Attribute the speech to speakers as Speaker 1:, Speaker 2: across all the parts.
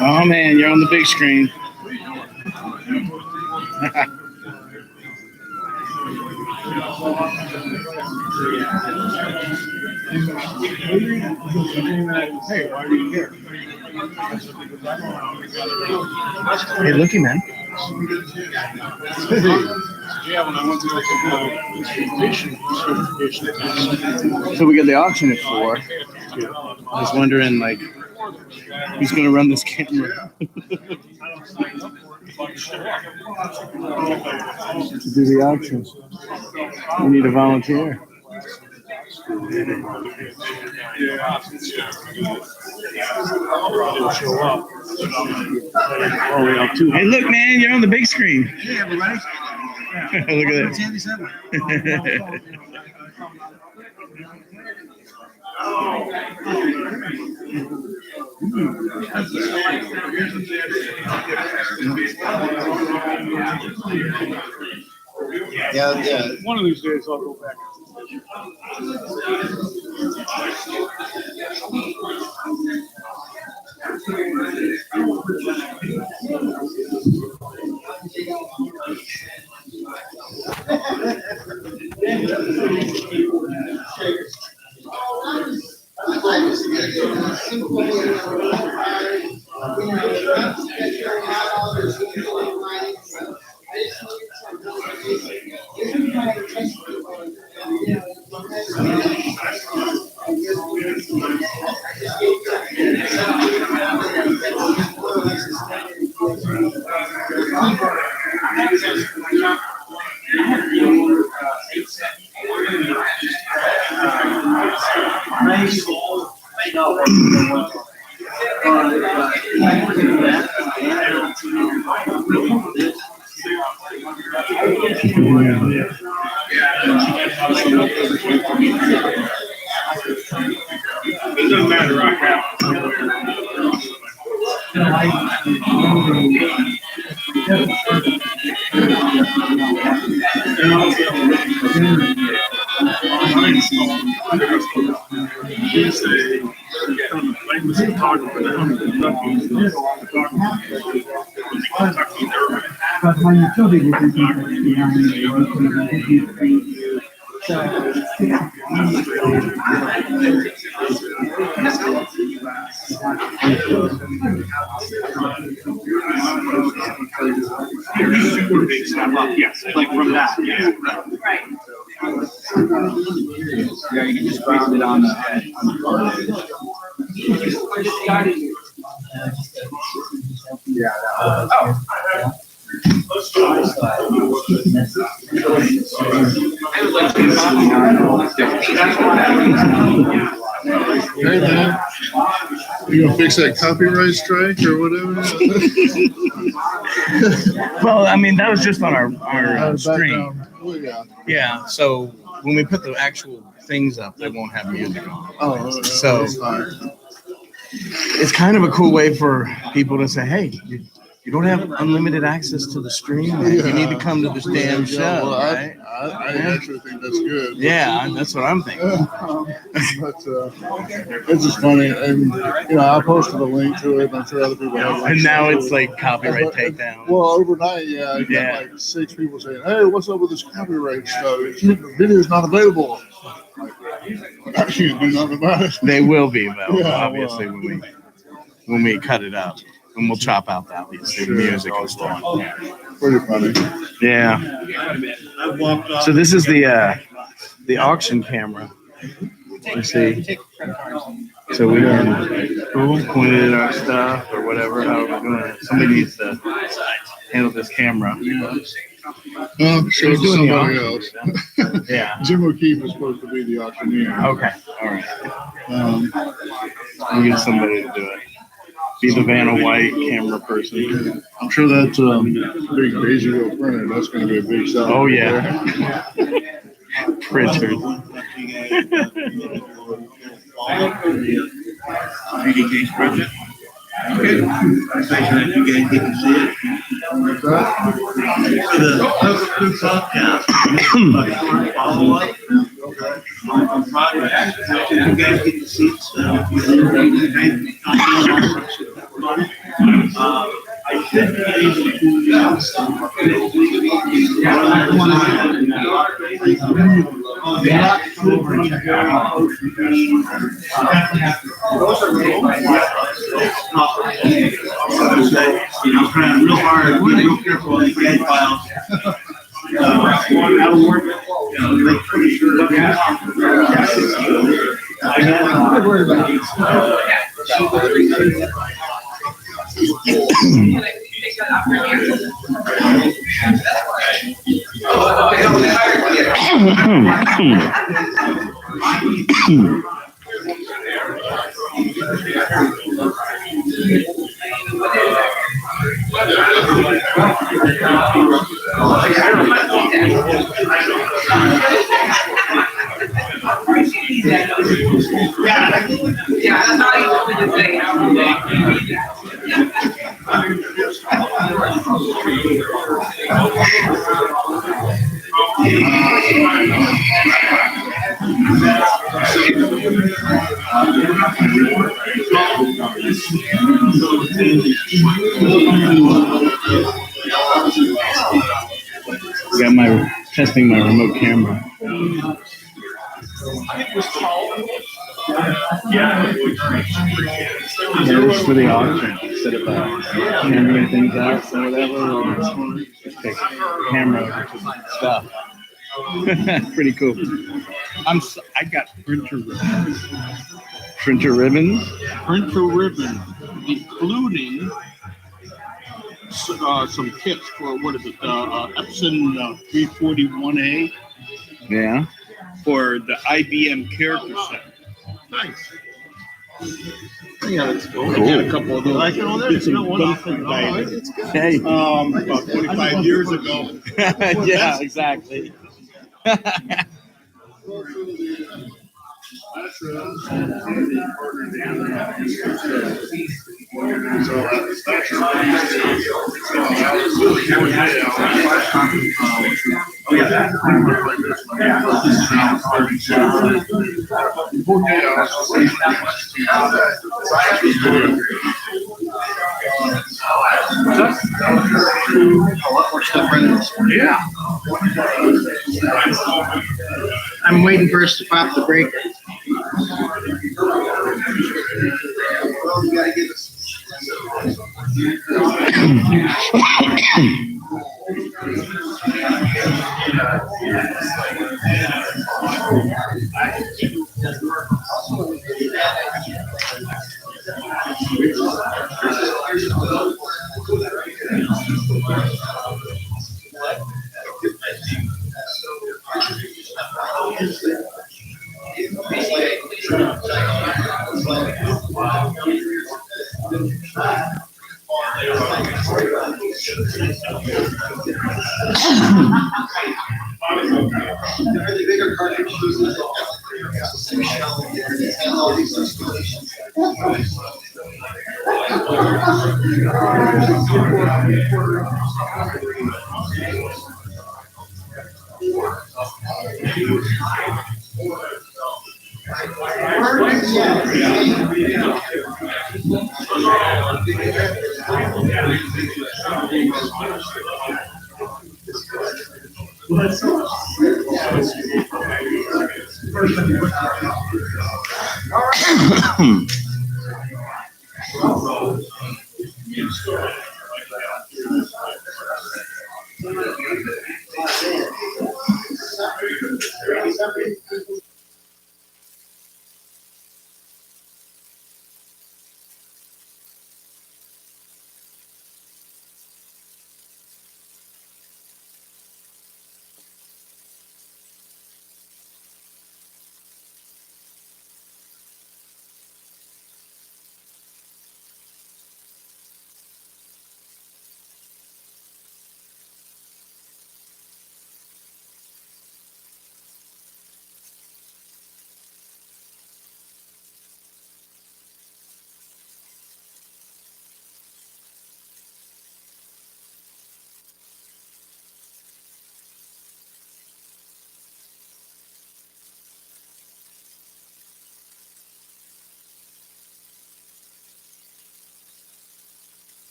Speaker 1: Oh man, you're on the big screen.
Speaker 2: Hey, why are you here?
Speaker 1: Hey, looky, man.
Speaker 2: Yeah, when I went to the certification.
Speaker 1: So we got the auction at 4. I was wondering, like, who's gonna run this camera?
Speaker 2: To do the auctions.
Speaker 1: We need a volunteer.
Speaker 2: Show up.
Speaker 1: Hey, look, man, you're on the big screen.
Speaker 3: Hey, everybody.
Speaker 1: Look at
Speaker 3: It's Andy Sedley.
Speaker 1: that.
Speaker 3: Yeah.
Speaker 2: One of these days I'll go back. It doesn't matter right now.
Speaker 4: But my utility was
Speaker 2: Super big step up, yes, like from that, yeah.
Speaker 5: Right.
Speaker 3: Yeah, you can just ground it on the head. Yeah.
Speaker 6: Hey man, you gonna fix that copyright strike or whatever?
Speaker 1: Well, I mean, that was just on our stream.
Speaker 6: Well, yeah.
Speaker 1: Yeah, so when we put the actual things up, they won't have music on.
Speaker 6: Oh,
Speaker 1: So-
Speaker 6: that's fine.
Speaker 1: it's kind of a cool way for people to say, hey, you don't have unlimited access to the stream. Man. You need to come to this damn show,
Speaker 6: Well,
Speaker 1: right?
Speaker 6: I actually think that's good.
Speaker 1: Yeah, that's what I'm thinking.
Speaker 6: But it's just funny, and I posted a link to it. And I'm sure other people have.
Speaker 1: And
Speaker 6: links
Speaker 1: now
Speaker 6: to
Speaker 1: it's
Speaker 6: it.
Speaker 1: like copyright takedown.
Speaker 6: Well, overnight, I got like 6 people saying, "Hey, what's up with this copyright stuff? The video's not available." I can't do nothing about it.
Speaker 1: They will be available,
Speaker 6: Yeah,
Speaker 1: obviously, when we cut it up. And we'll chop out that music and stuff.
Speaker 6: Pretty funny.
Speaker 1: Yeah. So this is the auction camera. You see. So we can point it at our stuff or whatever. However we're doing it. Somebody needs to handle this camera.
Speaker 6: Show it to somebody else.
Speaker 1: Yeah.
Speaker 6: Jim O'Keefe is supposed to be the auctioneer.
Speaker 1: Okay. All right. We'll get somebody to do it. Be the Vanna White camera person.
Speaker 6: I'm sure that big Bezier printer, that's going to be a big seller.
Speaker 1: Oh, yeah. Printer.
Speaker 5: 3D case project. Okay. Nice that you guys get to see it. So the Hook podcast follow-up project. You guys get to see stuff. I should be able trying real hard, be real careful on the CAD files. That'll work. Make pretty sure.
Speaker 7: Yeah, that's not even to say.
Speaker 1: Got my testing my remote camera. Yeah, it's for the auction. Instead of hammering things out or whatever, or just take camera stuff. Pretty cool. I got printer ribbons. Printer ribbons?
Speaker 8: Printer ribbon, including some kits for what is it? Epson 341A
Speaker 1: Yeah.
Speaker 8: for the IBM character set. Nice. Yeah, that's cool. I got a couple of those. I did some basic guidance.
Speaker 1: Hey.
Speaker 8: About 25 years ago.
Speaker 1: Yeah, exactly.
Speaker 3: Yeah. I'm waiting for us to pop the breaker.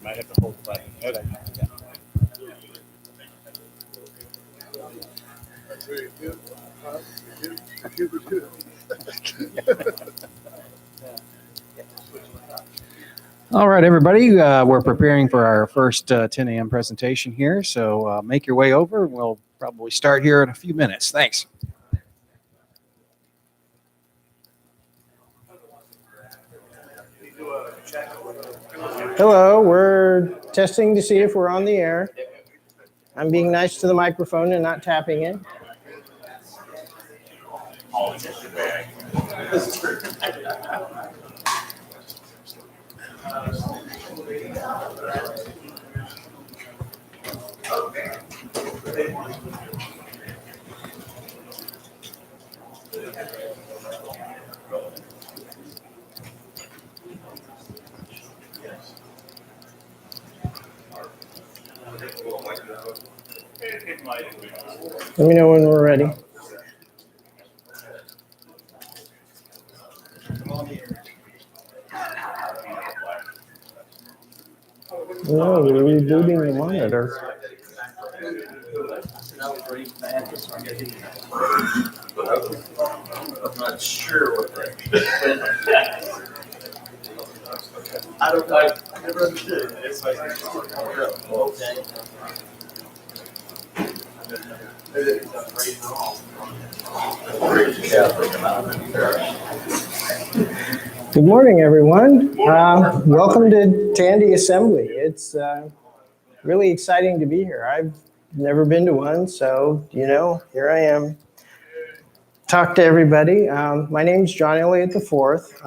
Speaker 1: Might have to hold the button. Okay. Yeah.
Speaker 3: All right, everybody, we're preparing for our first 10 a.m. presentation here, so make your way over. We'll probably start here in a few minutes. Thanks. Hello, we're testing to see if we're on the air. I'm being nice to the microphone and not tapping it. Let me know when we're ready. No, we're rebooting the monitor.
Speaker 5: I'm not sure what that. I don't know. I never understood it. It's like, okay.
Speaker 3: Good morning, everyone. Welcome to Tandy Assembly. It's really exciting to be here. I've never been to one, so, here I am. Talk to everybody. My name's John Elliott IV.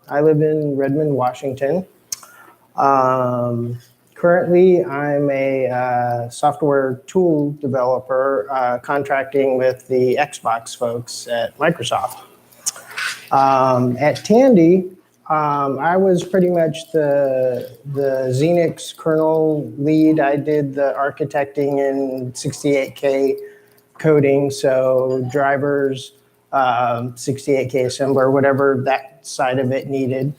Speaker 3: I live in Redmond, Washington. Currently, I'm a software tool developer contracting with the Xbox folks at Microsoft. At Tandy, I was pretty much the Xenix kernel lead. I did the architecting and 68K coding, so drivers, 68K assembler, whatever that side of it needed.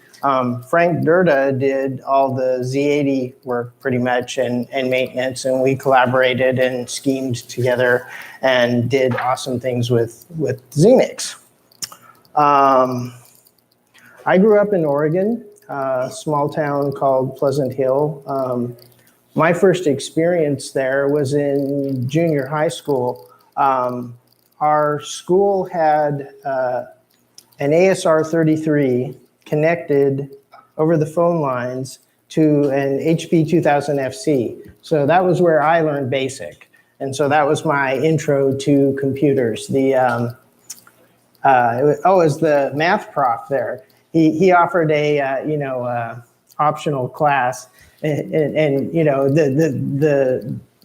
Speaker 3: Frank Durda did all the Z80 work pretty much and maintenance, and we collaborated and schemed together and did awesome things with Xenix. I grew up in Oregon, a small town called Pleasant Hill. My first experience there was in junior high school. Our school had an ASR 33 connected over the phone lines to an HP 2000 FC. So that was where I learned BASIC. And so that was my intro to computers. It was the math prof there. He offered a optional class, and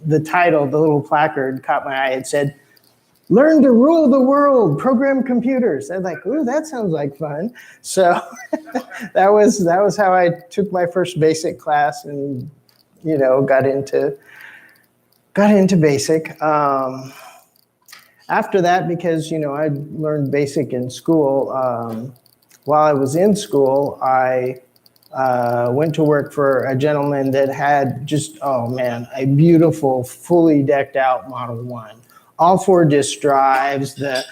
Speaker 3: the title, the little placard caught my eye. It said, "Learn to rule the world, program computers." I'm like, ooh, that sounds like fun. So that was how I took my first BASIC class and got into BASIC. After that, because I learned BASIC in school. While I was in school, I went to work for a gentleman that had just, a beautiful, fully decked out Model 1. All 4 disk drives, the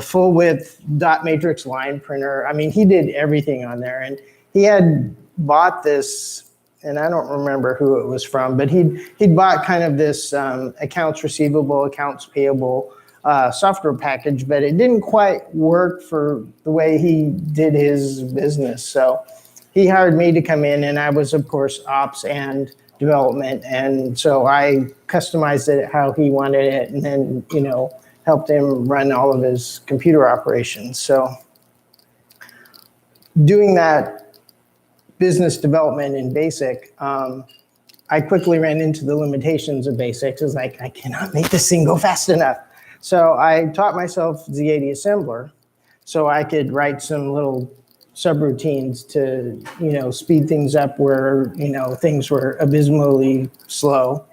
Speaker 3: full width dot matrix line printer. I mean, he did everything on there, and he had bought this, and I don't remember who it was from, but he'd bought kind of this accounts receivable, accounts payable software package, but it didn't quite work for the way he did his business. So he hired me to come in, and I was, of course, ops and development. And so I customized it how he wanted it, and then, helped him run all of his computer operations. So doing that business development in BASIC, I quickly ran into the limitations of BASIC. It was like, I cannot make this thing go fast enough. So I taught myself Z80 assembler so I could write some little subroutines to, speed things up where, things were abysmally slow.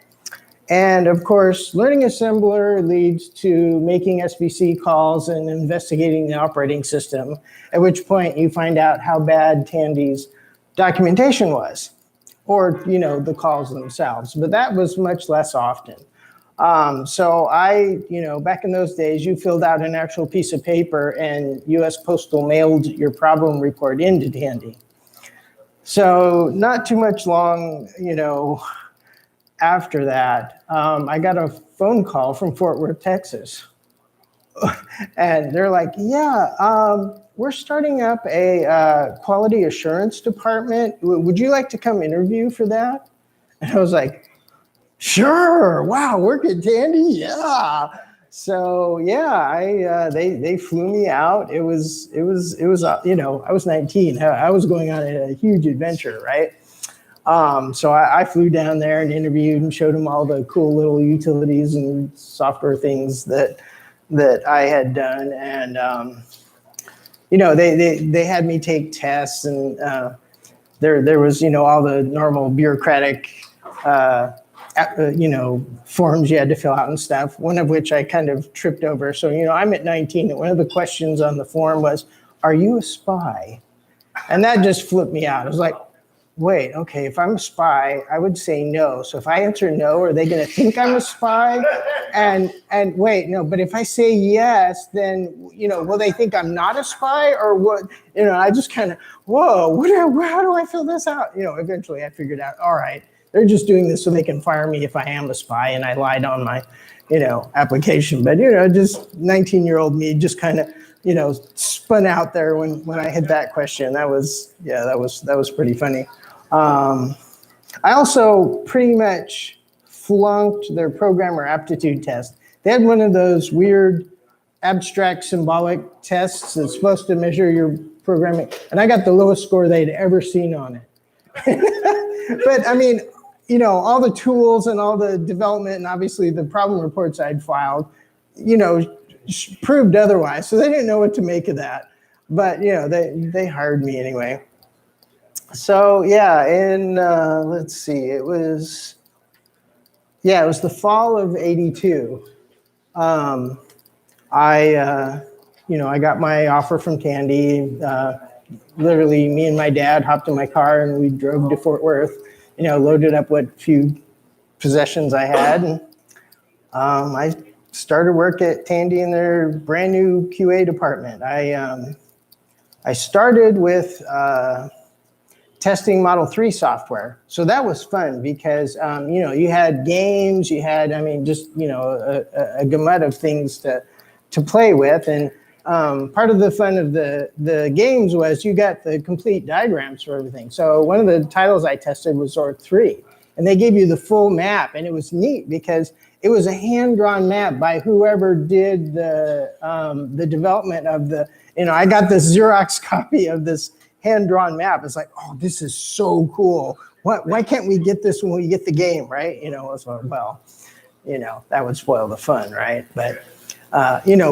Speaker 3: And of course, learning assembler leads to making SVC calls and investigating the operating system, at which point you find out how bad Tandy's documentation was. or, the calls themselves, but that was much less often. So back in those days, you filled out an actual piece of paper and US Postal mailed your problem report into Tandy. So not too much long, after that, I got a phone call from Fort Worth, Texas. And they're like, yeah, we're starting up a quality assurance department. Would you like to come interview for that? And I was like, sure. Wow, work at Tandy? Yeah. So yeah, they flew me out. It was I was 19. I was going on a huge adventure, right? So I flew down there and interviewed and showed them all the cool little utilities and software things that I had done, and they had me take tests, and there was all the normal bureaucratic forms you had to fill out and stuff. One of which I kind of tripped over. So I'm at 19, and one of the questions on the form was, "Are you a spy?" And that just flipped me out. I was like, wait, okay, if I'm a spy, I would say no. So if I answer no, are they going to think I'm a spy? And wait, no, but if I say yes, then, will they think I'm not a spy or what? I just kind of, whoa, how do I fill this out? Eventually I figured out, all right, they're just doing this so they can fire me if I am a spy, and I lied on my, application. But, just 19-year-old me just kind of, spun out there when I had that question. That was pretty funny. I also pretty much flunked their programmer aptitude test. They had one of those weird abstract symbolic tests that's supposed to measure your programming, and I got the lowest score they'd ever seen on it. But I mean, all the tools and all the development and obviously the problem reports I'd filed, proved otherwise. So they didn't know what to make of that. But, they hired me anyway. So, yeah, let's see, it was the fall of '82. I got my offer from Tandy. Literally, me and my dad hopped in my car and we drove to Fort Worth, loaded up what few possessions I had. And I started work at Tandy in their brand new QA department. I started with testing Model 3 software. So that was fun because, you had games, you had, a gamut of things to play with. And part of the fun of the games was you got the complete diagrams for everything. So one of the titles I tested was Zork 3. And they gave you the full map. And it was neat because it was a hand-drawn map by whoever did the development of the, I got this Xerox copy of this hand-drawn map. It's like, oh, this is so cool. Why can't we get this when we get the game, right? So, well, that would spoil the fun, right? But,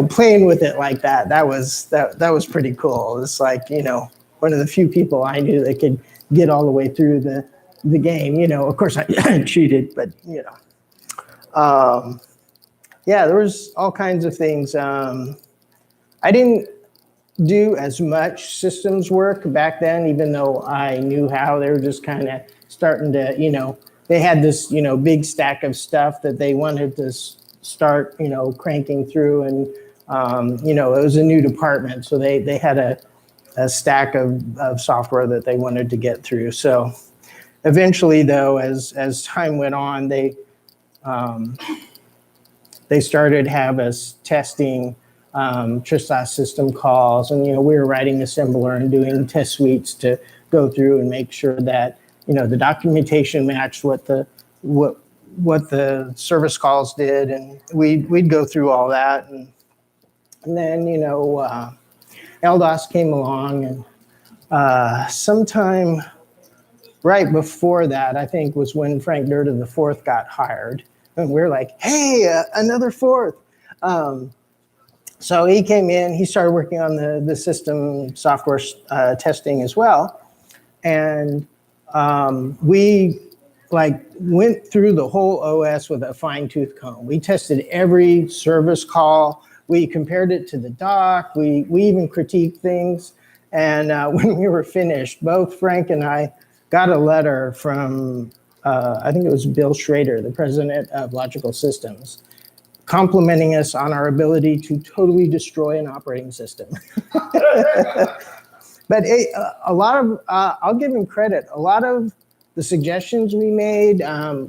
Speaker 3: playing with it like that was pretty cool. It's like, one of the few people I knew that could get all the way through the game. Of course I cheated, but, there was all kinds of things. I didn't do as much systems work back then, even though I knew how. They were just kind of starting to, they had this, big stack of stuff that they wanted to start, cranking through. And, it was a new department. So they had a stack of software that they wanted to get through. So eventually, though, as time went on, they started have us testing TRISTOS system calls, and we were writing assembler and doing test suites to go through and make sure that the documentation matched what the service calls did, and we'd go through all that, and then LDOS came along, and sometime right before that, I think, was when Frank Durda IV got hired, and we're like, hey, another fourth. So he came in, he started working on the system software testing as well. And we went through the whole OS with a fine tooth comb. We tested every service call. We compared it to the doc. We even critiqued things. And when we were finished, both Frank and I got a letter from, I think it was Bill Schrader, the president of Logical Systems, complimenting us on our ability to totally destroy an operating system. But a lot of, I'll give him credit, a lot of the suggestions we made,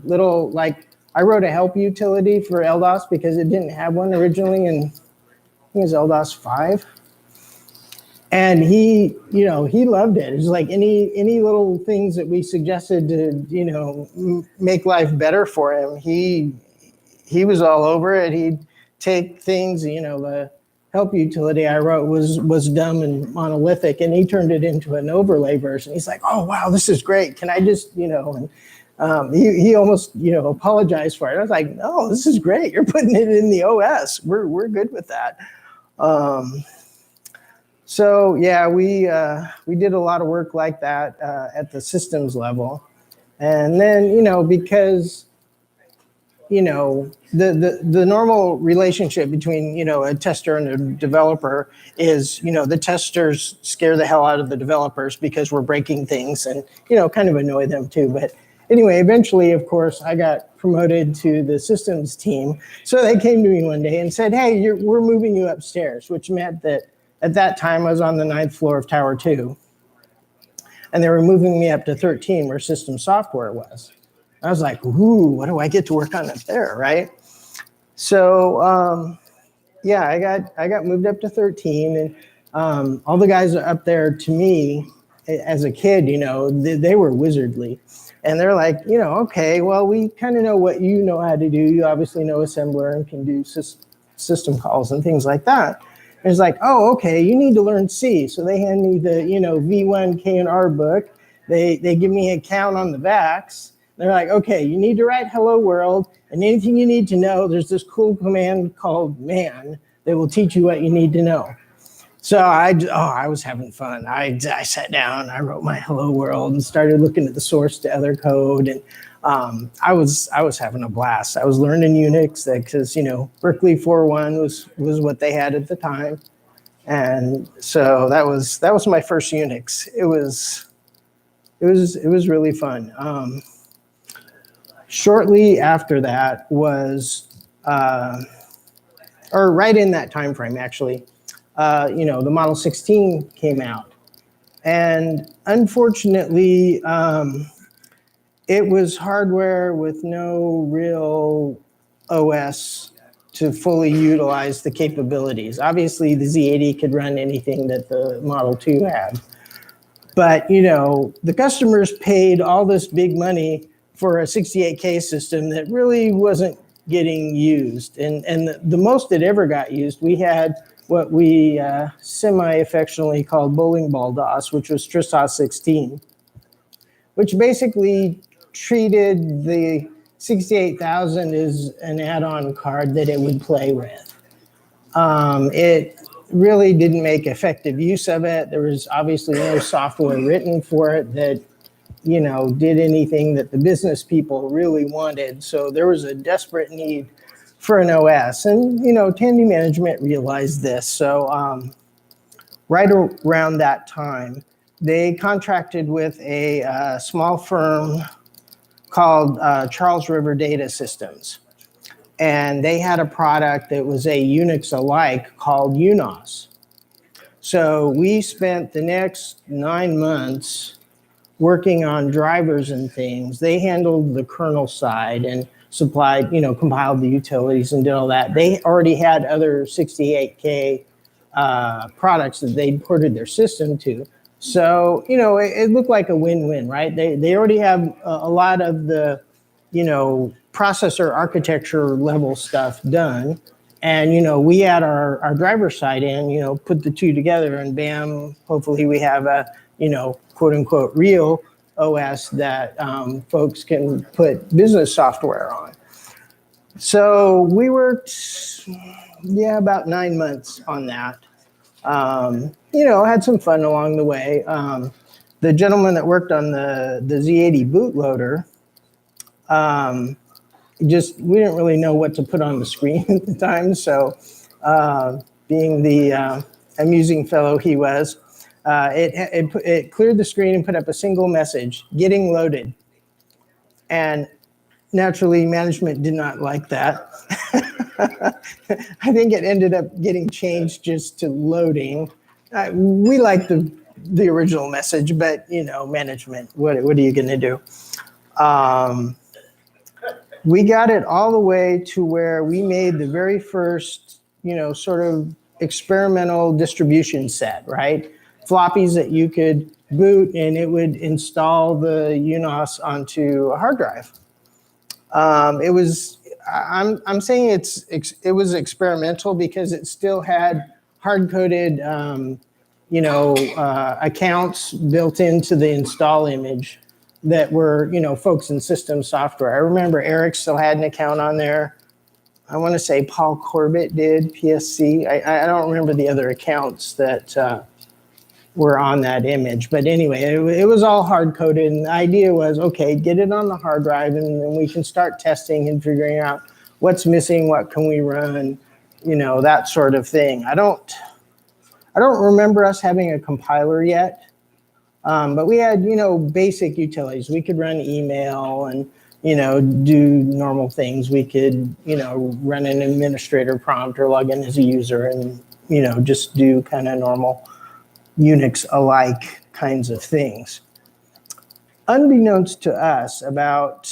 Speaker 3: little, like, I wrote a help utility for LDOS because it didn't have one originally in, I think it was LDOS 5. And he, you know, he loved it. It's like any little things that we suggested to, you know, make life better for him, he was all over it. He'd take things, you know, the help utility I wrote was dumb and monolithic, and he turned it into an overlay version. He's like, oh, wow, this is great. Can I just, you know, and he almost, you know, apologized for it. I was like, no, this is great. You're putting it in the OS. We're good with that. So yeah, we did a lot of work like that at the systems level. And then, you know, because, you know, the normal relationship between, you know, a tester and a developer is, you know, the testers scare the hell out of the developers because we're breaking things and, you know, kind of annoy them too. But anyway, eventually, of course, I got promoted to the systems team. So they came to me one day and said, hey, we're moving you upstairs, which meant that at that time I was on the 9th floor of Tower 2. And they were moving me up to 13 where system software was. I was like, ooh, what do I get to work on up there, right? So yeah, I got moved up to 13, and all the guys up there, to me, as a kid, you know, they were wizardly. And they're like, you know, okay, well, we kind of know what you know how to do. You obviously know assembler and can do system calls and things like that. And it's like, oh, okay, you need to learn C. So they hand me the, you know, V1 K&R book. They give me a count on the VAX. They're like, okay, you need to write hello world, and anything you need to know, there's this cool command called man that will teach you what you need to know. So I was having fun. I sat down, I wrote my hello world and started looking at the source to other code. And I was having a blast. I was learning Unix because, you know, Berkeley 4.1 was what they had at the time. And so that was my first Unix. It was really fun. Shortly after that was, or right in that time frame, actually, you know, the Model 16 came out. And unfortunately, it was hardware with no real OS to fully utilize the capabilities. Obviously, the Z80 could run anything that the Model 2 had. But, you know, the customers paid all this big money for a 68K system that really wasn't getting used. And the most it ever got used, we had what we semi-affectionately called bowling ball DOS, which was TRISOS 16, which basically treated the 68,000 as an add-on card that it would play with. It really didn't make effective use of it. There was obviously no software written for it that, you know, did anything that the business people really wanted. So there was a desperate need for an OS. And, you know, Tandy Management realized this. So right around that time, they contracted with a small firm called Charles River Data Systems. And they had a product that was a Unix alike called UNOS. So we spent the next 9 months working on drivers and things. They handled the kernel side and supplied, you know, compiled the utilities and did all that. They already had other 68K products that they ported their system to. So, you know, it looked like a win-win, right? They already have a lot of the, you know, processor architecture level stuff done. And, you know, we had our driver side in, you know, put the two together and bam, hopefully we have a, you know, quote unquote real OS that folks can put business software on. So we worked, yeah, about 9 months on that. You know, had some fun along the way. The gentleman that worked on the Z80 bootloader, we didn't really know what to put on the screen at the time. So being the amusing fellow he was, It cleared the screen and put up a single message, getting loaded. And naturally, management did not like that. I think it ended up getting changed just to loading. We like the original message, but management, what are you going to do? We got it all the way to where we made the very first, sort of experimental distribution set, right? Floppies that you could boot and it would install the UNOS onto a hard drive. I'm saying it was experimental because it still had hard-coded, accounts built into the install image that were, folks in system software. I remember Eric still had an account on there. I want to say Paul Corbett did, PSC. I don't remember the other accounts that were on that image. But anyway, it was all hard-coded. And the idea was, okay, get it on the hard drive and then we can start testing and figuring out what's missing, what can we run, that sort of thing. I don't remember us having a compiler yet. But we had, basic utilities. We could run email and, do normal things. We could, run an administrator prompt or log in as a user and, just do kind of normal Unix-alike kinds of things. Unbeknownst to us, about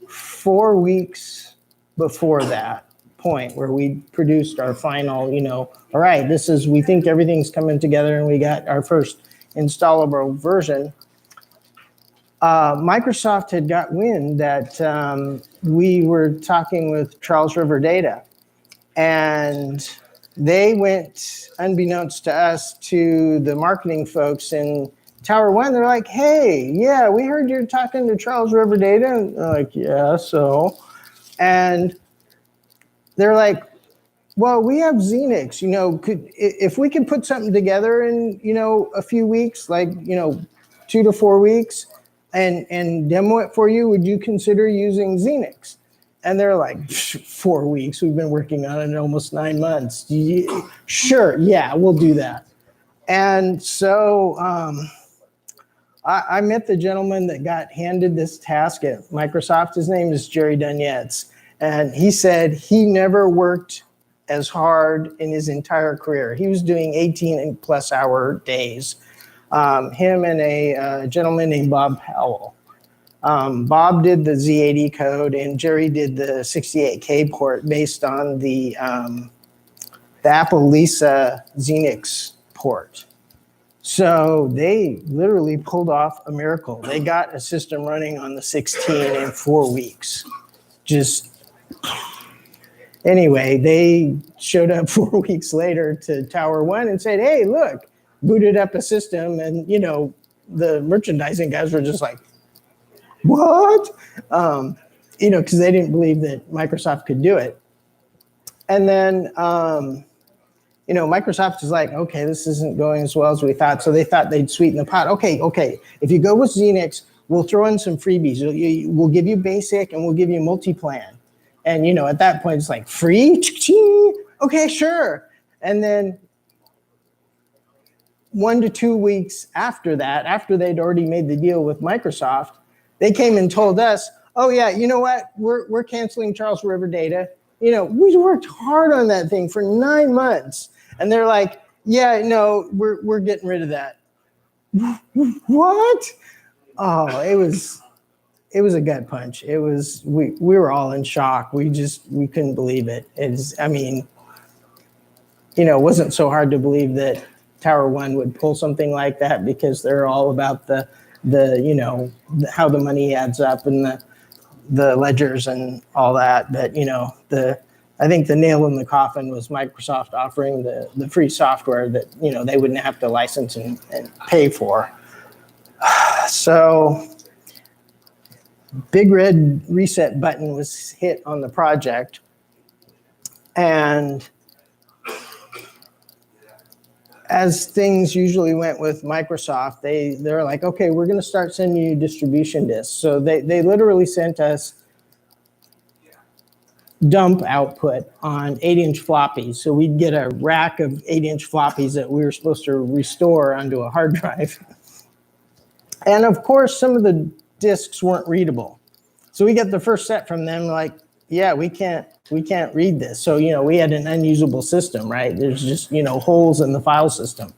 Speaker 3: 4 weeks before that point where we produced our final, all right, we think everything's coming together and we got our first installable version. Microsoft had got wind that we were talking with Charles River Data, and they went, unbeknownst to us, to the marketing folks in Tower One. They're like, hey, yeah, we heard you're talking to Charles River Data. And they're like, yeah, so. And they're like, well, we have Xenix, if we could put something together in, a few weeks, like, 2 to 4 weeks and demo it for you, would you consider using Xenix? And they're like, 4 weeks, we've been working on it almost 9 months. Sure, yeah, we'll do that. And so I met the gentleman that got handed this task at Microsoft. His name is Jerry Dunetz. And he said he never worked as hard in his entire career. He was doing 18+ hour days. Him and a gentleman named Bob Powell. Bob did the Z80 code and Jerry did the 68K port based on the Apple Lisa Xenix port. So they literally pulled off a miracle. They got a system running on the 16 in 4 weeks. Anyway, they showed up 4 weeks later to Tower One and said, hey, look, booted up a system. And, the merchandising guys were just like, what? Because they didn't believe that Microsoft could do it. And then, Microsoft is like, okay, this isn't going as well as we thought. So they thought they'd sweeten the pot. Okay. If you go with Xenix, we'll throw in some freebies. We'll give you basic and we'll give you multi-plan. And, at that point, it's like, free? Okay, sure. And then 1 to 2 weeks after that, after they'd already made the deal with Microsoft, they came and told us, oh, yeah, you know what? We're canceling Charles River Data. We worked hard on that thing for 9 months. And they're like, yeah, no, we're getting rid of that. What? Oh, it was a gut punch. It was, we were all in shock. We couldn't believe it. It wasn't so hard to believe that Tower One would pull something like that because they're all about the how the money adds up and the ledgers and all that. But, I think the nail in the coffin was Microsoft offering the free software that, they wouldn't have to license and pay for. So big red reset button was hit on the project. And as things usually went with Microsoft, they're like, okay, we're going to start sending you distribution disks. So they literally sent us dump output on 8-inch floppies. So we'd get a rack of 8-inch floppies that we were supposed to restore onto a hard drive. And of course, some of the disks weren't readable. So we get the first set from them like, yeah, we can't read this. So, we had an unusable system, right? There's just, holes in the file system.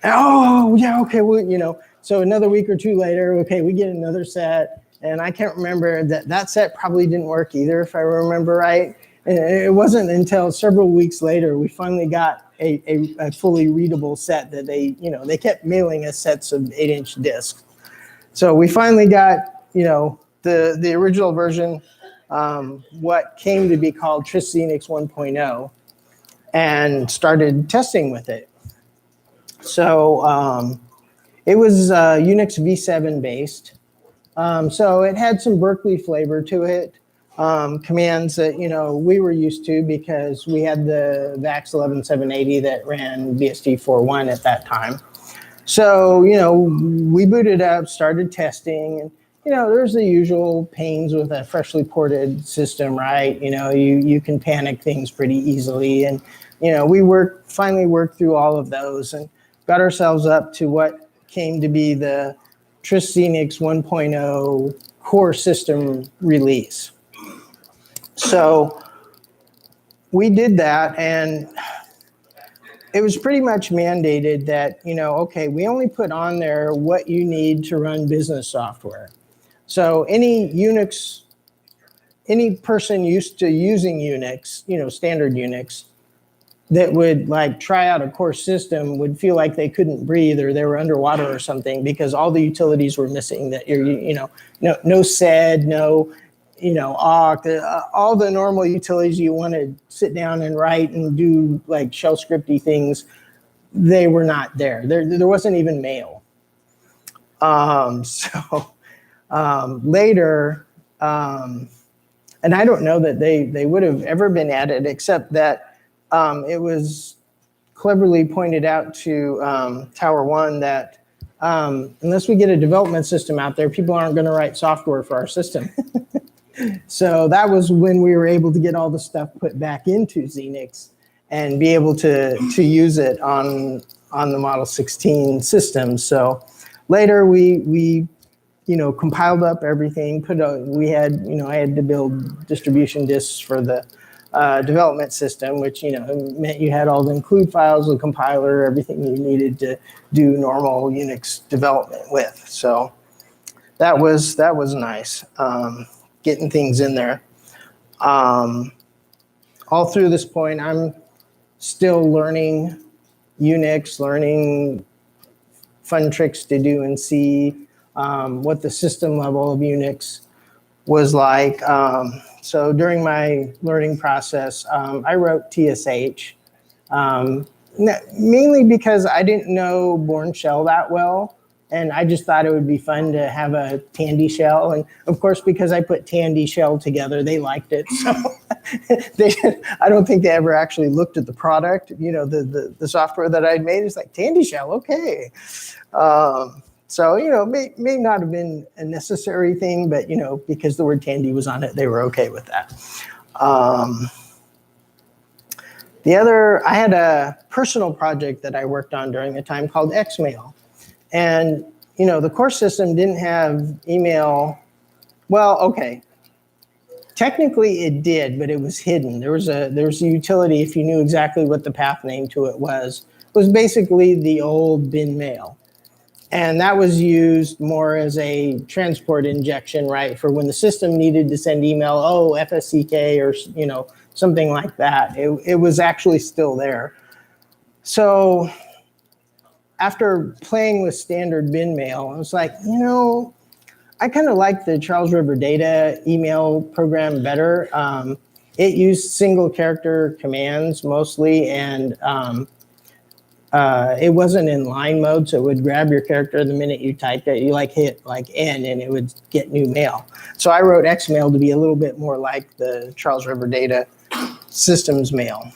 Speaker 3: Oh, yeah, okay, well, so another week or two later, okay, we get another set. And I can't remember that set probably didn't work either, if I remember right. And it wasn't until several weeks later we finally got a fully readable set that they kept mailing us sets of 8-inch discs. So we finally got, the original version, what came to be called TRISC Xenix 1.0, and started testing with it. So it was Unix v7 based. So it had some Berkeley flavor to it, commands that, we were used to because we had the VAX 11780 that ran BSD 4.1 at that time. So, we booted up, started testing, and, there's the usual pains with a freshly ported system, right? You can panic things pretty easily. And, we finally worked through all of those and got ourselves up to what came to be the TRISC Xenix 1.0 core system release. So we did that, and it was pretty much mandated that, okay, we only put on there what you need to run business software. So any person used to using Unix, standard Unix, that would try out a core system would feel like they couldn't breathe or they were underwater or something because all the utilities were missing. That no sed, no awk, all the normal utilities you want to sit down and write and do shell scripty things, they were not there. There wasn't even mail. Later, and I don't know that they would have ever been added, except that it was cleverly pointed out to Tower One that unless we get a development system out there, people aren't going to write software for our system. So that was when we were able to get all the stuff put back into Xenix and be able to use it on the Model 16 system. So later we compiled up everything. I had to build distribution disks for the development system, which meant you had all the include files, the compiler, everything you needed to do normal Unix development with. So that was nice, getting things in there. All through this point, I'm still learning Unix, learning fun tricks to do in C, what the system level of Unix was like. So during my learning process, I wrote TSH, mainly because I didn't know Bourne Shell that well. And I just thought it would be fun to have a Tandy shell. And of course, because I put Tandy shell together, they liked it. So I don't think they ever actually looked at the product. The software that I'd made is like Tandy shell, okay. So, may not have been a necessary thing, but, because the word Tandy was on it, they were okay with that. I had a personal project that I worked on during the time called Xmail. And, the core system didn't have email. Well, okay. Technically it did, but it was hidden. There was a utility, if you knew exactly what the path name to it was basically the old bin mail. And that was used more as a transport injection, right? For when the system needed to send email, FSCK or, something like that. It was actually still there. So after playing with standard bin mail, I was like, I kind of like the Charles River Data email program better. It used single character commands mostly, and it wasn't in line mode, so it would grab your character the minute you typed it. You hit N and it would get new mail. So I wrote Xmail to be a little bit more like the Charles River Data systems mail.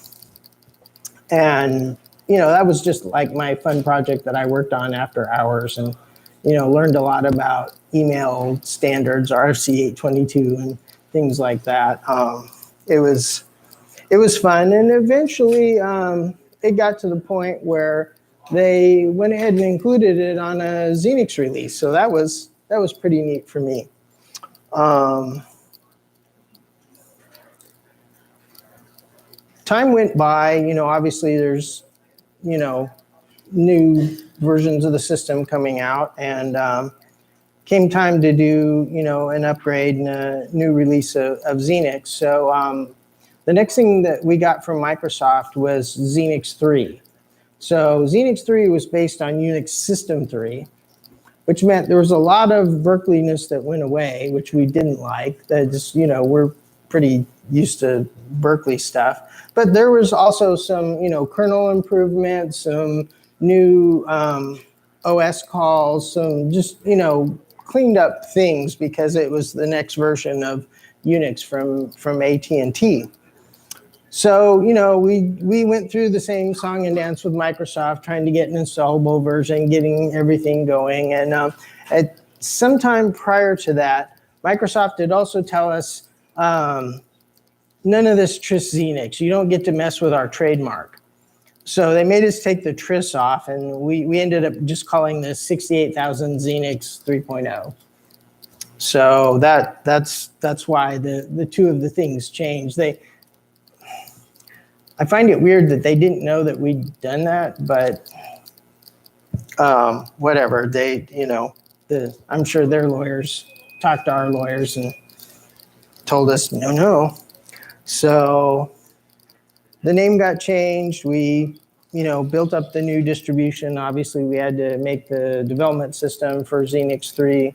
Speaker 3: And, that was just my fun project that I worked on after hours and, learned a lot about email standards, RFC 822 and things like that. it was fun. And eventually it got to the point where they went ahead and included it on a Xenix release. So that was pretty neat for me. Time went by, obviously there's, new versions of the system coming out, and came time to do, an upgrade and a new release of Xenix. So the next thing that we got from Microsoft was Xenix 3. So Xenix 3 was based on Unix System 3, which meant there was a lot of Berkeley-ness that went away, which we didn't like. That just, we're pretty used to Berkeley stuff. But there was also some, kernel improvements, some new OS calls, some just, cleaned up things because it was the next version of Unix from AT&T. So, we went through the same song and dance with Microsoft, trying to get an installable version, getting everything going. And at some time prior to that, Microsoft did also tell us, none of this Tris Xenix. You don't get to mess with our trademark. So they made us take the Tris off, and we ended up just calling this 68,000 Xenix 3.0. So that's why the two of the things changed. I find it weird that they didn't know that we'd done that, but whatever. I'm sure their lawyers talked to our lawyers and told us no. So the name got changed. We, built up the new distribution. Obviously, we had to make the development system for Xenix 3.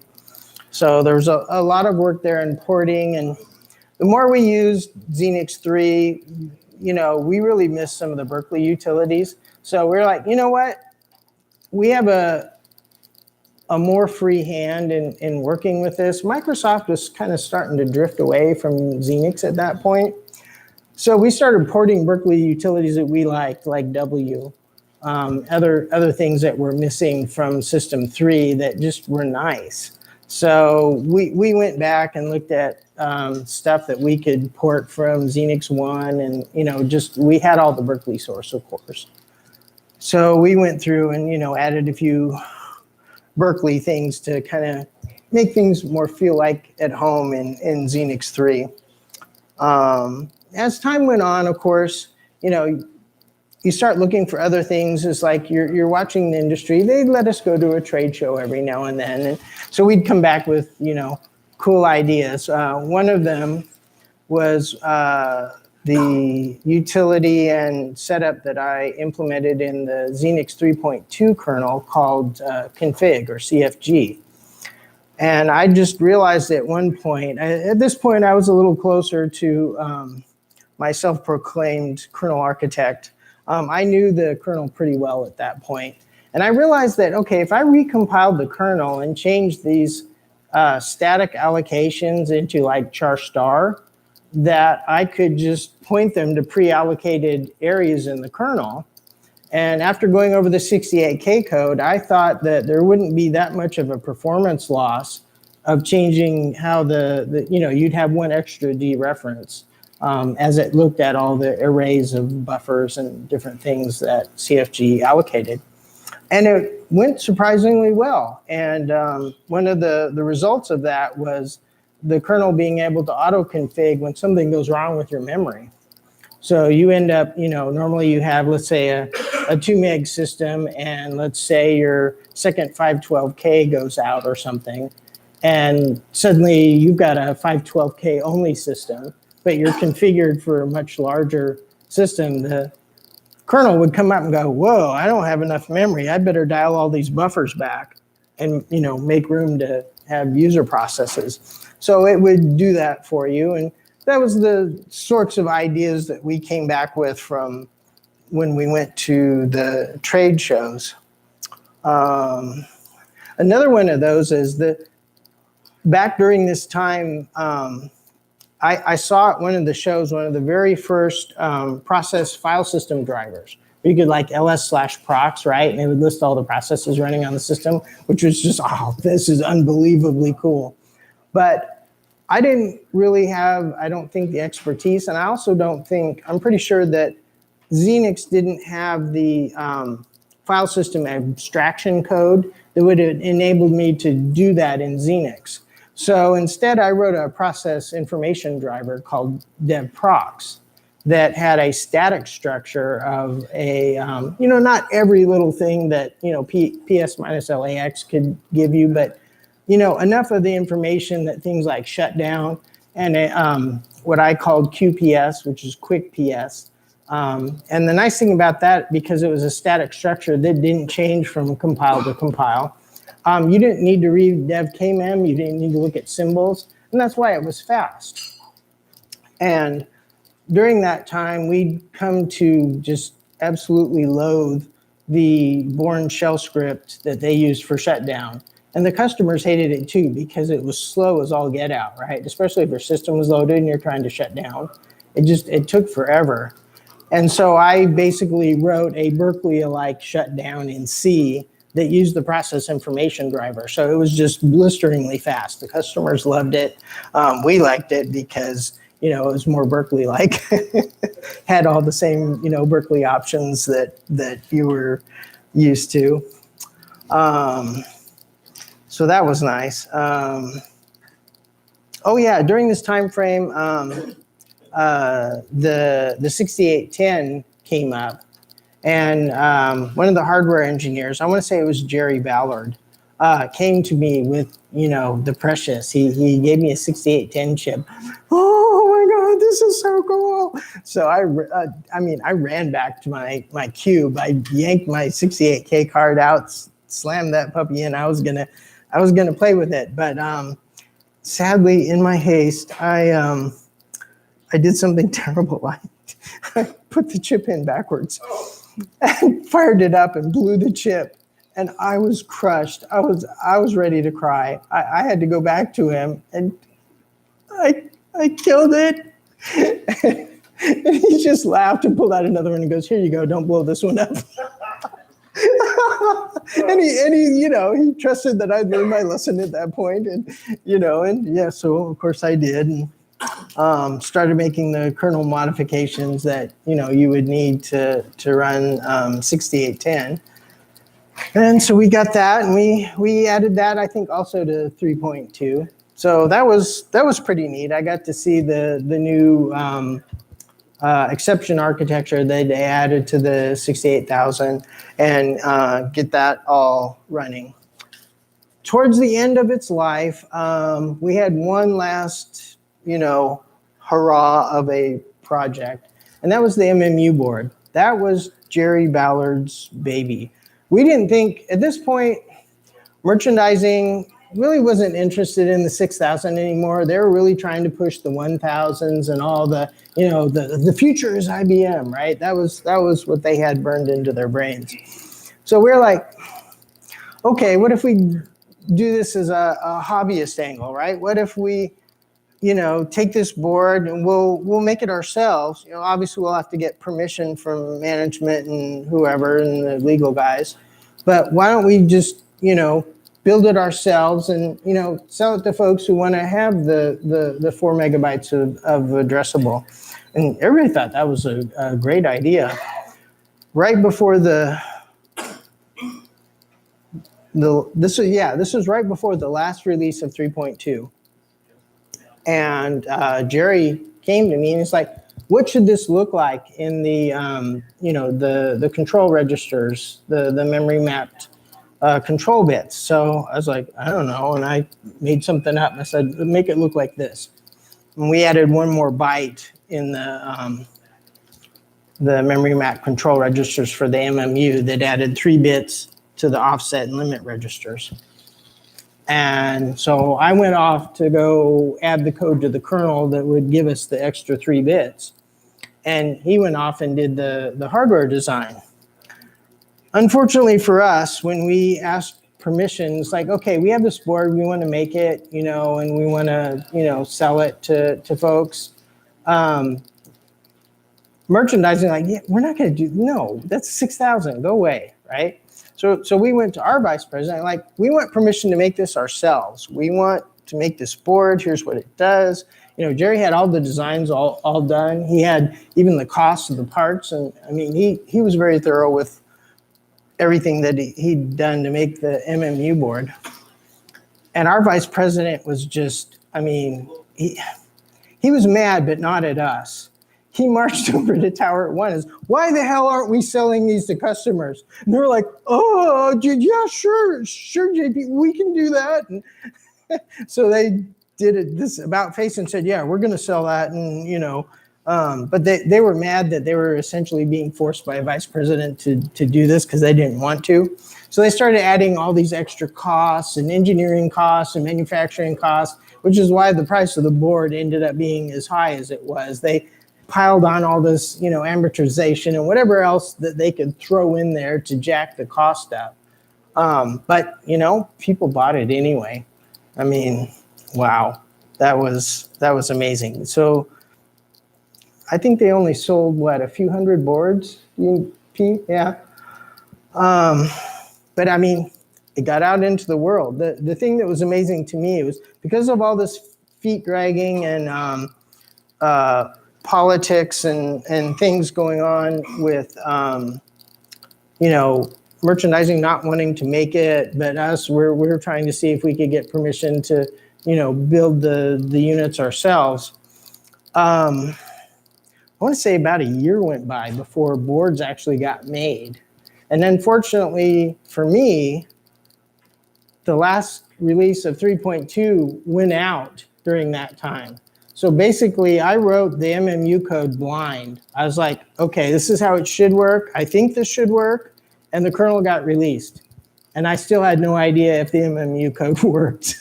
Speaker 3: So there was a lot of work there in porting. And the more we used Xenix 3, we really missed some of the Berkeley utilities. So we're like, you know what? We have a more free hand in working with this. Microsoft was kind of starting to drift away from Xenix at that point. So we started porting Berkeley utilities that we liked, like W, other things that were missing from System 3 that just were nice. So we went back and looked at stuff that we could port from Xenix 1, and we had all the Berkeley source, of course. So we went through and added a few Berkeley things to kind of make things more feel like at home in Xenix 3. As time went on, of course, you start looking for other things. It's like you're watching the industry. They'd let us go to a trade show every now and then. And so we'd come back with, cool ideas. One of them was the utility and setup that I implemented in the Xenix 3.2 kernel called config, or CFG. And I just realized at one point, at this point, I was a little closer to my self-proclaimed kernel architect. I knew the kernel pretty well at that point. And I realized that, okay, if I recompiled the kernel and changed these static allocations into like char star, that I could just point them to pre-allocated areas in the kernel. And after going over the 68K code, I thought that there wouldn't be that much of a performance loss of changing how you'd have one extra dereference as it looked at all the arrays of buffers and different things that CFG allocated. And it went surprisingly well. And one of the results of that was the kernel being able to auto-config when something goes wrong with your memory. So you end up, normally you have, let's say, a 2 meg system, and let's say your second 512K goes out or something, and suddenly you've got a 512K only system, but you're configured for a much larger system. The kernel would come up and go, whoa, I don't have enough memory. I better dial all these buffers back and, make room to have user processes. So it would do that for you. And that was the sorts of ideas that we came back with from when we went to the trade shows. Another one of those is that back during this time, I saw at one of the shows, one of the very first process file system drivers. You could like ls/procs, right? And it would list all the processes running on the system, which was just, this is unbelievably cool. But I didn't really have, I don't think, the expertise, and I also don't think, I'm pretty sure that Xenix didn't have the file system abstraction code that would have enabled me to do that in Xenix. So instead, I wrote a process information driver called DevProx that had a static structure of a, not every little thing that, PS minus LAX could give you, but, enough of the information that things like shutdown and what I called QPS, which is quick PS. And the nice thing about that, because it was a static structure that didn't change from compile to compile, you didn't need to read dev kmem, you didn't need to look at symbols, and that's why it was fast. And during that time, we'd come to just absolutely loathe the Bourne shell script that they used for shutdown. And the customers hated it too, because it was slow as all get out, right? Especially if your system was loaded and you're trying to shut down. It took forever. And so I basically wrote a Berkeley-alike shutdown in C that used the process information driver. So it was just blisteringly fast. The customers loved it. We liked it because, it was more Berkeley-like. Had all the same, Berkeley options that you were used to. So that was nice. During this time frame, the 6810 came up, and one of the hardware engineers, I want to say it was Jerry Ballard, came to me with, the Precious. He gave me a 6810 chip. Oh my God, this is so cool. So I ran back to my cube. I yanked my 68K card out, slammed that puppy in. I was gonna play with it, but sadly, in my haste, I did something terrible. I put the chip in backwards and fired it up and blew the chip. And I was crushed. I was ready to cry. I had to go back to him, and I killed it. And he just laughed and pulled out another one and goes, "Here you go. Don't blow this one up." and he trusted that I'd learned my lesson at that point, and so of course I did, and started making the kernel modifications that you would need to run 6810. And so we got that, and we added that, I think, also to 3.2. So that was pretty neat. I got to see the new exception architecture that they added to the 68,000 and get that all running. Towards the end of its life, we had one last, hurrah of a project, and that was the MMU board. That was Jerry Ballard's baby. We didn't think, at this point, merchandising really wasn't interested in the 6,000 anymore. They were really trying to push the 1,000s and all the, the future is IBM, right? That was what they had burned into their brains. So we're like, okay, what if we do this as a hobbyist angle, right? What if we, take this board and we'll make it ourselves. Obviously we'll have to get permission from management and whoever and the legal guys. But why don't we just, build it ourselves and, sell it to folks who want to have the 4 megabytes of addressable. And everybody thought that was a great idea. Right before this was right before the last release of 3.2. And Jerry came to me and it's like, what should this look like in the, the control registers, the memory mapped control bits? So I was like, I don't know. And I made something up and I said, make it look like this. And we added one more byte in the memory map control registers for the MMU that added 3 bits to the offset and limit registers. And so I went off to go add the code to the kernel that would give us the extra 3 bits. And he went off and did the hardware design. Unfortunately for us, when we asked permissions, like, okay, we have this board, we want to make it, and we want to, sell it to folks. Merchandising, like, yeah, we're not going to do, no, that's 6,000, go away, right? So we went to our vice president, like, we want permission to make this ourselves. We want to make this board. Here's what it does. You know, Jerry had all the designs all done. He had even the cost of the parts. And I mean, he was very thorough with everything that he'd done to make the MMU board. And our vice president was just, I mean, he was mad, but not at us. He marched over to Tower at One and said, why the hell aren't we selling these to customers? And they were like, oh, yeah, sure, JP, we can do that. And so they did it this about face and said, yeah, we're going to sell that. And, you know, but they were mad that they were essentially being forced by a vice president to do this because they didn't want to. So they started adding all these extra costs and engineering costs and manufacturing costs, which is why the price of the board ended up being as high as it was. They piled on all this, you know, amortization and whatever else that they could throw in there to jack the cost up. But, you know, people bought it anyway. I mean, wow, that was amazing. So I think they only sold, what, a few hundred boards, Pete? Yeah. But I mean, it got out into the world. The thing that was amazing to me was because of all this feet dragging and politics and things going on with, you know, merchandising not wanting to make it, but us, we're trying to see if we could get permission to, you know, build the units ourselves. I want to say about a year went by before boards actually got made. And then fortunately for me, the last release of 3.2 went out during that time. So basically I wrote the MMU code blind. I was like, okay, this is how it should work. I think this should work. And the kernel got released. And I still had no idea if the MMU code worked.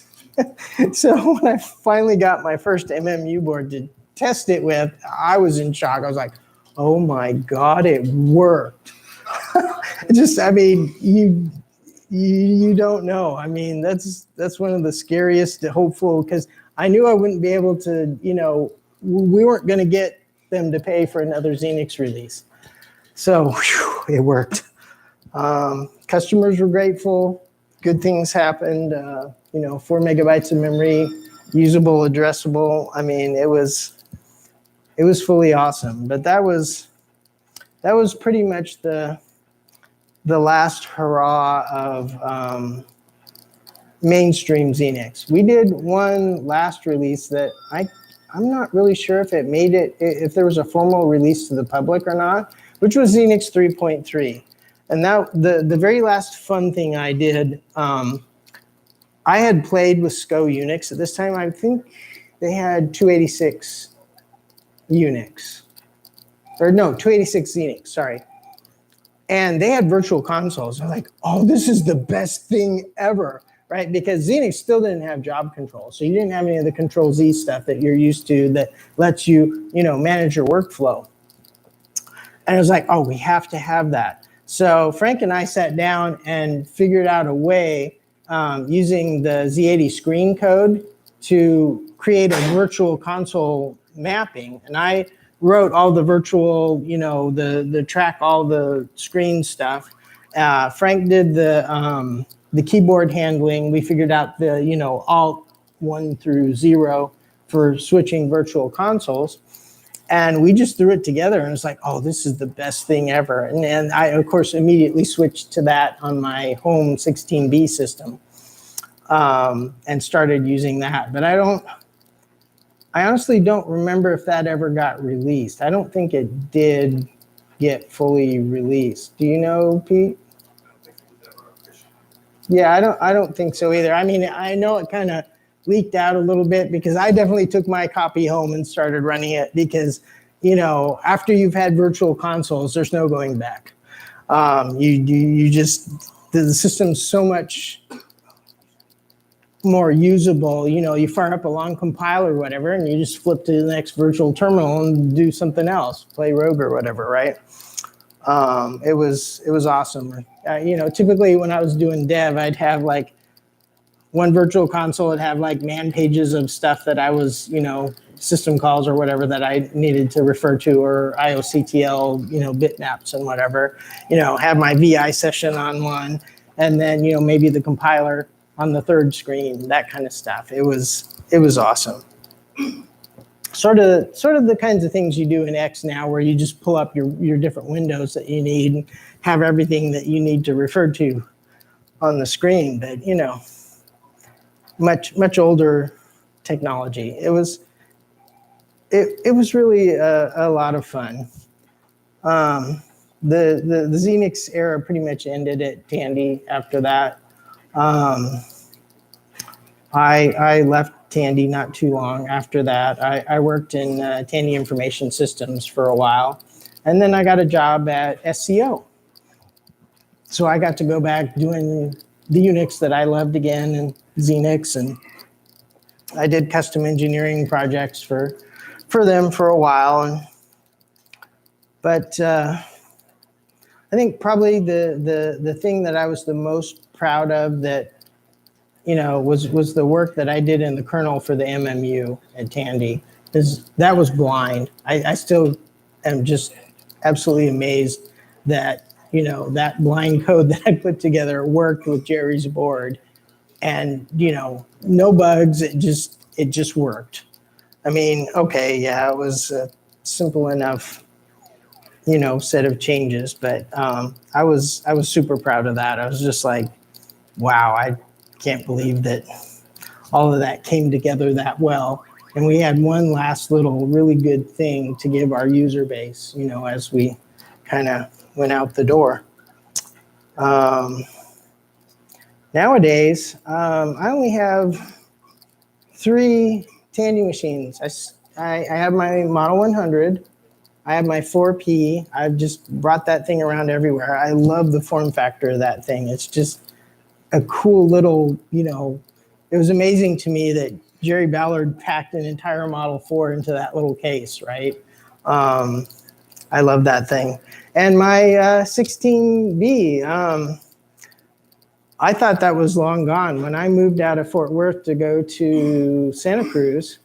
Speaker 3: So when I finally got my first MMU board to test it with, I was in shock. I was like, oh my God, it worked. Just, I mean, you don't know. I mean, that's one of the scariest, hopeful, because I knew I wouldn't be able to, you know, we weren't going to get them to pay for another Xenix release. So whew, it worked. Customers were grateful. Good things happened. You know, 4 megabytes of memory, usable, addressable. I mean, it was fully awesome. But that was pretty much the last hurrah of mainstream Xenix. We did one last release that I'm not really sure if it made it, if there was a formal release to the public or not, which was Xenix 3.3. And that the very last fun thing I did, I had played with SCO Unix. At this time, I think they had 286 Unix. Or no, 286 Xenix, sorry. And they had virtual consoles. I'm like, oh, this is the best thing ever, right? Because Xenix still didn't have job control. So you didn't have any of the Control-Z stuff that you're used to that lets you, you know, manage your workflow. And I was like, oh, we have to have that. So Frank and I sat down and figured out a way using the Z80 screen code to create a virtual console mapping. And I wrote all the virtual, you know, the track, all the screen stuff. Frank did the keyboard handling. We figured out the, you know, Alt 1 through 0 for switching virtual consoles. And we just threw it together and it's like, oh, this is the best thing ever. And I, of course, immediately switched to that on my home 16B system and started using that. But I honestly don't remember if that ever got released. I don't think it did get fully released. Do you know, Pete? Yeah, I don't think so either. I mean, I know it kind of leaked out a little bit because I definitely took my copy home and started running it because, you know, after you've had virtual consoles, there's no going back. You just, the system's so much more usable. You know, you fire up a long compile or whatever, and you just flip to the next virtual terminal and do something else, play Rogue or whatever, right? It was awesome. You know, typically when I was doing dev, I'd have like one virtual console would have like man pages of stuff that I was, you know, system calls or whatever that I needed to refer to, or IOCTL, you know, bitmaps and whatever, you know, have my VI session on one, and then, you know, maybe the compiler on the third screen, that kind of stuff. It was awesome. Sort of the kinds of things you do in X now, where you just pull up your different windows that you need and have everything that you need to refer to on the screen. But much older technology. It was really a lot of fun. The Xenix era pretty much ended at Tandy after that. I left Tandy not too long after that. I worked in Tandy Information Systems for a while, and then I got a job at SCO. So I got to go back doing the Unix that I loved again, and Xenix, and I did custom engineering projects for them for a while. But I think probably the thing that I was the most proud of that was the work that I did in the kernel for the MMU at Tandy. That was blind. I still am just absolutely amazed that that blind code that I put together worked with Jerry's board, and no bugs. It just worked. I mean, okay, yeah, it was a simple enough set of changes, but I was super proud of that. I was just like, wow, I can't believe that all of that came together that well. And we had one last little really good thing to give our user base, as we kind of went out the door. Nowadays, I only have 3 Tandy machines. I have my Model 100. I have my 4P. I've just brought that thing around everywhere. I love the form factor of that thing. It's just a cool little, it was amazing to me that Jerry Ballard packed an entire Model 4 into that little case, right? I love that thing. And my 16B, I thought that was long gone. When I moved out of Fort Worth to go to Santa Cruz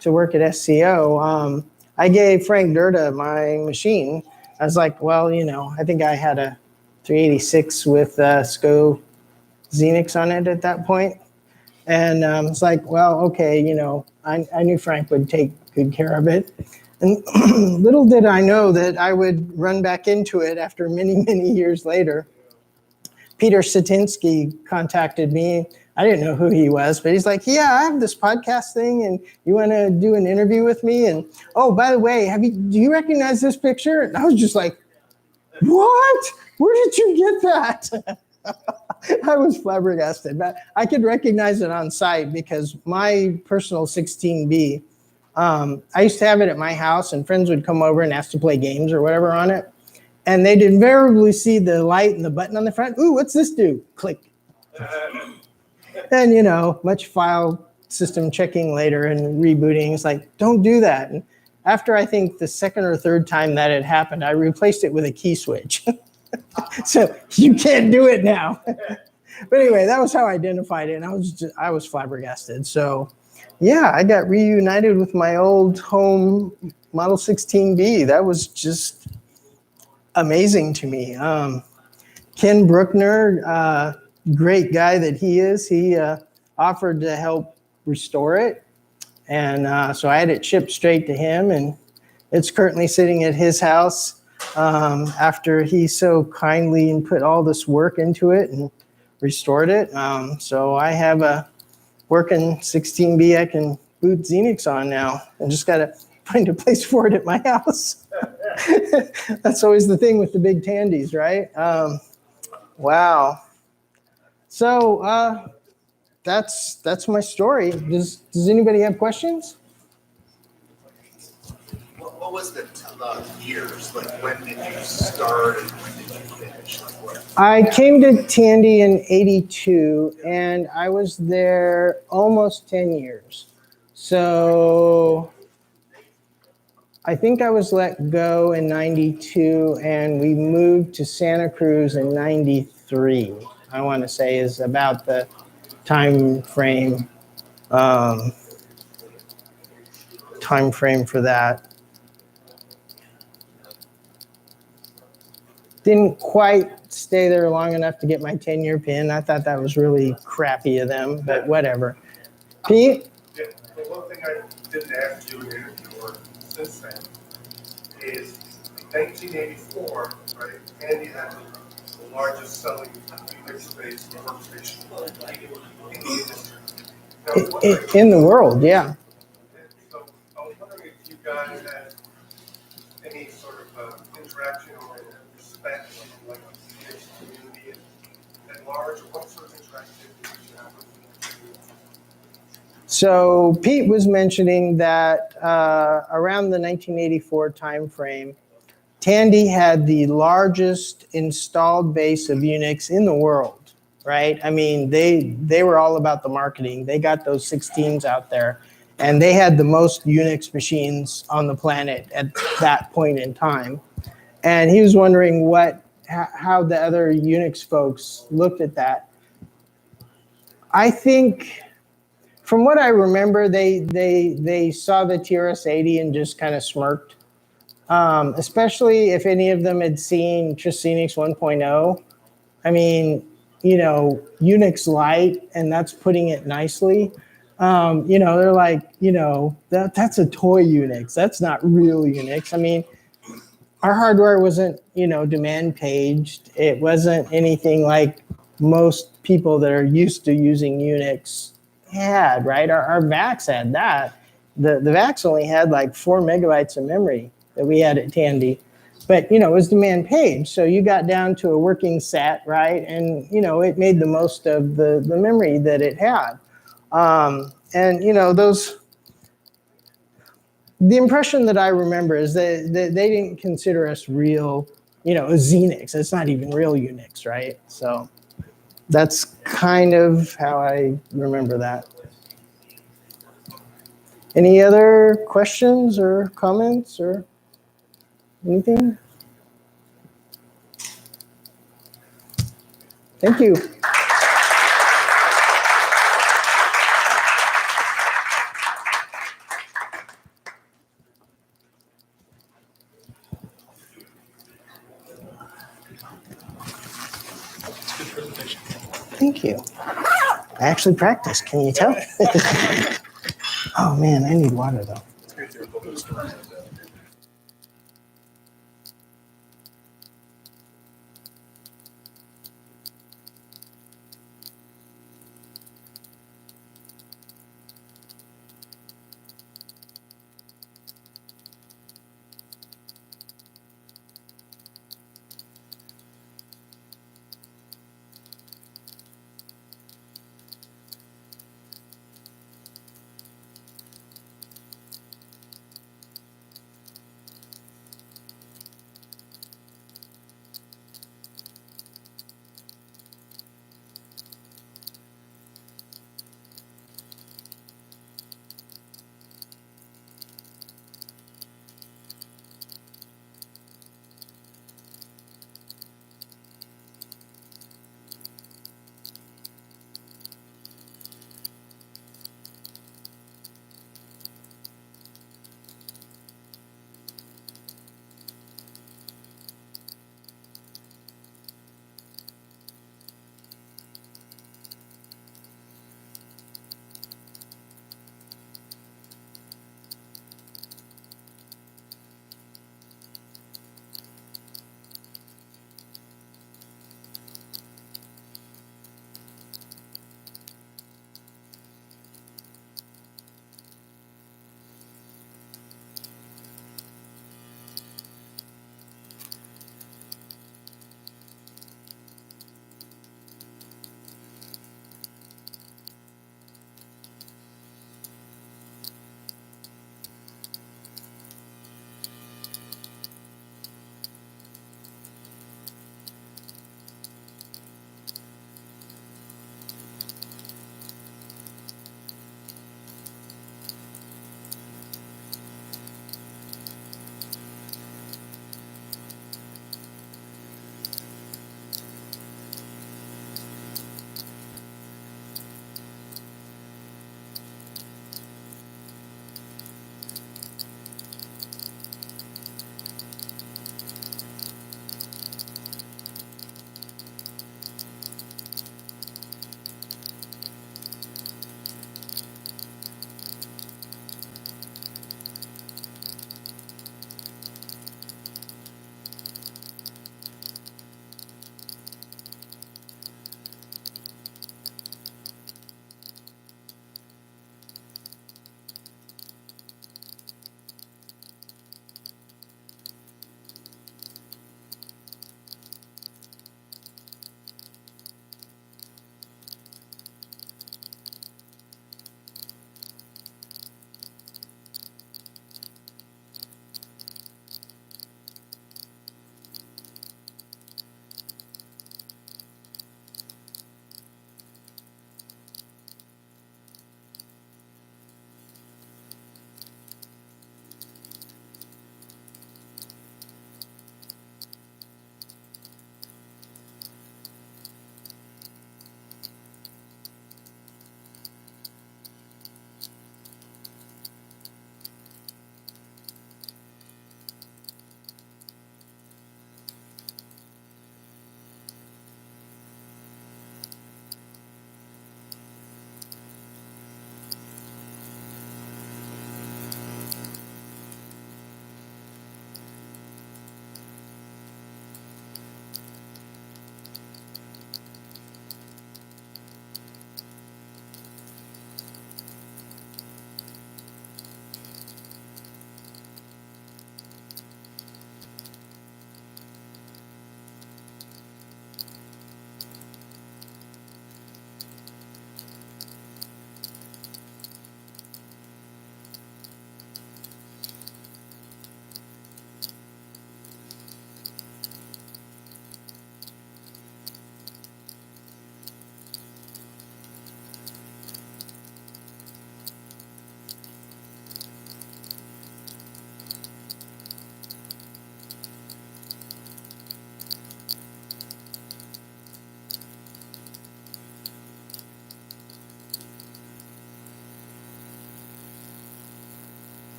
Speaker 3: to work at SCO, I gave Frank Durda my machine. I was like, well, I think I had a 386 with SCO Xenix on it at that point. And it's like, well, okay, I knew Frank would take good care of it. And little did I know that I would run back into it after many, many years later. Peter Satinsky contacted me. I didn't know who he was, but he's like, yeah, I have this podcast thing, and you want to do an interview with me? And, oh, by the way, do you recognize this picture? And I was just like, what? Where did you get that? I was flabbergasted, but I could recognize it on site because my personal 16B, I used to have it at my house, and friends would come over and ask to play games or whatever on it. And they'd invariably see the light and the button on the front. Ooh, what's this do? Click. And, much file system checking later and rebooting. It's like, don't do that. And after I think the second or third time that had happened, I replaced it with a key switch. So you can't do it now. But anyway, that was how I identified it. And I was flabbergasted. So yeah, I got reunited with my old home Model 16B. That was just amazing to me. Ken Bruckner, great guy that he is, he offered to help restore it. And so I had it shipped straight to him, and it's currently sitting at his house after he so kindly put all this work into it and restored it. So I have a working 16B I can boot Xenix on now. I just got to find a place for it at my house. That's always the thing with the big Tandys, right? Wow. So that's my story. Does anybody have questions?
Speaker 9: What was the years? Like, when did you start and when did you finish? Like, what?
Speaker 3: I came to Tandy in '82, and I was there almost 10 years. So I think I was let go in '92, and we moved to Santa Cruz in '93. I want to say is about the time frame for that. Didn't quite stay there long enough to get my 10-year pin. I thought that was really crappy of them, but whatever. Pete?
Speaker 9: Yeah, the one thing I didn't ask you here, or since then, is in 1984, right, Tandy had the largest selling Unix-based workstation in the industry. Now, I was wondering-
Speaker 3: In the world, yeah.
Speaker 9: So I was wondering if you guys had any sort of interaction or respect from like the Unix community at large, or what sort of interactivity did you have with them?
Speaker 3: So Pete was mentioning that around the 1984 timeframe, Tandy had the largest installed base of Unix in the world, right? I mean, they were all about the marketing. They got those 16s out there, and they had the most Unix machines on the planet at that point in time. And he was wondering how the other Unix folks looked at that. I think, from what I remember, they saw the TRS-80 and just kind of smirked. Especially if any of them had seen Tricenix 1.0. I mean, Unix Lite, and that's putting it nicely. They're like, that's a toy Unix. That's not real Unix. I mean, our hardware wasn't, demand paged. It wasn't anything like most people that are used to using Unix had, right? Our VAX had that. The VAX only had like 4 megabytes of memory that we had at Tandy. But, it was demand page. So you got down to a working set, right? And, it made the most of the memory that it had. The impression that I remember is that they didn't consider us real, Xenix. It's not even real Unix, right? So that's kind of how I remember that. Any other questions or comments or anything? Thank you. Thank you. I actually practiced. Can you tell? Oh man, I need water though.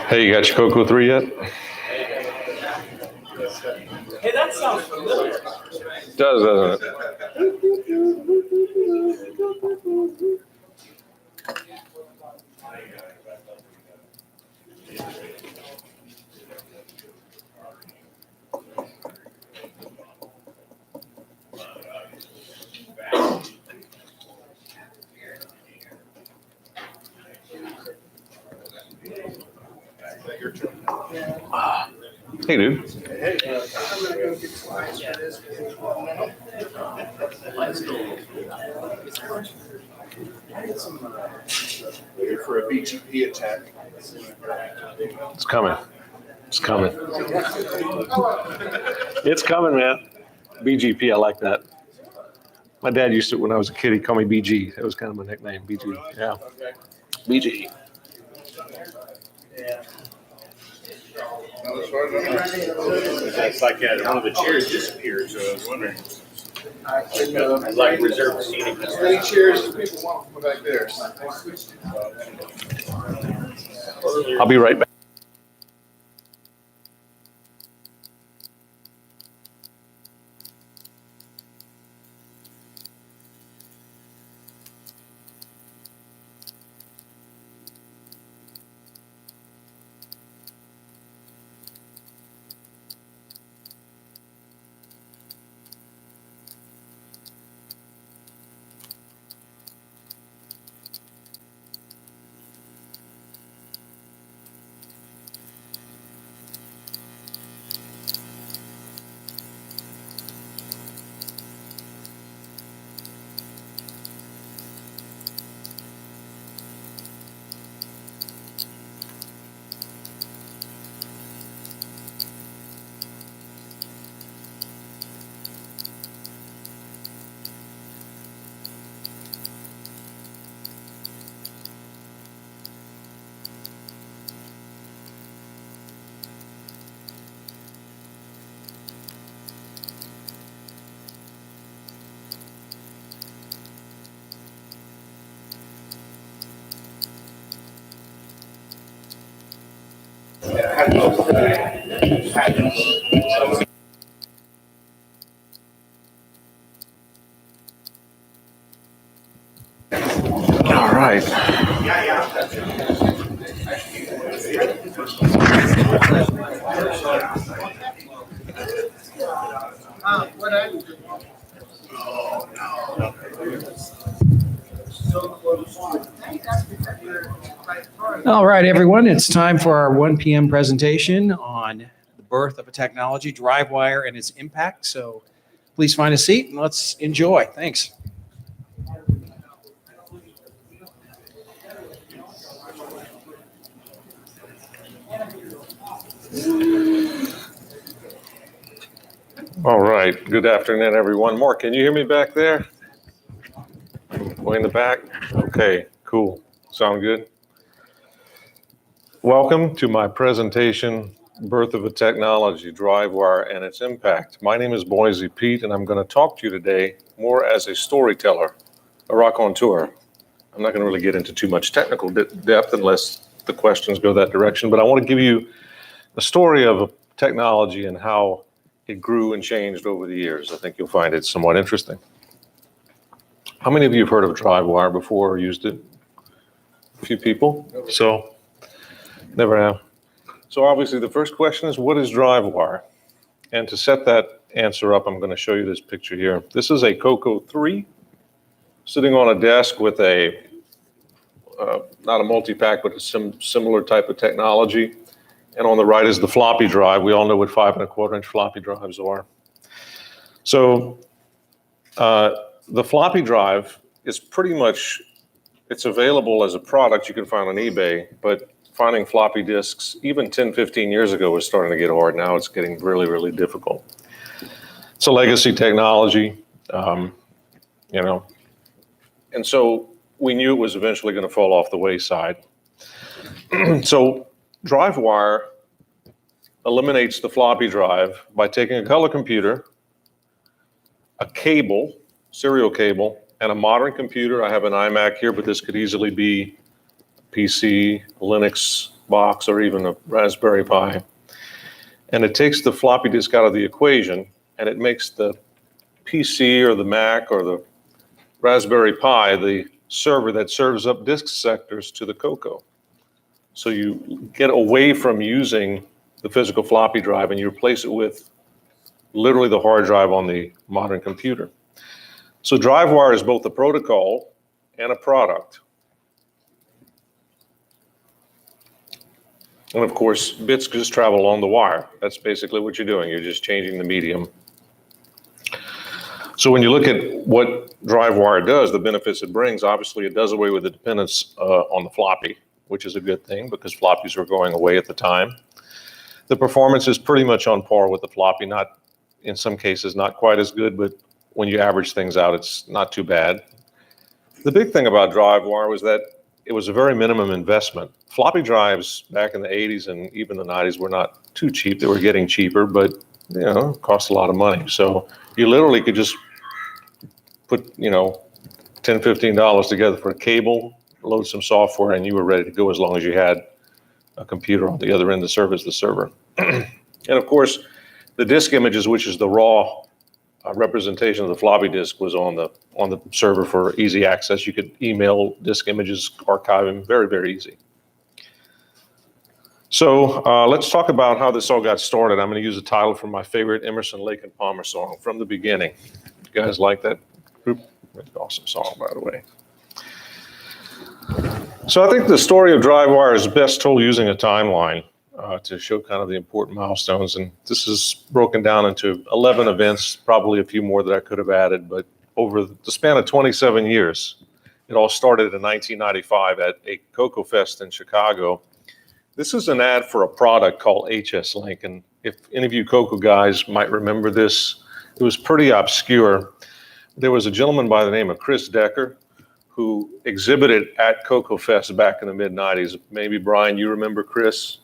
Speaker 10: Hey, you got your Coco 3 yet?
Speaker 7: Hey, that sounds familiar.
Speaker 10: Does, doesn't it? Hey, dude.
Speaker 6: For a BGP attack.
Speaker 10: It's coming. It's coming. It's coming, man. BGP, I like that. My dad used to, when I was a kid, he'd call me BG. That was kind of my nickname, BG. Yeah. BG.
Speaker 2: It's like one of the chairs disappeared, so I was wondering. I'd like reserve seating.
Speaker 6: As many chairs as people want from back there.
Speaker 10: I'll be right back. All right.
Speaker 11: All right, everyone, it's time for our 1 p.m. presentation on the birth of a technology, DriveWire, and its impact. So please find a seat and let's enjoy. Thanks.
Speaker 10: All right. Good afternoon, everyone. Mark, can you hear me back there? Way in the back? Okay, cool. Sound good? Welcome to my presentation, Birth of a Technology, DriveWire, and its Impact. My name is Boise Pete, and I'm going to talk to you today more as a storyteller, a raconteur. I'm not going to really get into too much technical depth unless the questions go that direction, but I want to give you a story of a technology and how it grew and changed over the years. I think you'll find it somewhat interesting. How many of you have heard of DriveWire before or used it? A few people? So, never have. So obviously the first question is, what is DriveWire? And to set that answer up, I'm going to show you this picture here. This is a Coco 3 sitting on a desk with a, not a multi-pack, but a similar type of technology. And on the right is the floppy drive. We all know what 5 1/4 inch floppy drives are. So the floppy drive is pretty much, it's available as a product you can find on eBay, but finding floppy disks, even 10, 15 years ago, was starting to get hard. Now it's getting really, really difficult. It's a legacy technology, you know, and so we knew it was eventually going to fall off the wayside. So DriveWire eliminates the floppy drive by taking a color computer, a cable, serial cable, and a modern computer. I have an iMac here, but this could easily be PC, Linux, box or even a Raspberry Pi. And it takes the floppy disk out of the equation, and it makes the PC or the Mac or the Raspberry Pi the server that serves up disk sectors to the COCO. So you get away from using the physical floppy drive and you replace it with literally the hard drive on the modern computer. So DriveWire is both a protocol and a product. And of course, bits just travel along the wire. That's basically what you're doing. You're just changing the medium. So when you look at what DriveWire does, the benefits it brings, obviously it does away with the dependence on the floppy, which is a good thing because floppies were going away at the time. The performance is pretty much on par with the floppy, not in some cases not quite as good, but when you average things out, it's not too bad. The big thing about DriveWire was that it was a very minimum investment. Floppy drives back in the 80s and even the 90s were not too cheap. They were getting cheaper, but you know, it cost a lot of money. So you literally could just put, you know, $10, $15 together for a cable, load some software, and you were ready to go as long as you had a computer on the other end to service the server. And of course, the disk images, which is the raw representation of the floppy disk, was on the server for easy access. You could email disk images, archive them, very, very easy. So let's talk about how this all got started. I'm going to use a title from my favorite Emerson, Lake and Palmer song, From the Beginning. You guys like that group? It's an awesome song, by the way. So I think the story of DriveWire is best told using a timeline to show kind of the important milestones. And this is broken down into 11 events, probably a few more that I could have added. But over the span of 27 years, it all started in 1995 at a COCO Fest in Chicago. This is an ad for a product called HS Link. And if any of you COCO guys might remember this, it was pretty obscure. There was a gentleman by the name of Chris Decker who exhibited at COCO Fest back in the mid-90s. Maybe, Brian, you remember Chris?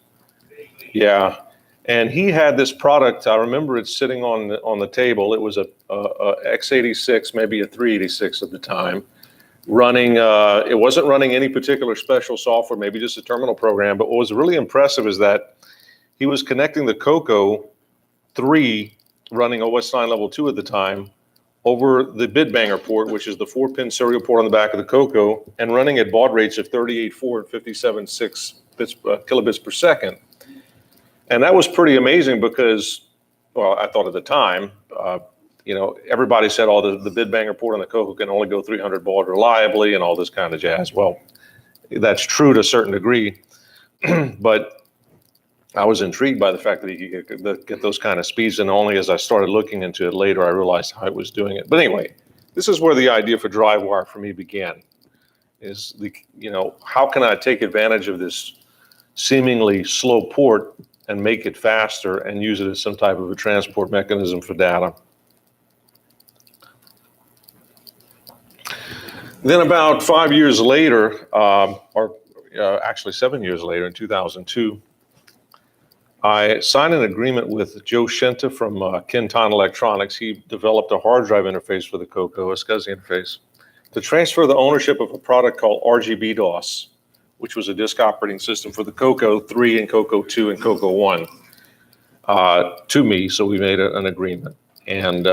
Speaker 10: Yeah. And he had this product. I remember it sitting on the table. It was a X86, maybe a 386 at the time, running. It wasn't running any particular special software, maybe just a terminal program. But what was really impressive is that he was connecting the COCO 3, running OS9 Level 2 at the time, over the Bitbanger port, which is the 4-pin serial port on the back of the COCO, and running at baud rates of 38.4 and 57.6 kilobits per second. And that was pretty amazing because, well, I thought at the time, you know, everybody said, oh, the Bitbanger port on the COCO can only go 300 baud reliably and all this kind of jazz. Well, that's true to a certain degree, but I was intrigued by the fact that he could get those kind of speeds, and only as I started looking into it later, I realized how it was doing it. But anyway, this is where the idea for DriveWire for me began, is you know, how can I take advantage of this seemingly slow port and make it faster and use it as some type of a transport mechanism for data. Then about 5 years later, actually 7 years later, in 2002, I signed an agreement with Joe Scinta from Kenton Electronics. He developed a hard drive interface for the COCO, a SCSI interface, to transfer the ownership of a product called RGB-DOS, which was a disk operating system for the COCO 3 and COCO 2 and COCO 1, to me. So we made an agreement. And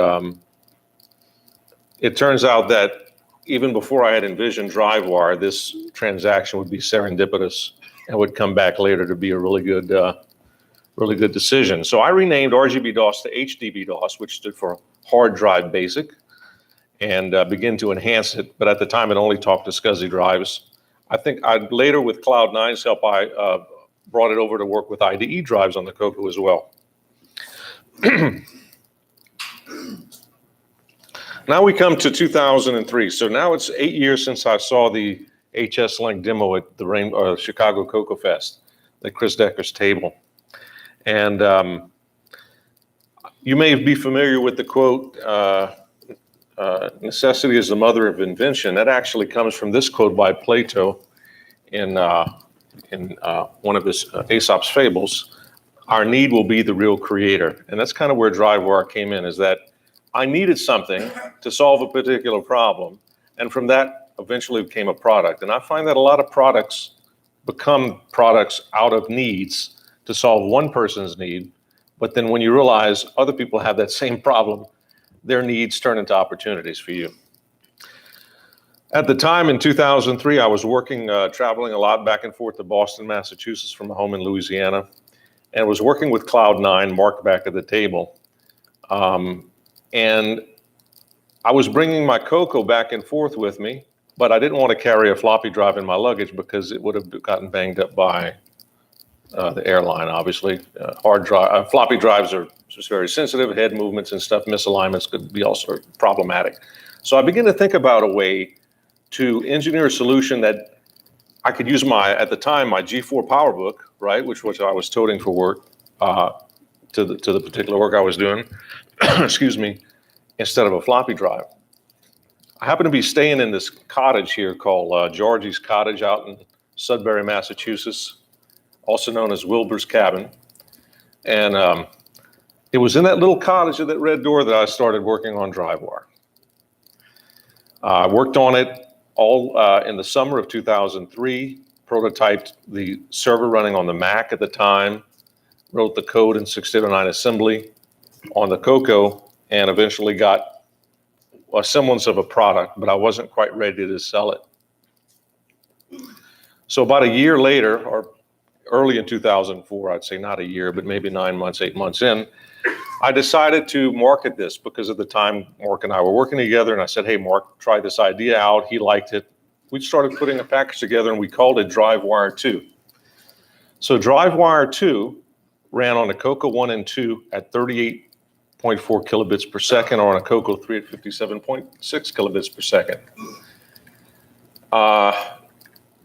Speaker 10: it turns out that even before I had envisioned DriveWire, this transaction would be serendipitous and would come back later to be a really good decision. So I renamed RGB-DOS to HDB-DOS, which stood for Hard Drive Basic, and began to enhance it. But at the time, it only talked to SCSI drives. I think later, with Cloud9's help, I brought it over to work with IDE drives on the COCO as well. Now we come to 2003. So now it's 8 years since I saw the HS Link demo at the Chicago COCO Fest, at Chris Decker's table. And you may be familiar with the quote, necessity is the mother of invention. That actually comes from this quote by Plato in one of his Aesop's fables. Our need will be the real creator. And that's kind of where DriveWire came in, is that I needed something to solve a particular problem. And from that eventually became a product. And I find that a lot of products become products out of needs to solve one person's need. But then when you realize other people have that same problem, their needs turn into opportunities for you. At the time in 2003, I was working, traveling a lot back and forth to Boston, Massachusetts from a home in Louisiana, and was working with Cloud9, Mark back at the table. And I was bringing my Coco back and forth with me, but I didn't want to carry a floppy drive in my luggage because it would have gotten banged up by the airline, obviously. Floppy drives are just very sensitive, head movements and stuff, misalignments could be also problematic. So I began to think about a way to engineer a solution that I could use at the time, my G4 PowerBook, right, which I was toting for work, to the particular work I was doing, excuse me, instead of a floppy drive. I happen to be staying in this cottage here called Georgie's Cottage out in Sudbury, Massachusetts, also known as Wilbur's Cabin. And it was in that little cottage at that red door that I started working on DriveWire. I worked on it all in the summer of 2003, prototyped the server running on the Mac at the time, wrote the code in 6809 assembly on the Coco, and eventually got a semblance of a product, but I wasn't quite ready to sell it. So about a year later, or early in 2004, I'd say not a year, but maybe 9 months, 8 months in, I decided to market this because at the time, Mark and I were working together, and I said, hey, Mark, try this idea out. He liked it. We started putting a package together, and we called it DriveWire 2. So DriveWire 2 ran on a Coco 1 and 2 at 38.4 kilobits per second, or on a Coco 3 at 57.6 kilobits per second.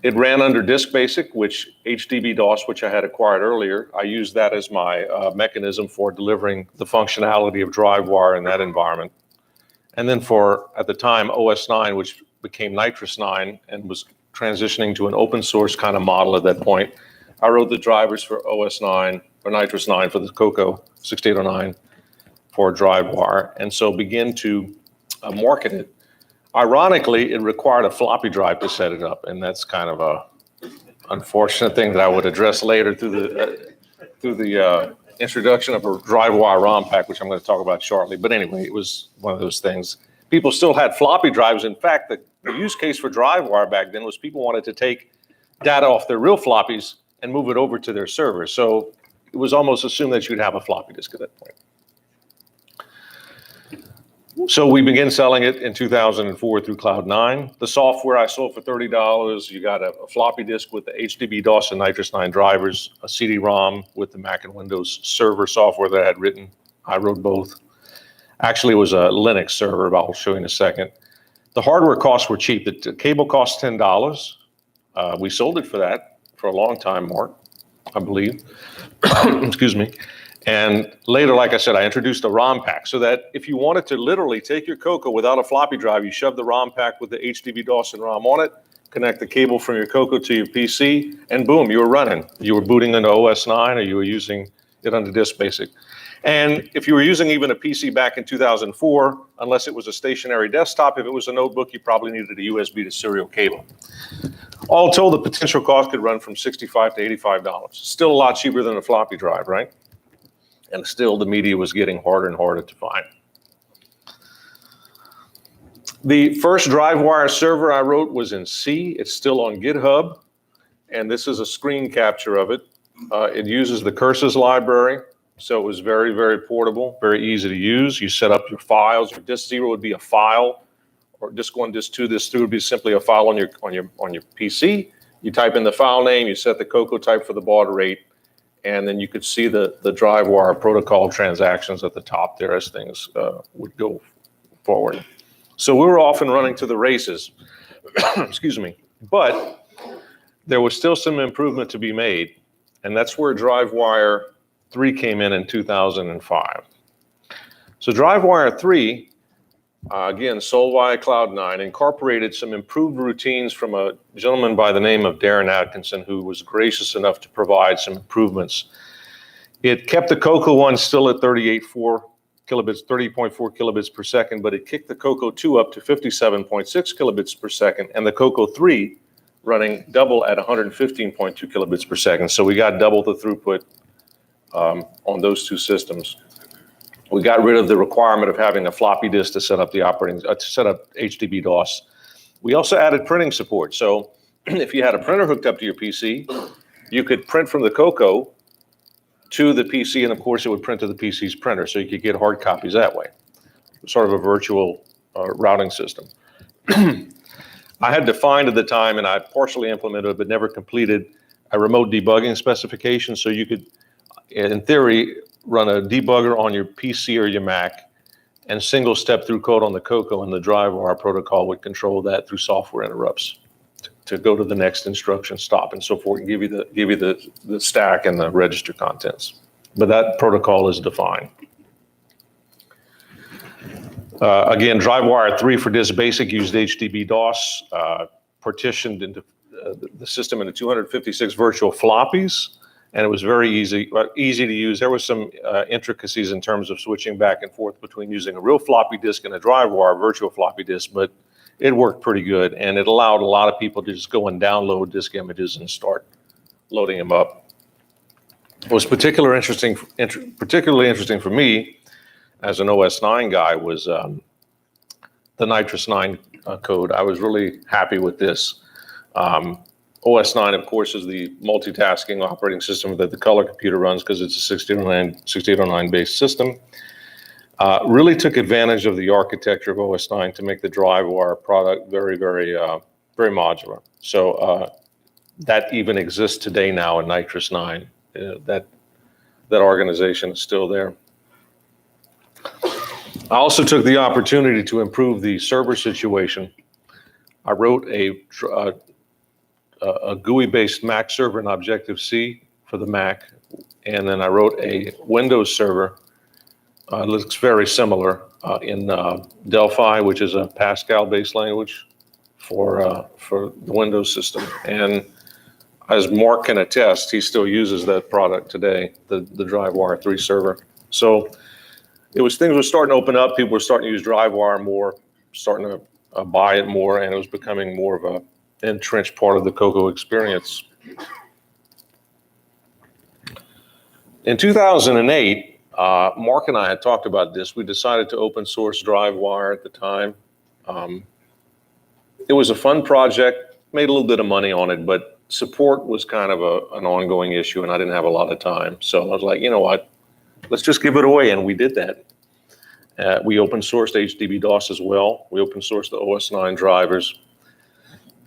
Speaker 10: It ran under Disk Basic, which HDB DOS, which I had acquired earlier. I used that as my mechanism for delivering the functionality of DriveWire in that environment. And then for, at the time, OS 9, which became Nitrous 9 and was transitioning to an open source kind of model at that point, I wrote the drivers for OS 9, or Nitrous 9 for the Coco 6809 for DriveWire, and so began to market it. Ironically, it required a floppy drive to set it up, and that's kind of a unfortunate thing that I would address later through the introduction of a DriveWire ROM pack, which I'm going to talk about shortly. But anyway, it was one of those things. People still had floppy drives. In fact, the use case for DriveWire back then was people wanted to take data off their real floppies and move it over to their server. So it was almost assumed that you'd have a floppy disk at that point. So we began selling it in 2004 through Cloud9. The software I sold for $30. You got a floppy disk with the HDB DOS and Nitrous 9 drivers, a CD-ROM with the Mac and Windows server software that I had written. I wrote both. Actually, it was a Linux server, but I'll show you in a second. The hardware costs were cheap. The cable cost $10. We sold it for that for a long time, Mark, I believe. Excuse me. And later, like I said, I introduced a ROM pack so that if you wanted to literally take your Coco without a floppy drive, you shove the ROM pack with the HDB DOS and ROM on it, connect the cable from your Coco to your PC, and boom, you were running. You were booting into OS 9, or you were using it under Disk Basic. And if you were using even a PC back in 2004, unless it was a stationary desktop, if it was a notebook, you probably needed a USB to serial cable. All told, the potential cost could run from $65 to $85. Still a lot cheaper than a floppy drive, right? And still the media was getting harder and harder to find. The first DriveWire server I wrote was in C. It's still on GitHub. And this is a screen capture of it. It uses the Curses library. So it was very, very portable, very easy to use. You set up your files. Your disk 0 would be a file, or disk 1, disk 2, disk 3 would be simply a file on your PC. You type in the file name, you set the Coco type for the baud rate, and then you could see the DriveWire protocol transactions at the top there as things would go forward. So we were off and running to the races, excuse me. But there was still some improvement to be made, and that's where DriveWire 3 came in 2005. So DriveWire 3, again, sold via Cloud9, incorporated some improved routines from a gentleman by the name of Darren Atkinson, who was gracious enough to provide some improvements. It kept the Coco 1 still at 30.4 kilobits per second, but it kicked the Coco 2 up to 57.6 kilobits per second, and the Coco 3 running double at 115.2 kilobits per second. So we got double the throughput on those two systems. We got rid of the requirement of having a floppy disk to set up the to set up HDB DOS. We also added printing support. So if you had a printer hooked up to your PC, you could print from the Coco to the PC, and of course it would print to the PC's printer, so you could get hard copies that way. Sort of a virtual routing system. I had defined at the time, and I partially implemented but never completed, a remote debugging specification, so you could, in theory, run a debugger on your PC or your Mac and single step through code on the Coco, and the DriveWire protocol would control that through software interrupts to go to the next instruction, stop, and so forth, and give you the stack and the register contents. But that protocol is defined. Again, DriveWire 3 for Disk Basic used HDB DOS, partitioned into the system into 256 virtual floppies, and it was very easy to use. There was some intricacies in terms of switching back and forth between using a real floppy disk and a DriveWire virtual floppy disk, but it worked pretty good, and it allowed a lot of people to just go and download disk images and start loading them up. What was particularly interesting for me as an OS 9 guy was the Nitrous 9 code. I was really happy with this. OS 9, of course, is the multitasking operating system that the color computer runs because it's a 6809 based system. Really took advantage of the architecture of OS 9 to make the DriveWire product very, very, very modular. So that even exists today now in Nitrous 9. That organization is still there. I also took the opportunity to improve the server situation. I wrote a GUI-based Mac server in Objective-C for the Mac, and then I wrote a Windows server. Looks very similar in Delphi, which is a Pascal-based language for the Windows system. And as Mark can attest, he still uses that product today, the DriveWire 3 server. So things were starting to open up. People were starting to use DriveWire more, starting to buy it more, and it was becoming more of an entrenched part of the Coco experience. In 2008, Mark and I had talked about this. We decided to open source DriveWire at the time. It was a fun project, made a little bit of money on it, but support was kind of an ongoing issue, and I didn't have a lot of time. So I was like, you know what? Let's just give it away, and we did that. We open sourced HDB DOS as well. We open sourced the OS 9 drivers,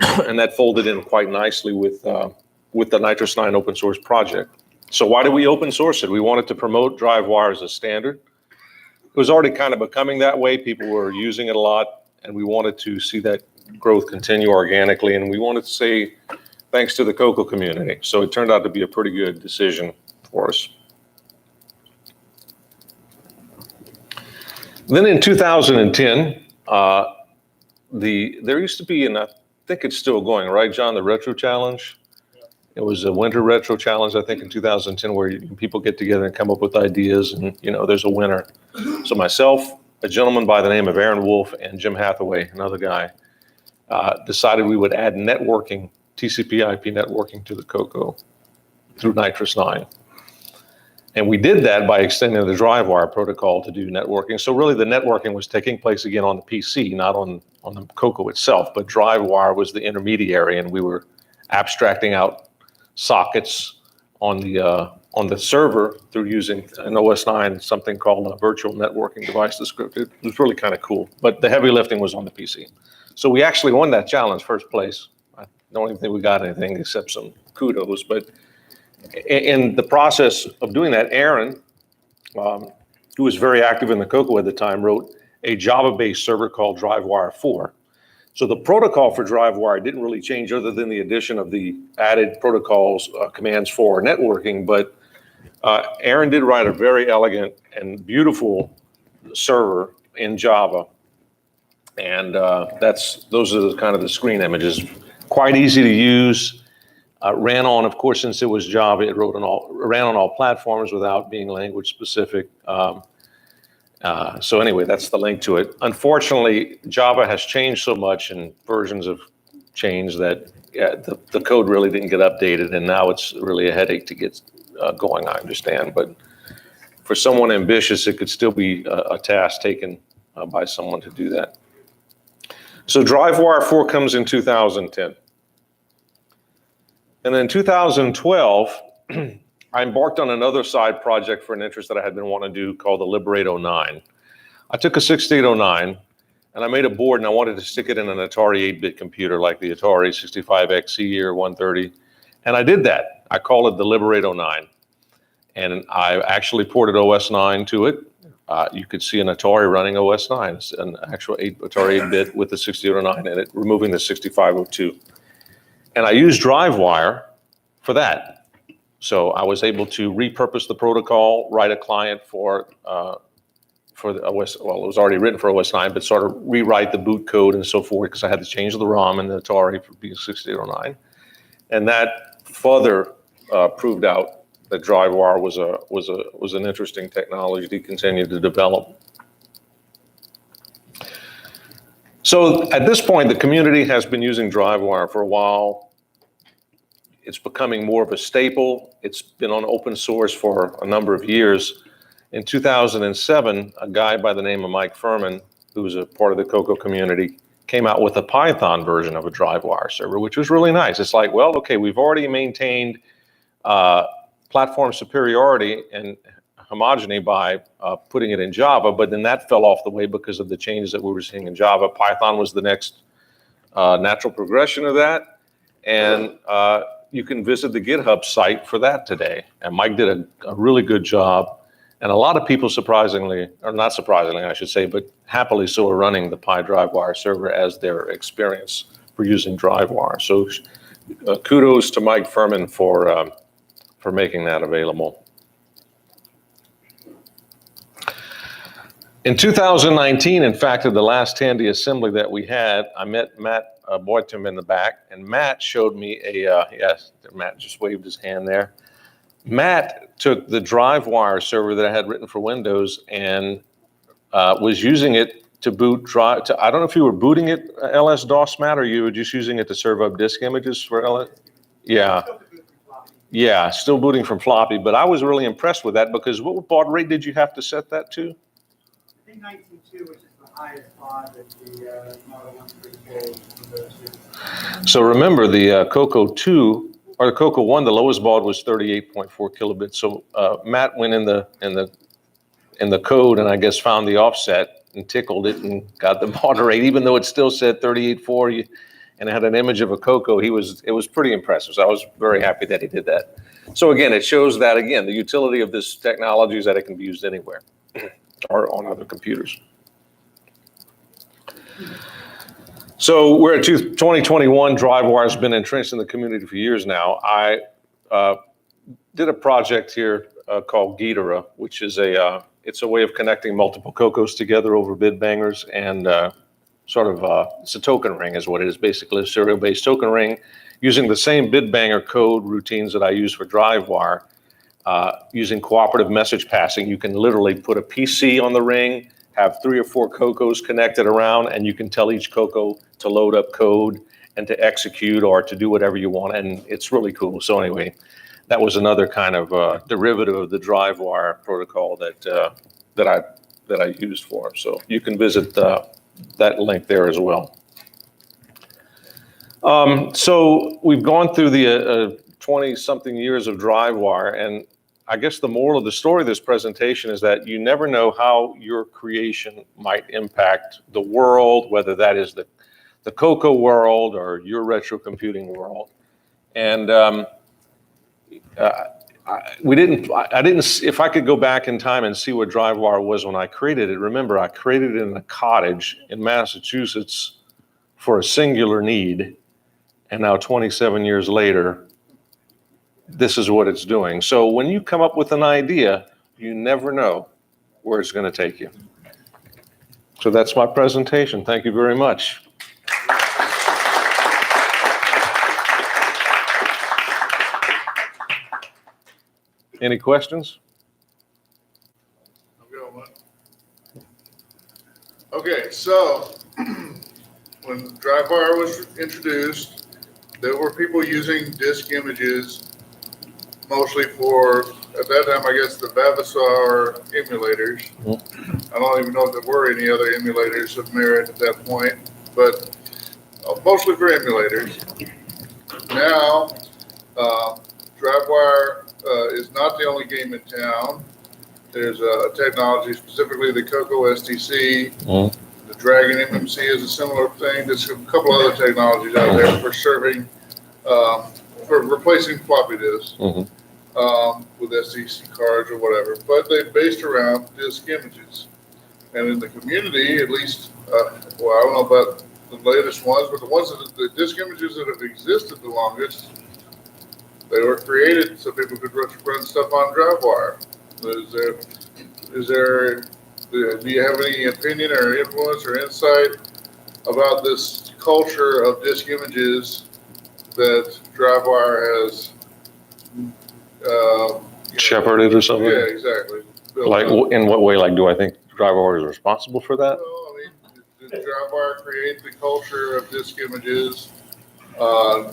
Speaker 10: and that folded in quite nicely with the Nitrous 9 open source project. So why did we open source it? We wanted to promote DriveWire as a standard. It was already kind of becoming that way. People were using it a lot, and we wanted to see that growth continue organically, and we wanted to say thanks to the Coco community. So it turned out to be a pretty good decision for us. Then in 2010, there used to be, and I think it's still going, right, John, the Retro Challenge? It was a winter retro challenge, I think, in 2010, where people get together and come up with ideas, and there's a winner. So myself, a gentleman by the name of Aaron Wolf, and Jim Hathaway, another guy, decided we would add networking, TCP/IP networking to the Coco through Nitrous 9. And we did that by extending the DriveWire protocol to do networking. So really the networking was taking place again on the PC, not on the Coco itself, but DriveWire was the intermediary, and we were abstracting out sockets on the server through using an OS 9, something called a virtual networking device script. It was really kind of cool, but the heavy lifting was on the PC. So we actually won that challenge, first place. I don't even think we got anything except some kudos, but in the process of doing that, Aaron, who was very active in the Coco at the time, wrote a Java-based server called DriveWire 4. So the protocol for DriveWire didn't really change other than the addition of the added protocols, commands for networking, but Aaron did write a very elegant and beautiful server in Java. And those are kind of the screen images. Quite easy to use. Ran on, of course, since it was Java, it ran on all platforms without being language specific. So anyway, that's the link to it. Unfortunately, Java has changed so much, and versions have change that the code really didn't get updated, and now it's really a headache to get going, I understand. But for someone ambitious, it could still be a task taken by someone to do that. So DriveWire 4 comes in 2010. And then in 2012, I embarked on another side project for an interest that I had been wanting to do called the Liberate 09. I took a 6809 and I made a board and I wanted to stick it in an Atari 8-bit computer like the Atari 65XE or 130. And I did that. I called it the Liberate 09. And I actually ported OS 9 to it. You could see an Atari running OS 9, it's an actual Atari 8-bit with the 6809 in it, removing the 6502. And I used DriveWire for that. So I was able to repurpose the protocol, write a client for the OS, well, it was already written for OS 9, but sort of rewrite the boot code and so forth, because I had to change the ROM in the Atari for being 6809. And that further proved out that DriveWire was an interesting technology to continue to develop. So at this point, the community has been using DriveWire for a while. It's becoming more of a staple. It's been on open source for a number of years. In 2007, a guy by the name of Mike Furman, who was a part of the Cocoa community, came out with a Python version of a DriveWire server, which was really nice. It's like, well, okay, we've already maintained platform superiority and homogeny by putting it in Java, but then that fell off the way because of the changes that we were seeing in Java. Python was the next natural progression of that, and you can visit the GitHub site for that today. And Mike did a really good job, and a lot of people surprisingly, or not surprisingly I should say, but happily so, are running the PyDriveWire server as their experience for using DriveWire. So kudos to Mike Furman for making that available. In 2019, in fact, at the last Tandy assembly that we had, I met Matt Boytum in the back, and Matt showed me yes, Matt just waved his hand there. Matt took the DriveWire server that I had written for Windows and was using it to boot I don't know if you were booting it LS-DOS, Matt, or you were just using it to serve up disk images for LS? Yeah. Yeah, still booting from floppy, but I was really impressed with that because what baud rate did you have to set that to?
Speaker 4: I think 19.2, which is the highest baud that the Model 134 goes to.
Speaker 10: So remember the Cocoa 2 or the Cocoa 1, the lowest baud was 38.4 kilobits. So Matt went in the code and I guess found the offset and tickled it and got the baud rate, even though it still said 38.4. And it had an image of a Cocoa. It was pretty impressive. So I was very happy that he did that. So again, it shows that, again, the utility of this technology is that it can be used anywhere or on other computers. So we're at 2021. DriveWire has been entrenched in the community for years now. I did a project here called Ghidorah, which is it's a way of connecting multiple Cocos together over bid bangers and it's a token ring is what it is, basically a serial-based token ring using the same bid banger code routines that I use for DriveWire. Using cooperative message passing, you can literally put a PC on the ring, have 3 or 4 Cocos connected around, and you can tell each Coco to load up code and to execute or to do whatever you want, and it's really cool. So anyway, that was another kind of derivative of the DriveWire protocol that I used for. So you can visit that link there as well. So we've gone through the 20-something years of DriveWire, and I guess the moral of the story of this presentation is that you never know how your creation might impact the world, whether that is the Cocoa world or your retro computing world. And if I could go back in time and see what DriveWire was when I created it, remember I created it in a cottage in Massachusetts for a singular need. And now 27 years later, this is what it's doing. So when you come up with an idea, you never know where it's going to take you. So that's my presentation. Thank you very much. Any questions?
Speaker 6: Okay, so when DriveWire was introduced, there were people using disk images mostly for, at that time, I guess, the Vavasor emulators. I don't even know if there were any other emulators of merit at that point, but mostly for emulators. Now, DriveWire is not the only game in town. There's a technology, specifically the Coco STC. The Dragon MMC is a similar thing. There's a couple other technologies out there for serving, for replacing floppy disks with STC cards or whatever. But they're based around disk images. And in the community, at least, well, I don't know about the latest ones, but the disk images that have existed the longest, they were created so people could run stuff on DriveWire. Do you have any opinion or influence or insight about this culture of disk images that DriveWire has
Speaker 10: Shepherded or something?
Speaker 6: Yeah, exactly.
Speaker 10: Like, in what way? Like, do I think DriveWire is responsible for that?
Speaker 6: Well, I mean, did DriveWire create the culture of disk images?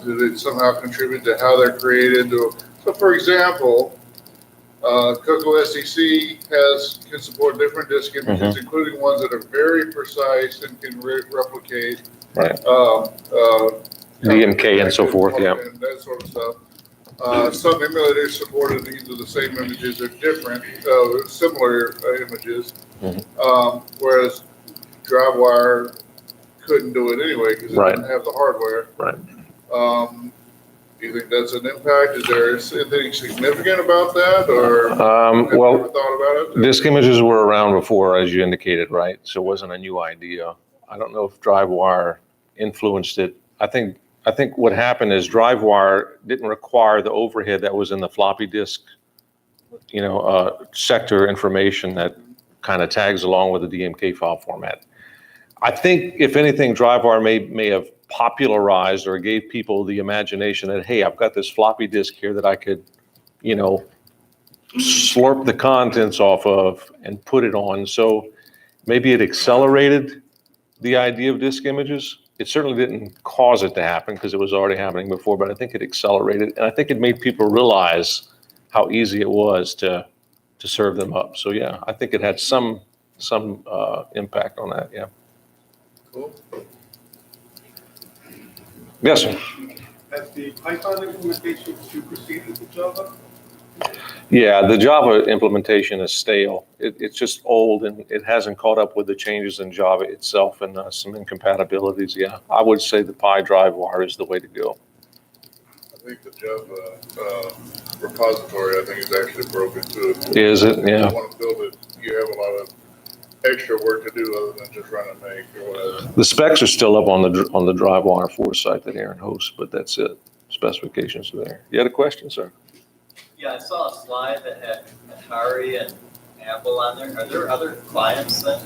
Speaker 6: Did it somehow contribute to how they're created? So, for example, Coco STC can support different disk images, including ones that are very precise and can replicate.
Speaker 10: Right. DMK and so forth, yeah.
Speaker 6: And that sort of stuff. Some emulators supported either the same images or different, similar images, whereas DriveWire couldn't do it anyway because it didn't have the hardware.
Speaker 10: Right.
Speaker 6: Do you think that's an impact? Is there anything significant about that, or
Speaker 10: well,
Speaker 6: have you ever thought about it?
Speaker 10: Disk images were around before, as you indicated, right? So it wasn't a new idea. I don't know if DriveWire influenced it. I think what happened is DriveWire didn't require the overhead that was in the floppy disk, sector information that kind of tags along with the DMK file format. I think, if anything, DriveWire may have popularized or gave people the imagination that, hey, I've got this floppy disk here that I could, slurp the contents off of and put it on. So maybe it accelerated the idea of disk images. It certainly didn't cause it to happen because it was already happening before, but I think it accelerated. And I think it made people realize how easy it was to serve them up. So yeah, I think it had some impact on that, yeah.
Speaker 6: Cool.
Speaker 10: Yes, sir.
Speaker 9: Has the Python implementation superseded the Java?
Speaker 10: Yeah, the Java implementation is stale. It's just old and it hasn't caught up with the changes in Java itself and some incompatibilities. Yeah, I would say the PyDriveWire is the way to go.
Speaker 6: I think the Java repository, I think, is actually broken too.
Speaker 10: Is it? Yeah.
Speaker 6: If you want to build it, you have a lot of extra work to do other than just run a make or whatever.
Speaker 10: The specs are still up on the DriveWire 4 site that Aaron hosts, but that's it. Specifications are there. You had a question, sir?
Speaker 12: Yeah, I saw a slide that had Atari and Apple on there. Are there other clients then?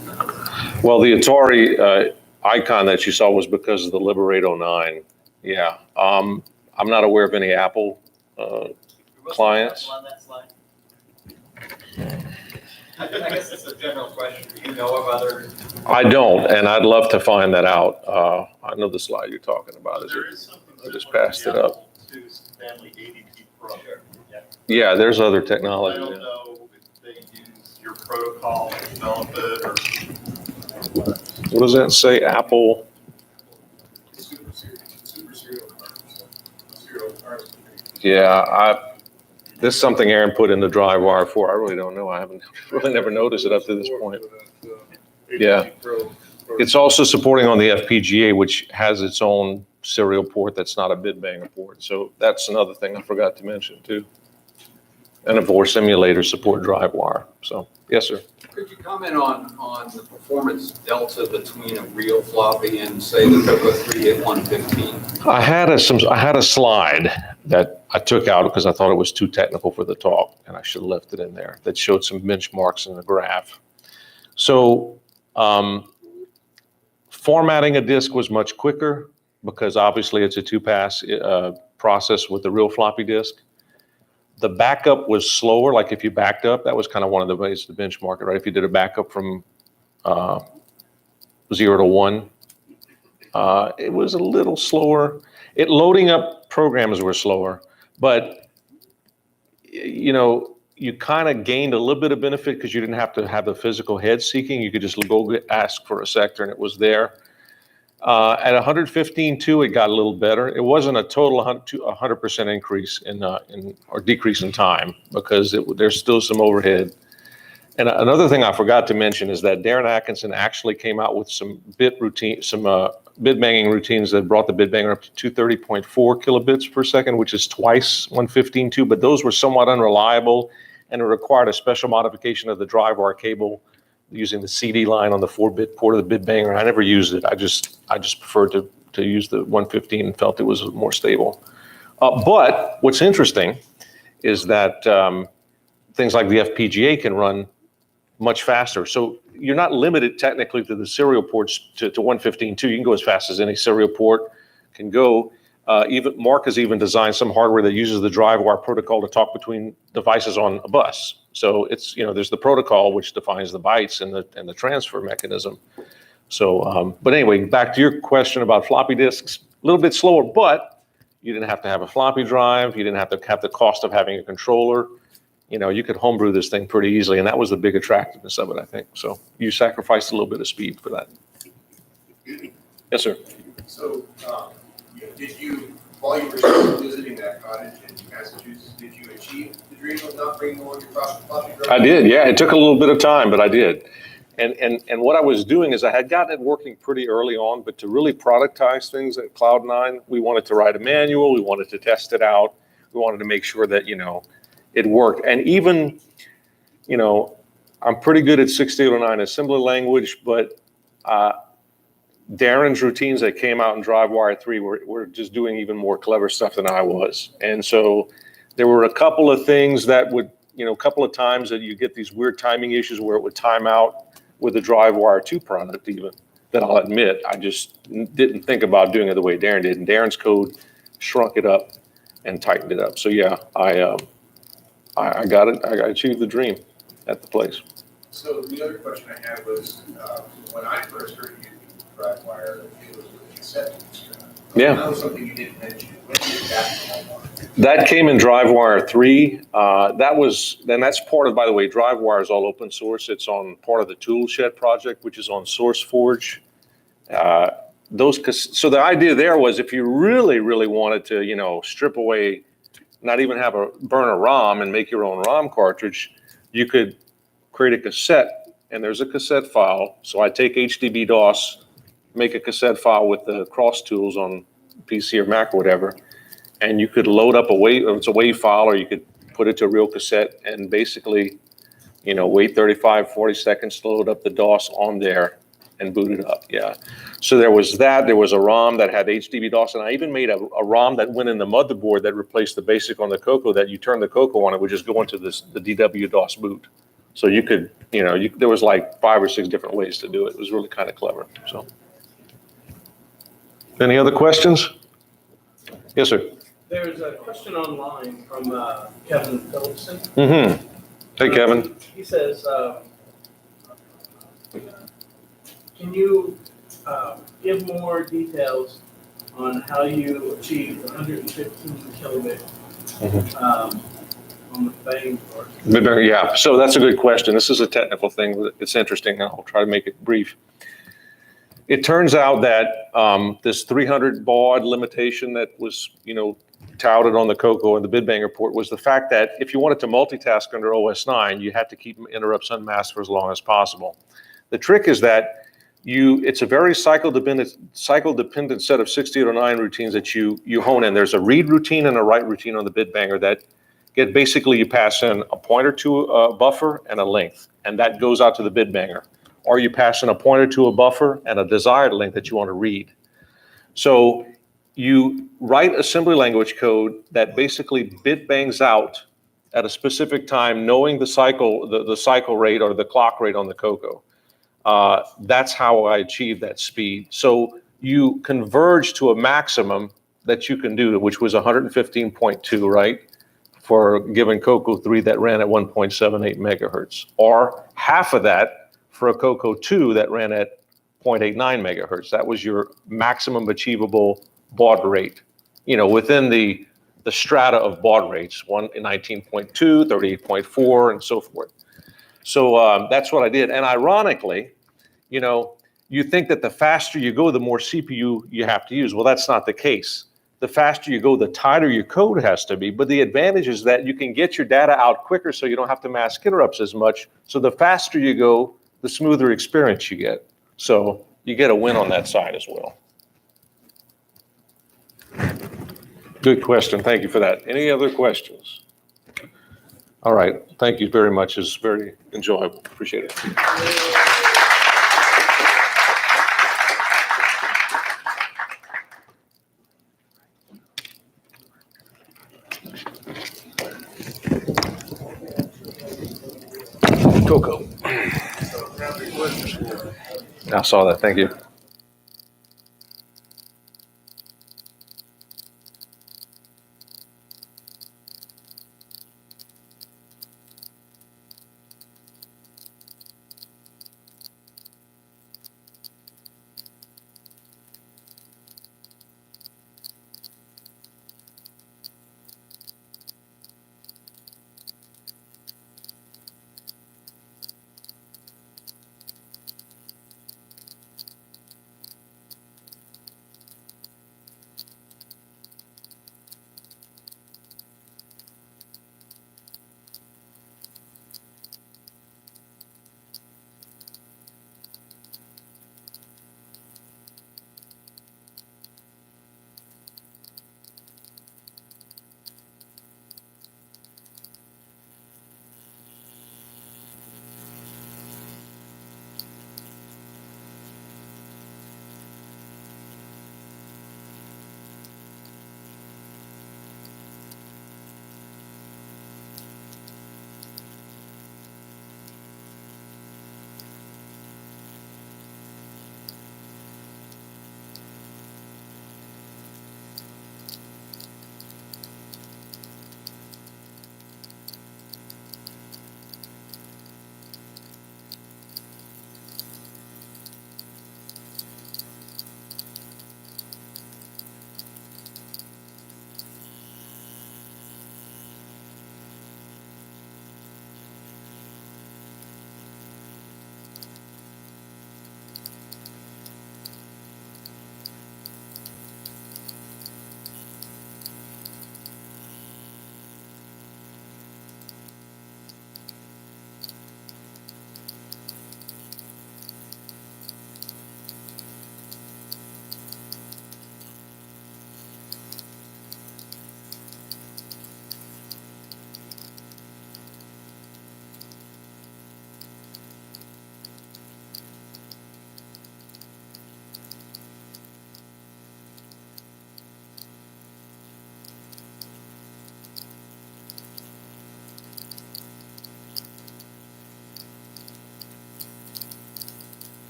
Speaker 10: Well, the Atari icon that you saw was because of the Liberate 09. Yeah. I'm not aware of any Apple clients.
Speaker 12: On that slide? I guess it's a general question. Do you know of other?
Speaker 10: I don't, and I'd love to find that out. I know the slide you're talking about. I just passed it up.
Speaker 12: Family ADT Pro.
Speaker 10: Yeah, there's other technology.
Speaker 12: I don't know if they use your protocol to develop it or
Speaker 10: what does that say? Apple?
Speaker 9: Super serial cards.
Speaker 10: Yeah, this is something Aaron put in the DriveWire 4. I really don't know. I haven't really never noticed it up to this point. Yeah. It's also supporting on the FPGA, which has its own serial port that's not a bit-banger port. So that's another thing I forgot to mention too. And of course, simulators support DriveWire. So, yes, sir.
Speaker 13: Could you comment on the performance delta between a real floppy and, say, the Coco 38115?
Speaker 10: I had a slide that I took out because I thought it was too technical for the talk, and I should have left it in there, that showed some benchmarks in the graph. So formatting a disk was much quicker because obviously it's a two-pass process with the real floppy disk. The backup was slower. Like if you backed up, that was kind of one of the ways to benchmark it, right? If you did a backup from 0 to 1, It was a little slower. Loading up programs were slower, but you kind of gained a little bit of benefit because you didn't have to have the physical head seeking. You could just go ask for a sector and it was there. At 115.2, it got a little better. It wasn't a total 100% increase or decrease in time because there's still some overhead. And another thing I forgot to mention is that Darren Atkinson actually came out with some bid banging routines that brought the bid banger up to 230.4 kilobits per second, which is twice 115.2, but those were somewhat unreliable and it required a special modification of the drive wire cable using the CD line on the 4-bit port of the bid banger. I never used it. I just preferred to use the 115 and felt it was more stable. But what's interesting is that things like the FPGA can run much faster. So you're not limited technically to the serial ports to 115.2. You can go as fast as any serial port can go. Even Mark has even designed some hardware that uses the drive wire protocol to talk between devices on a bus. So it's, there's the protocol which defines the bytes and the transfer mechanism. So, but anyway, back to your question about floppy disks, a little bit slower, but you didn't have to have a floppy drive. You didn't have to have the cost of having a controller. You could homebrew this thing pretty easily, and that was the big attractiveness of it, I think. So you sacrificed a little bit of speed for that. Yes, sir.
Speaker 14: So, did you, while you were visiting that cottage in Massachusetts, did you achieve the dream of not bringing along your floppy drive?
Speaker 10: I did, yeah. It took a little bit of time, but I did. And what I was doing is I had gotten it working pretty early on, but to really productize things at Cloud9, we wanted to write a manual. We wanted to test it out. We wanted to make sure that, it worked. And even, I'm pretty good at 6809 assembly language, but Darren's routines that came out in DriveWire 3 were just doing even more clever stuff than I was. And so there were a couple of things that would, a couple of times that you get these weird timing issues where it would time out with the DriveWire 2 product even, that I'll admit, I just didn't think about doing it the way Darren did. And Darren's code shrunk it up and tightened it up. So yeah, I got it. I achieved the dream at the place.
Speaker 14: So the other question I had was, when I first heard you use DriveWire, it was with cassette.
Speaker 10: Yeah.
Speaker 14: That was something you didn't mention. When did that come on?
Speaker 10: That came in DriveWire 3. That's part of, by the way, DriveWire is all open source. It's on part of the Toolshed project, which is on SourceForge. So the idea there was if you really, really wanted to, strip away, not even burn a ROM and make your own ROM cartridge, you could create a cassette, and there's a cassette file. So I take HDB-DOS, make a cassette file with the cross tools on PC or Mac or whatever, and you could load up it's a WAV file, or you could put it to a real cassette and basically, wait 35, 40 seconds to load up the DOS on there and boot it up. Yeah. So there was that. There was a ROM that had HDB-DOS, and I even made a ROM that went in the motherboard that replaced the BASIC on the Coco, that you turn the Coco on, it would just go into the DW-DOS boot. So you could, there was like 5 or 6 different ways to do it. It was really kind of clever. So, any other questions? Yes, sir.
Speaker 15: There's a question online from Kevin Phillipson.
Speaker 10: Mm-hmm. Hey, Kevin.
Speaker 15: He says, can you give more details on how you achieved 115 kilobit on the bang port?
Speaker 10: Yeah, so that's a good question. This is a technical thing. It's interesting. I'll try to make it brief. It turns out that this 300 baud limitation that was, touted on the Coco and the bid banger port was the fact that if you wanted to multitask under OS 9, you had to keep interrupts unmasked for as long as possible. The trick is that it's a very cycle dependent set of 6809 routines that you hone in. There's a read routine and a write routine on the bid banger that basically you pass in a pointer to a buffer and a length, and that goes out to the bid banger. Or you pass in a pointer to a buffer and a desired length that you want to read. So you write assembly language code that basically bit bangs out at a specific time, knowing the cycle rate or the clock rate on the Coco. That's how I achieved that speed. So you converge to a maximum that you can do, which was 115.2, right? For a given Coco 3 that ran at 1.78 megahertz, or half of that for a Coco 2 that ran at 0.89 megahertz. That was your maximum achievable baud rate, within the strata of baud rates, one in 19.2, 38.4, and so forth. So that's what I did. And ironically, you think that the faster you go, the more CPU you have to use. Well, that's not the case. The faster you go, the tighter your code has to be. But the advantage is that you can get your data out quicker so you don't have to mask interrupts as much. So the faster you go, the smoother experience you get. So you get a win on that side as well. Good question. Thank you for that. Any other questions? All right. Thank you very much. It's very enjoyable. Appreciate it. Coco. I saw that. Thank you.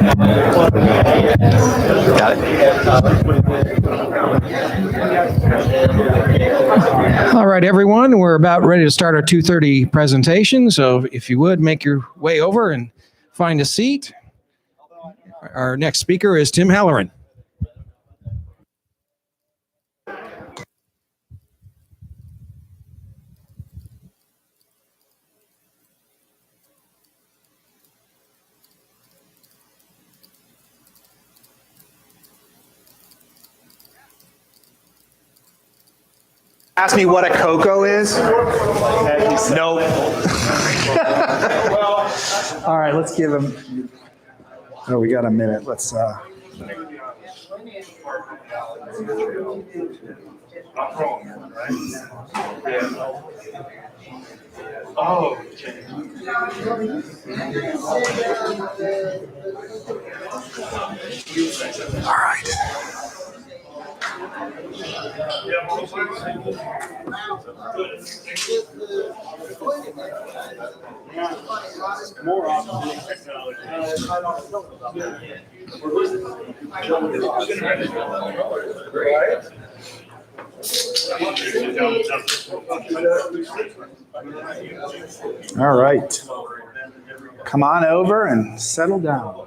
Speaker 11: Got it. All right, everyone, we're about ready to start our 2:30 presentation. So if you would, make your way over and find a seat. Our next speaker is Tim Halloran.
Speaker 16: Ask me what a cocoa is? Nope. All right, let's give him. Oh, we got a minute. Let's.
Speaker 9: Oh.
Speaker 16: All right.
Speaker 9: More opportunity technology.
Speaker 16: All right. Come on over and settle down.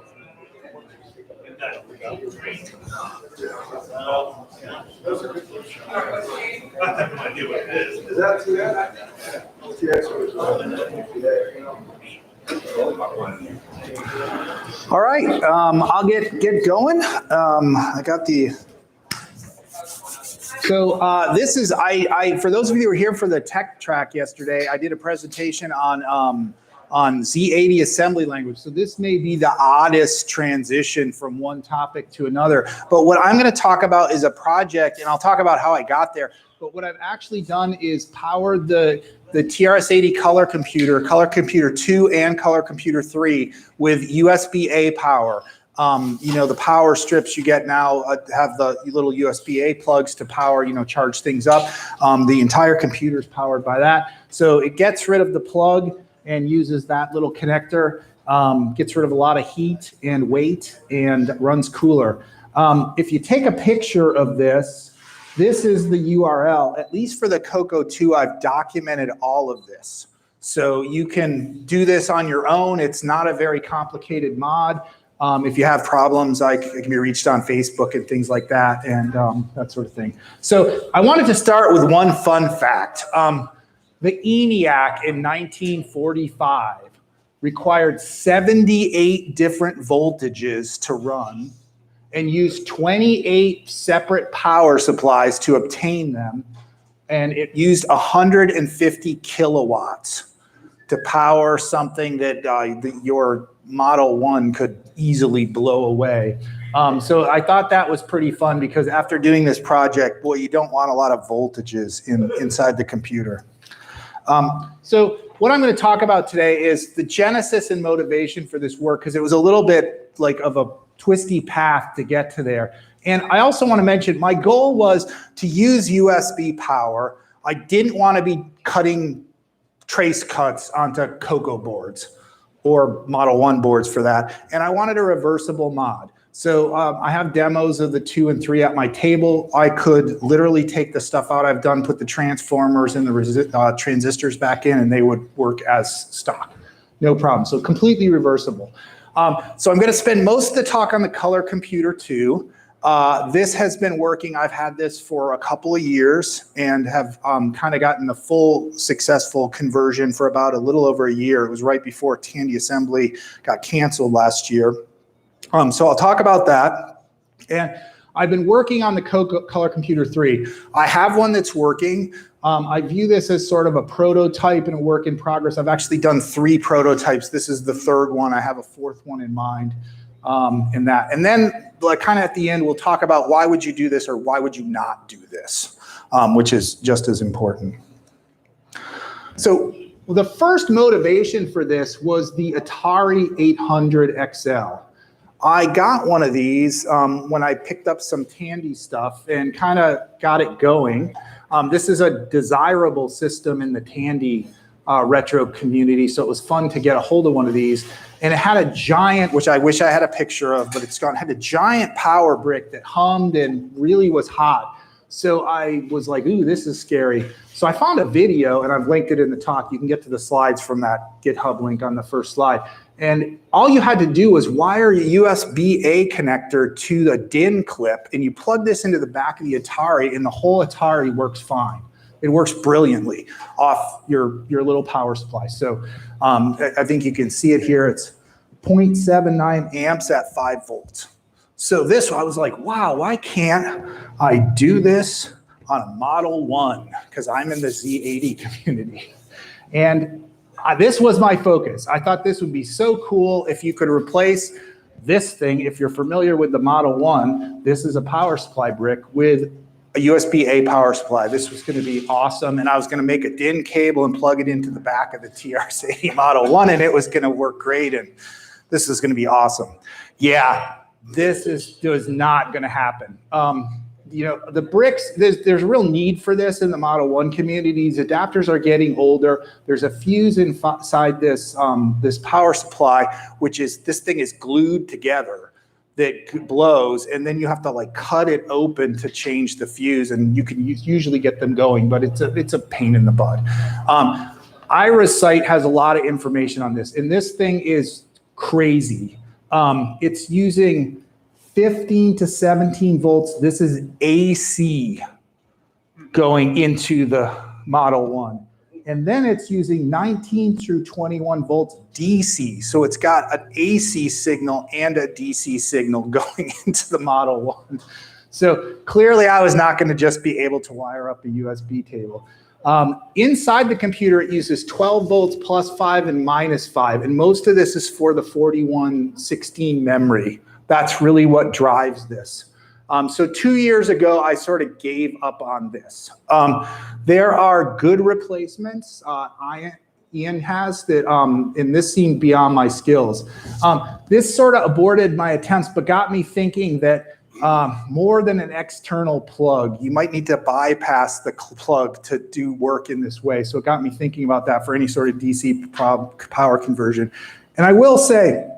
Speaker 16: All right, I'll get going. I got the. So this is I for those of you who were here for the tech track yesterday, I did a presentation on Z80 assembly language. So this may be the oddest transition from one topic to another. But what I'm going to talk about is a project, and I'll talk about how I got there. But what I've actually done is powered the TRS-80 Color Computer 2 and Color Computer 3 with USB-A power. You know, the power strips you get now have the little USB-A plugs to power, charge things up. The entire computer is powered by that. So it gets rid of the plug and uses that little connector, gets rid of a lot of heat and weight, and runs cooler. If you take a picture of this is the URL. At least for the Coco 2, I've documented all of this. So you can do this on your own. It's not a very complicated mod. If you have problems, it can be reached on Facebook and things like that, and that sort of thing. So I wanted to start with one fun fact. The ENIAC in 1945 required 78 different voltages to run and used 28 separate power supplies to obtain them. And it used 150 kilowatts to power something that your Model 1 could easily blow away. So I thought that was pretty fun because after doing this project, boy, you don't want a lot of voltages inside the computer. So what I'm going to talk about today is the genesis and motivation for this work, because it was a little bit like of a twisty path to get to there. And I also want to mention my goal was to use USB power. I didn't want to be cutting trace cuts onto Coco boards or Model 1 boards for that. And I wanted a reversible mod. So I have demos of the 2 and 3 at my table. I could literally take the stuff out I've done, put the transformers and the transistors back in, and they would work as stock. No problem. So completely reversible. So I'm going to spend most of the talk on the Color Computer 2. This has been working. I've had this for a couple of years and have kind of gotten the full successful conversion for about a little over a year. It was right before Tandy Assembly got canceled last year. So I'll talk about that. And I've been working on the Color Computer 3. I have one that's working. I view this as sort of a prototype and a work in progress. I've actually done 3 prototypes. This is the 3rd one. I have a 4th one in mind in that. And then like kind of at the end, we'll talk about why would you do this or why would you not do this, which is just as important. So the first motivation for this was the Atari 800 XL. I got one of these when I picked up some Tandy stuff and kind of got it going. This is a desirable system in the Tandy retro community. So it was fun to get a hold of one of these. And it had a giant, which I wish I had a picture of, but it's gone, had a giant power brick that hummed and really was hot. So I was like, ooh, this is scary. So I found a video, and I've linked it in the talk. You can get to the slides from that GitHub link on the first slide. And all you had to do was wire a USB-A connector to the DIN clip, and you plug this into the back of the Atari, and the whole Atari works fine. It works brilliantly off your little power supply. So I think you can see it here. It's 0.79 amps at 5 volts. So this, I was like, wow, why can't I do this on a Model 1? Because I'm in the Z80 community. And this was my focus. I thought this would be so cool if you could replace this thing. If you're familiar with the Model 1, this is a power supply brick with a USB-A power supply. This was going to be awesome. And I was going to make a DIN cable and plug it into the back of the TRS-80 Model 1, and it was going to work great. And this is going to be awesome. Yeah, this is not going to happen. You know, the bricks, there's a real need for this in the Model 1 community. These adapters are getting older. There's a fuse inside this, this power supply, which is, this thing is glued together that blows, and then you have to like cut it open to change the fuse, and you can usually get them going, but it's a pain in the butt. Ira's site has a lot of information on this, and this thing is crazy. It's using 15 to 17 volts. This is AC going into the Model 1. And then it's using 19 through 21 volts DC. So it's got an AC signal and a DC signal going into the Model 1. So clearly I was not going to just be able to wire up a USB cable. Inside the computer, it uses 12 volts plus 5 and minus 5. And most of this is for the 4116 memory. That's really what drives this. So 2 years ago, I sort of gave up on this. There are good replacements. Ian has that, and this seemed beyond my skills. This sort of aborted my attempts, but got me thinking that more than an external plug, you might need to bypass the plug to do work in this way. So it got me thinking about that for any sort of DC power conversion. And I will say,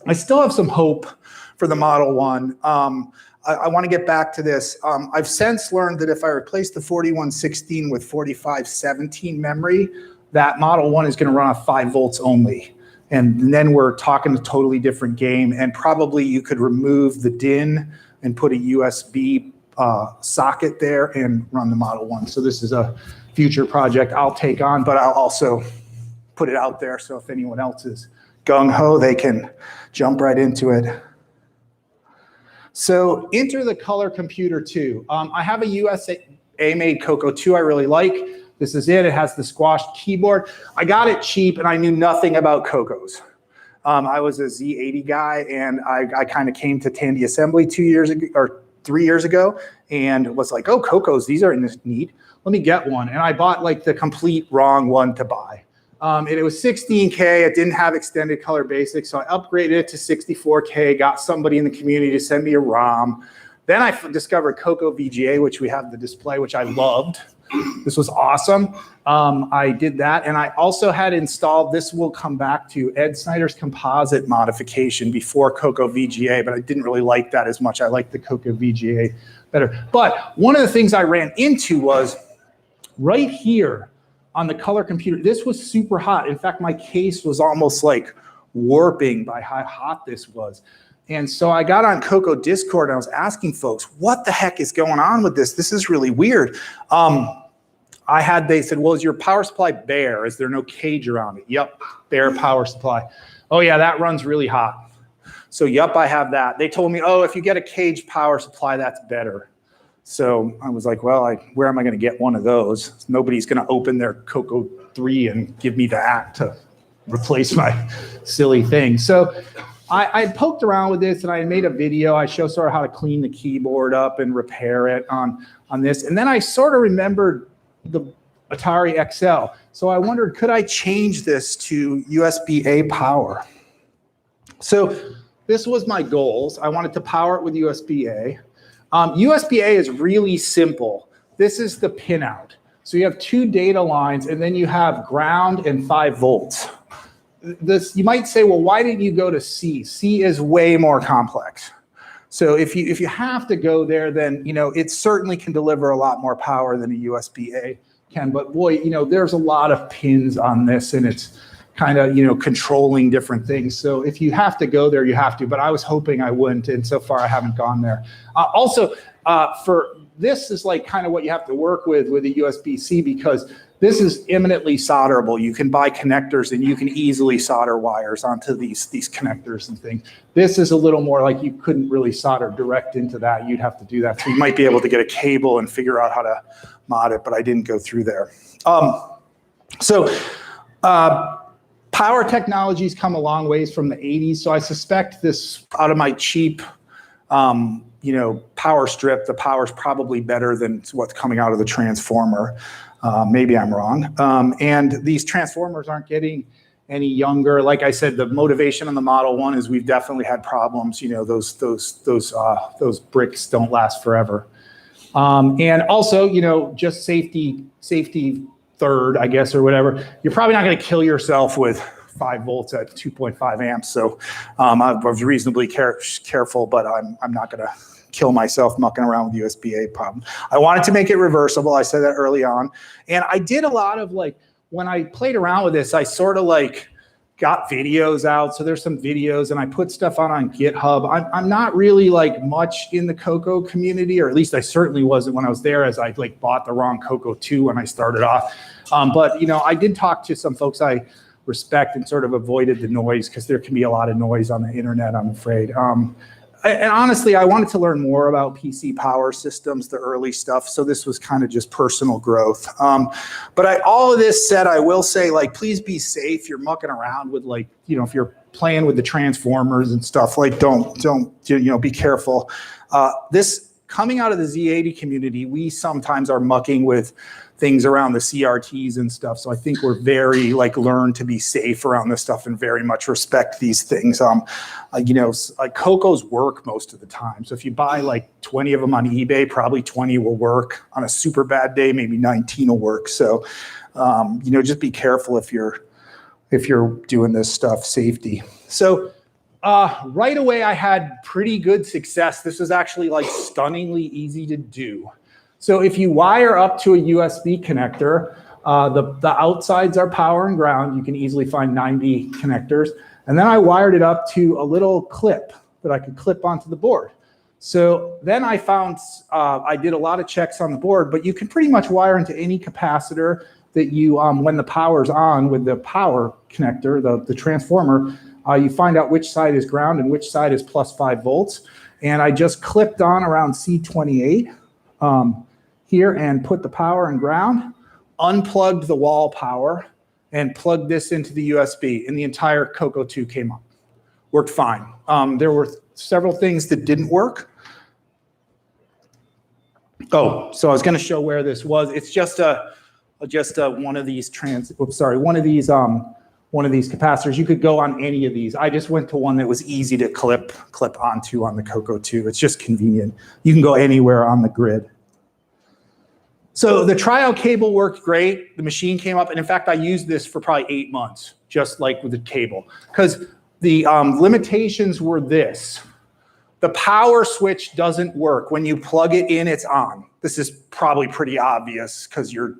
Speaker 16: I still have some hope for the Model 1. I want to get back to this. I've since learned that if I replace the 4116 with 4517 memory, that Model 1 is going to run off 5 volts only. And then we're talking a totally different game. And probably you could remove the DIN and put a USB socket there and run the Model 1. So this is a future project I'll take on, but I'll also put it out there. So if anyone else is gung-ho, they can jump right into it. So enter the color computer 2. I have a USA-made Coco 2 I really like. This is it. It has the squashed keyboard. I got it cheap, and I knew nothing about Cocos. I was a Z80 guy, and I kind of came to Tandy Assembly 2 years ago, or 3 years ago, and was like, oh, Cocos, these are neat. Let me get one. And I bought like the complete wrong one to buy. And it was 16K. It didn't have extended color basics, so I upgraded it to 64K, got somebody in the community to send me a ROM. Then I discovered Coco VGA, which we have the display, which I loved. This was awesome. I did that, and I also had installed, this will come back to Ed Snyder's composite modification before Coco VGA, but I didn't really like that as much. I liked the Coco VGA better. But one of the things I ran into was right here, on the color computer, this was super hot. In fact, my case was almost like warping by how hot this was. And so I got on Coco Discord and I was asking folks, what the heck is going on with this? This is really weird. They said, well, is your power supply bare? Is there no cage around it? Yep, bare power supply. Oh yeah, that runs really hot. So yep, I have that. They told me, oh, if you get a cage power supply, that's better. So I was like, well, where am I going to get one of those? Nobody's going to open their Coco 3 and give me that to replace my silly thing. So I poked around with this, and I made a video. I show sort of how to clean the keyboard up and repair it on this. And then I sort of remembered the Atari XL. So I wondered, could I change this to USB-A power? So this was my goals. I wanted to power it with USB-A. USB-A is really simple. This is the pinout. So you have 2 data lines, and then you have ground and 5 volts. This, you might say, well, why didn't you go to C? C is way more complex. So if you have to go there, then, you know, it certainly can deliver a lot more power than a USB-A can. But boy, you know, there's a lot of pins on this, and it's kind of, you know, controlling different things. So if you have to go there, you have to. But I was hoping I wouldn't, and so far I haven't gone there. Also, for this is like kind of what you have to work with a USB-C, because this is eminently solderable. You can buy connectors and you can easily solder wires onto these connectors and things. This is a little more like you couldn't really solder direct into that. You'd have to do that. So you might be able to get a cable and figure out how to mod it, but I didn't go through there. Power technologies come a long ways from the 80s. So I suspect this, out of my cheap you know, power strip, the power's probably better than what's coming out of the transformer. Maybe I'm wrong. And these transformers aren't getting any younger. Like I said, the motivation on the Model 1 is we've definitely had problems. You know, those bricks don't last forever. And also, you know, just safety third, I guess, or whatever. You're probably not going to kill yourself with 5 volts at 2.5 amps. So I was reasonably careful, but I'm not going to kill myself mucking around with USB-A problem. I wanted to make it reversible. I said that early on. And I did a lot of, like, when I played around with this, I sort of like got videos out. So there's some videos, and I put stuff on GitHub. I'm not really like much in the Coco community, or at least I certainly wasn't when I was there, as I like bought the wrong Coco 2 when I started off. But, you know, I did talk to some folks I respect and sort of avoided the noise, because there can be a lot of noise on the internet, I'm afraid. And honestly, I wanted to learn more about PC power systems, the early stuff. So this was kind of just personal growth. But all of this said, I will say, like, please be safe. You're mucking around with, like, you know, if you're playing with the transformers and stuff, like, don't, you know, be careful. This coming out of the Z80 community, we sometimes are mucking with things around the CRTs and stuff. So I think we're very, like, learn to be safe around this stuff and very much respect these things. You know, like, Cocos work most of the time. So if you buy like 20 of them on eBay, probably 20 will work. On a super bad day, maybe 19 will work. So, you know, just be careful if you're doing this stuff, safety. So right away, I had pretty good success. This was actually like stunningly easy to do. So if you wire up to a USB connector, the outsides are power and ground. You can easily find 90 connectors. And then I wired it up to a little clip that I could clip onto the board. So then I found, I did a lot of checks on the board, but you can pretty much wire into any capacitor that you, when the power's on with the power connector, the transformer, you find out which side is ground and which side is plus 5 volts. And I just clipped on around C28. Here, and put the power and ground, unplugged the wall power, and plugged this into the USB, and the entire Coco 2 came up. Worked fine. There were several things that didn't work. Oh, so I was going to show where this was. It's just one of these one of these capacitors. You could go on any of these. I just went to one that was easy to clip onto on the Coco 2. It's just convenient. You can go anywhere on the grid. So the trial cable worked great. The machine came up, and in fact, I used this for probably 8 months, just like with the cable, because the limitations were this. The power switch doesn't work. When you plug it in, it's on. This is probably pretty obvious because you're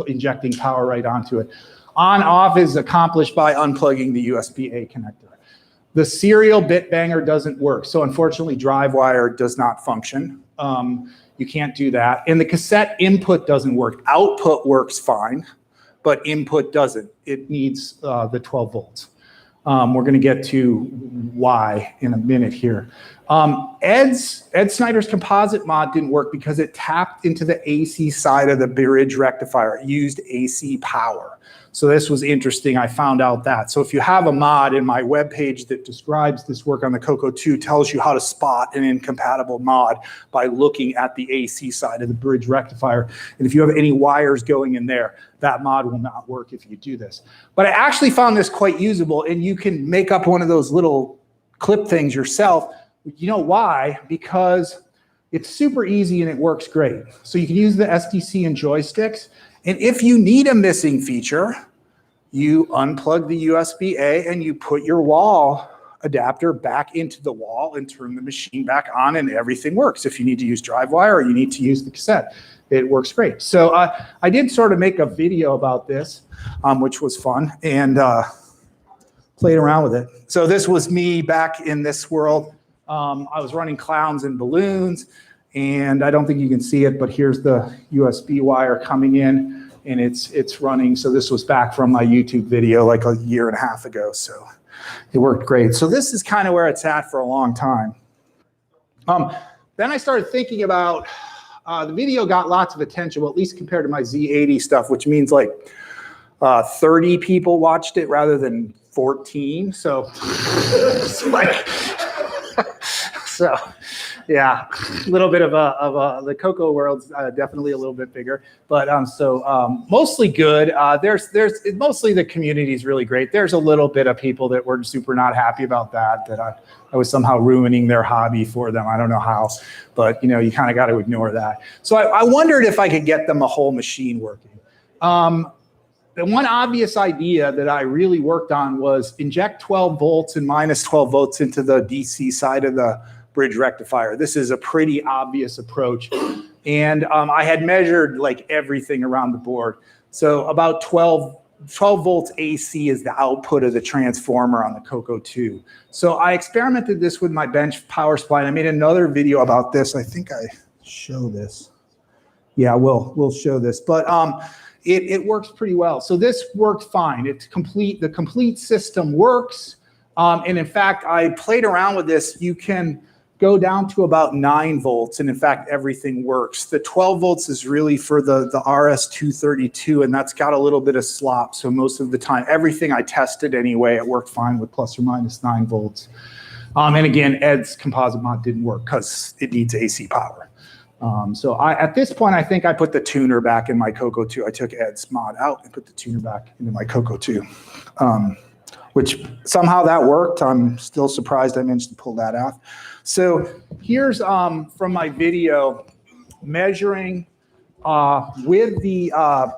Speaker 16: injecting power right onto it. On-off is accomplished by unplugging the USB-A connector. The serial bit banger doesn't work. So unfortunately, drive wire does not function. You can't do that. And the cassette input doesn't work. Output works fine, but input doesn't. It needs the 12 volts. We're going to get to why in a minute here. Ed Snyder's composite mod didn't work because it tapped into the AC side of the bridge rectifier. It used AC power. So this was interesting. I found out that. So if you have a mod in my webpage that describes this work on the Coco 2, tells you how to spot an incompatible mod by looking at the AC side of the bridge rectifier. And if you have any wires going in there, that mod will not work if you do this. But I actually found this quite usable, and you can make up one of those little clip things yourself. You know why? Because it's super easy and it works great. So you can use the SDC and joysticks, And if you need a missing feature, you unplug the USB-A and you put your wall adapter back into the wall and turn the machine back on and everything works. If you need to use DriveWire or you need to use the cassette, it works great. So I did sort of make a video about this, which was fun, and played around with it. So this was me back in this world. I was running clowns and balloons, and I don't think you can see it, but here's the USB wire coming in, and it's running. So this was back from my YouTube video like a year and a half ago. So it worked great. So this is kind of where it's at for a long time. Then I started thinking about, the video got lots of attention, well, at least compared to my Z80 stuff, which means like 30 people watched it rather than 14. So it's like, so yeah, a little bit of the Coco world's definitely a little bit bigger, but mostly good. There's mostly the community is really great. There's a little bit of people that were super not happy about that I was somehow ruining their hobby for them. I don't know how, but you kind of got to ignore that. So I wondered if I could get them a whole machine working. The one obvious idea that I really worked on was inject 12 volts and minus 12 volts into the DC side of the bridge rectifier. This is a pretty obvious approach. And I had measured like everything around the board. So about 12 volts AC is the output of the transformer on the Coco 2. So I experimented this with my bench power supply, and I made another video about this. I think I show this. Yeah, we'll show this. But it works pretty well. So this worked fine. It's complete. The complete system works. And in fact, I played around with this. You can go down to about 9 volts. And in fact, everything works. The 12 volts is really for the RS-232, and that's got a little bit of slop. So most of the time, everything I tested anyway, it worked fine with plus or minus 9 volts. And again, Ed's composite mod didn't work because it needs AC power. At this point, I think I put the tuner back in my Coco 2. I took Ed's mod out and put the tuner back into my Coco 2, which somehow that worked. I'm still surprised I managed to pull that off. So here's from my video measuring with the,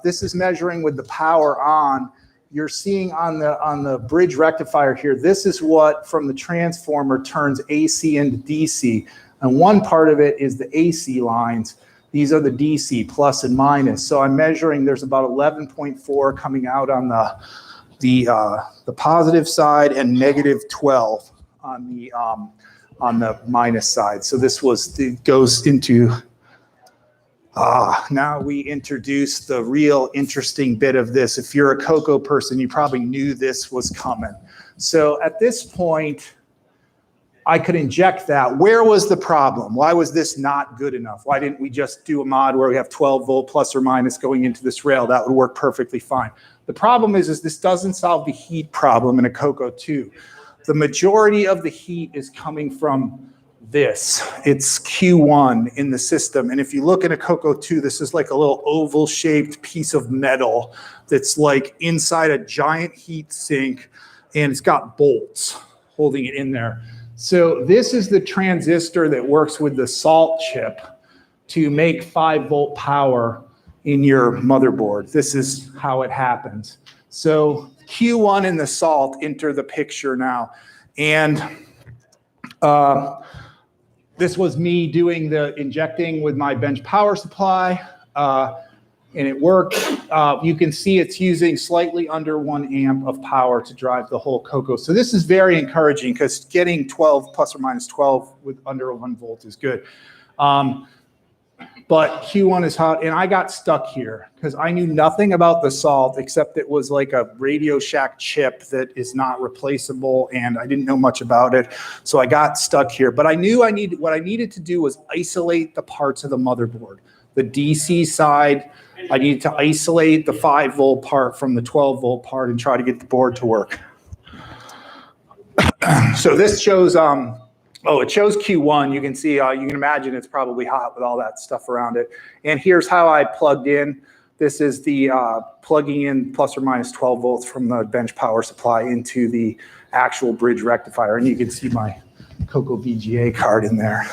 Speaker 16: this is measuring with the power on. You're seeing on the bridge rectifier here, this is what from the transformer turns AC into DC. And one part of it is the AC lines. These are the DC plus and minus. So I'm measuring, there's about 11.4 coming out on the positive side and negative 12 on the minus side. So this it goes into, now we introduce the real interesting bit of this. If you're a Coco person, you probably knew this was coming. So at this point, I could inject that. Where was the problem? Why was this not good enough? Why didn't we just do a mod where we have 12 volt plus or minus going into this rail? That would work perfectly fine. The problem is this doesn't solve the heat problem in a Coco 2. The majority of the heat is coming from this. It's Q1 in the system. And if you look at a Coco 2, this is like a little oval shaped piece of metal that's like inside a giant heat sink, and it's got bolts holding it in there. So this is the transistor that works with the salt chip to make 5 volt power in your motherboard. This is how it happens. So Q1 and the salt enter the picture now. And this was me doing the injecting with my bench power supply, and it worked. You can see it's using slightly under 1 amp of power to drive the whole Coco. So this is very encouraging because getting 12 plus or minus 12 with under 1 volt is good. But Q1 is hot, and I got stuck here because I knew nothing about the salt except it was like a Radio Shack chip that is not replaceable, and I didn't know much about it. So I got stuck here. But I knew what I needed to do was isolate the parts of the motherboard. The DC side, I needed to isolate the 5 volt part from the 12 volt part and try to get the board to work. So this shows, it shows Q1. You can see, you can imagine it's probably hot with all that stuff around it. And here's how I plugged in. This is the plugging in plus or minus 12 volts from the bench power supply into the actual bridge rectifier. And you can see my Coco VGA card in there.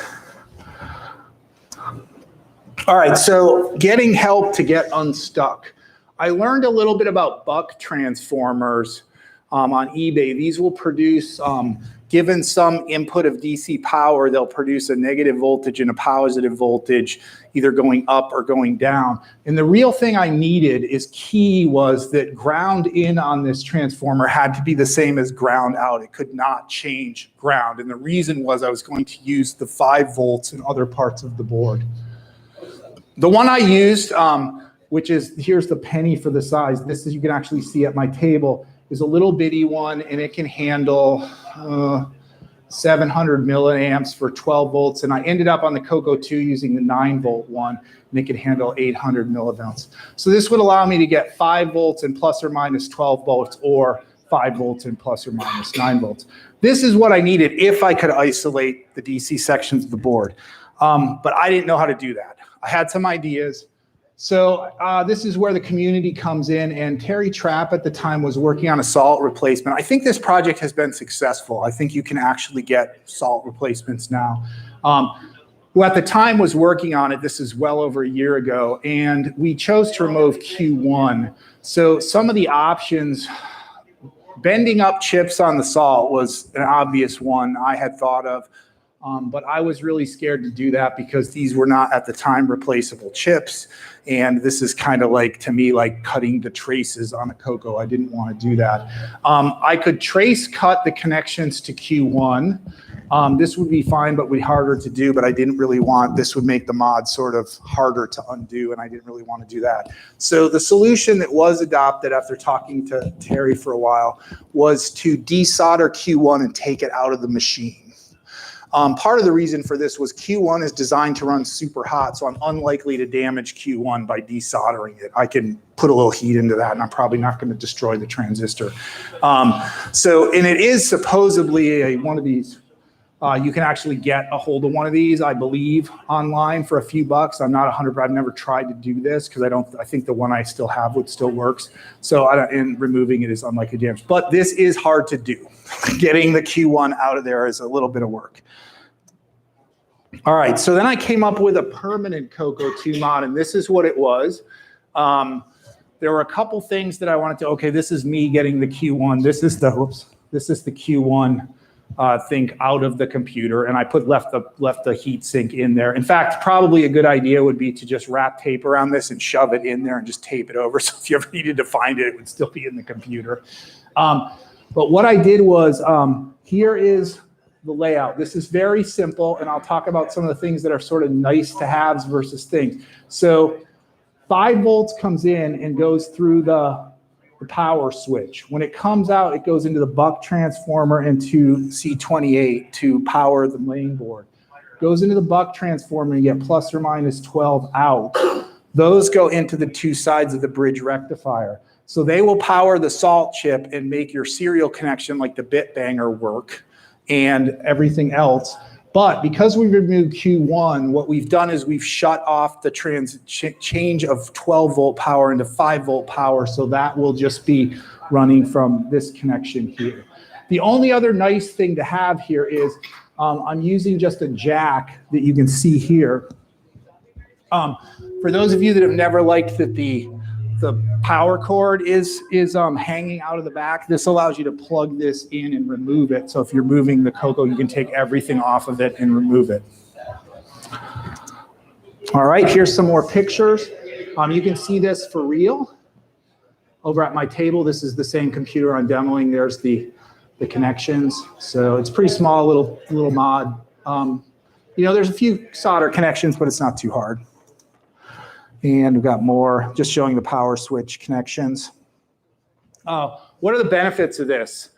Speaker 16: All right, so getting help to get unstuck. I learned a little bit about buck transformers on eBay. These will produce, given some input of DC power, they'll produce a negative voltage and a positive voltage, either going up or going down. And the real thing I needed was that ground in on this transformer had to be the same as ground out. It could not change ground. And the reason was I was going to use the 5 volts in other parts of the board. The one I used, which is, here's the penny for the size. This is, you can actually see at my table, is a little bitty one, and it can handle 700 milliamps for 12 volts. And I ended up on the Coco 2 using the 9 volt one, and it could handle 800 millivolts. So this would allow me to get 5 volts and plus or minus 12 volts, or 5 volts and plus or minus 9 volts. This is what I needed if I could isolate the DC sections of the board. But I didn't know how to do that. I had some ideas. So this is where the community comes in, and Terry Trapp at the time was working on a salt replacement. I think this project has been successful. I think you can actually get salt replacements now. Who at the time was working on it, this is well over a year ago, and we chose to remove Q1. So some of the options, bending up chips on the salt was an obvious one I had thought of. But I was really scared to do that because these were not at the time replaceable chips. And this is kind of like, to me, like cutting the traces on a Coco. I didn't want to do that. I could trace cut the connections to Q1. This would be fine, but would be harder to do, but I didn't really want, this would make the mod sort of harder to undo, and I didn't really want to do that. So the solution that was adopted after talking to Terry for a while was to desolder Q1 and take it out of the machine. Part of the reason for this was Q1 is designed to run super hot, so I'm unlikely to damage Q1 by desoldering it. I can put a little heat into that, and I'm probably not going to destroy the transistor. And it is supposedly one of these. You can actually get a hold of one of these, I believe, online for a few bucks. I'm not 100%. I've never tried to do this because I think the one I still have still works. So and removing it is unlikely damage. But this is hard to do. Getting the Q1 out of there is a little bit of work. All right, so then I came up with a permanent Coco 2 mod, and this is what it was. There were a couple things that I wanted to, okay, this is me getting the Q1. This is the Q1 thing out of the computer, and I left the heat sink in there. In fact, probably a good idea would be to just wrap tape around this and shove it in there and just tape it over. So if you ever needed to find it, it would still be in the computer. But what I did was, here is the layout. This is very simple, and I'll talk about some of the things that are sort of nice to haves versus things. So 5 volts comes in and goes through the power switch. When it comes out, it goes into the buck transformer into C28 to power the main board. Goes into the buck transformer, and you get plus or minus 12 out. Those go into the 2 sides of the bridge rectifier. So they will power the salt chip and make your serial connection like the bit banger work and everything else. But because we removed Q1, what we've done is we've shut off the change of 12 volt power into 5 volt power. So that will just be running from this connection here. The only other nice thing to have here is I'm using just a jack that you can see here. For those of you that have never liked that the power cord is hanging out of the back, this allows you to plug this in and remove it. So if you're moving the Coco, you can take everything off of it and remove it. All right, here's some more pictures. You can see this for real. Over at my table, this is the same computer I'm demoing. There's the connections. So it's pretty small, little mod. There's a few solder connections, but it's not too hard. And we've got more just showing the power switch connections. What are the benefits of this?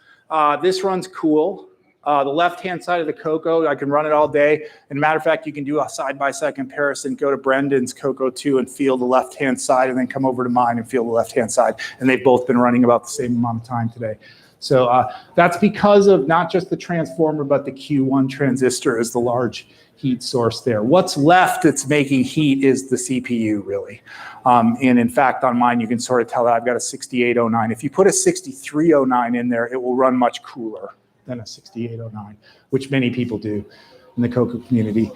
Speaker 16: This runs cool. The left-hand side of the Coco, I can run it all day. And matter of fact, you can do a side-by-side comparison. Go to Brendan's Coco 2 and feel the left-hand side, and then come over to mine and feel the left-hand side. And they've both been running about the same amount of time today. So that's because of not just the transformer, but the Q1 transistor is the large heat source there. What's left that's making heat is the CPU, really. And in fact, on mine, you can sort of tell that I've got a 6809. If you put a 6309 in there, it will run much cooler than a 6809, which many people do. in the Cocoa community.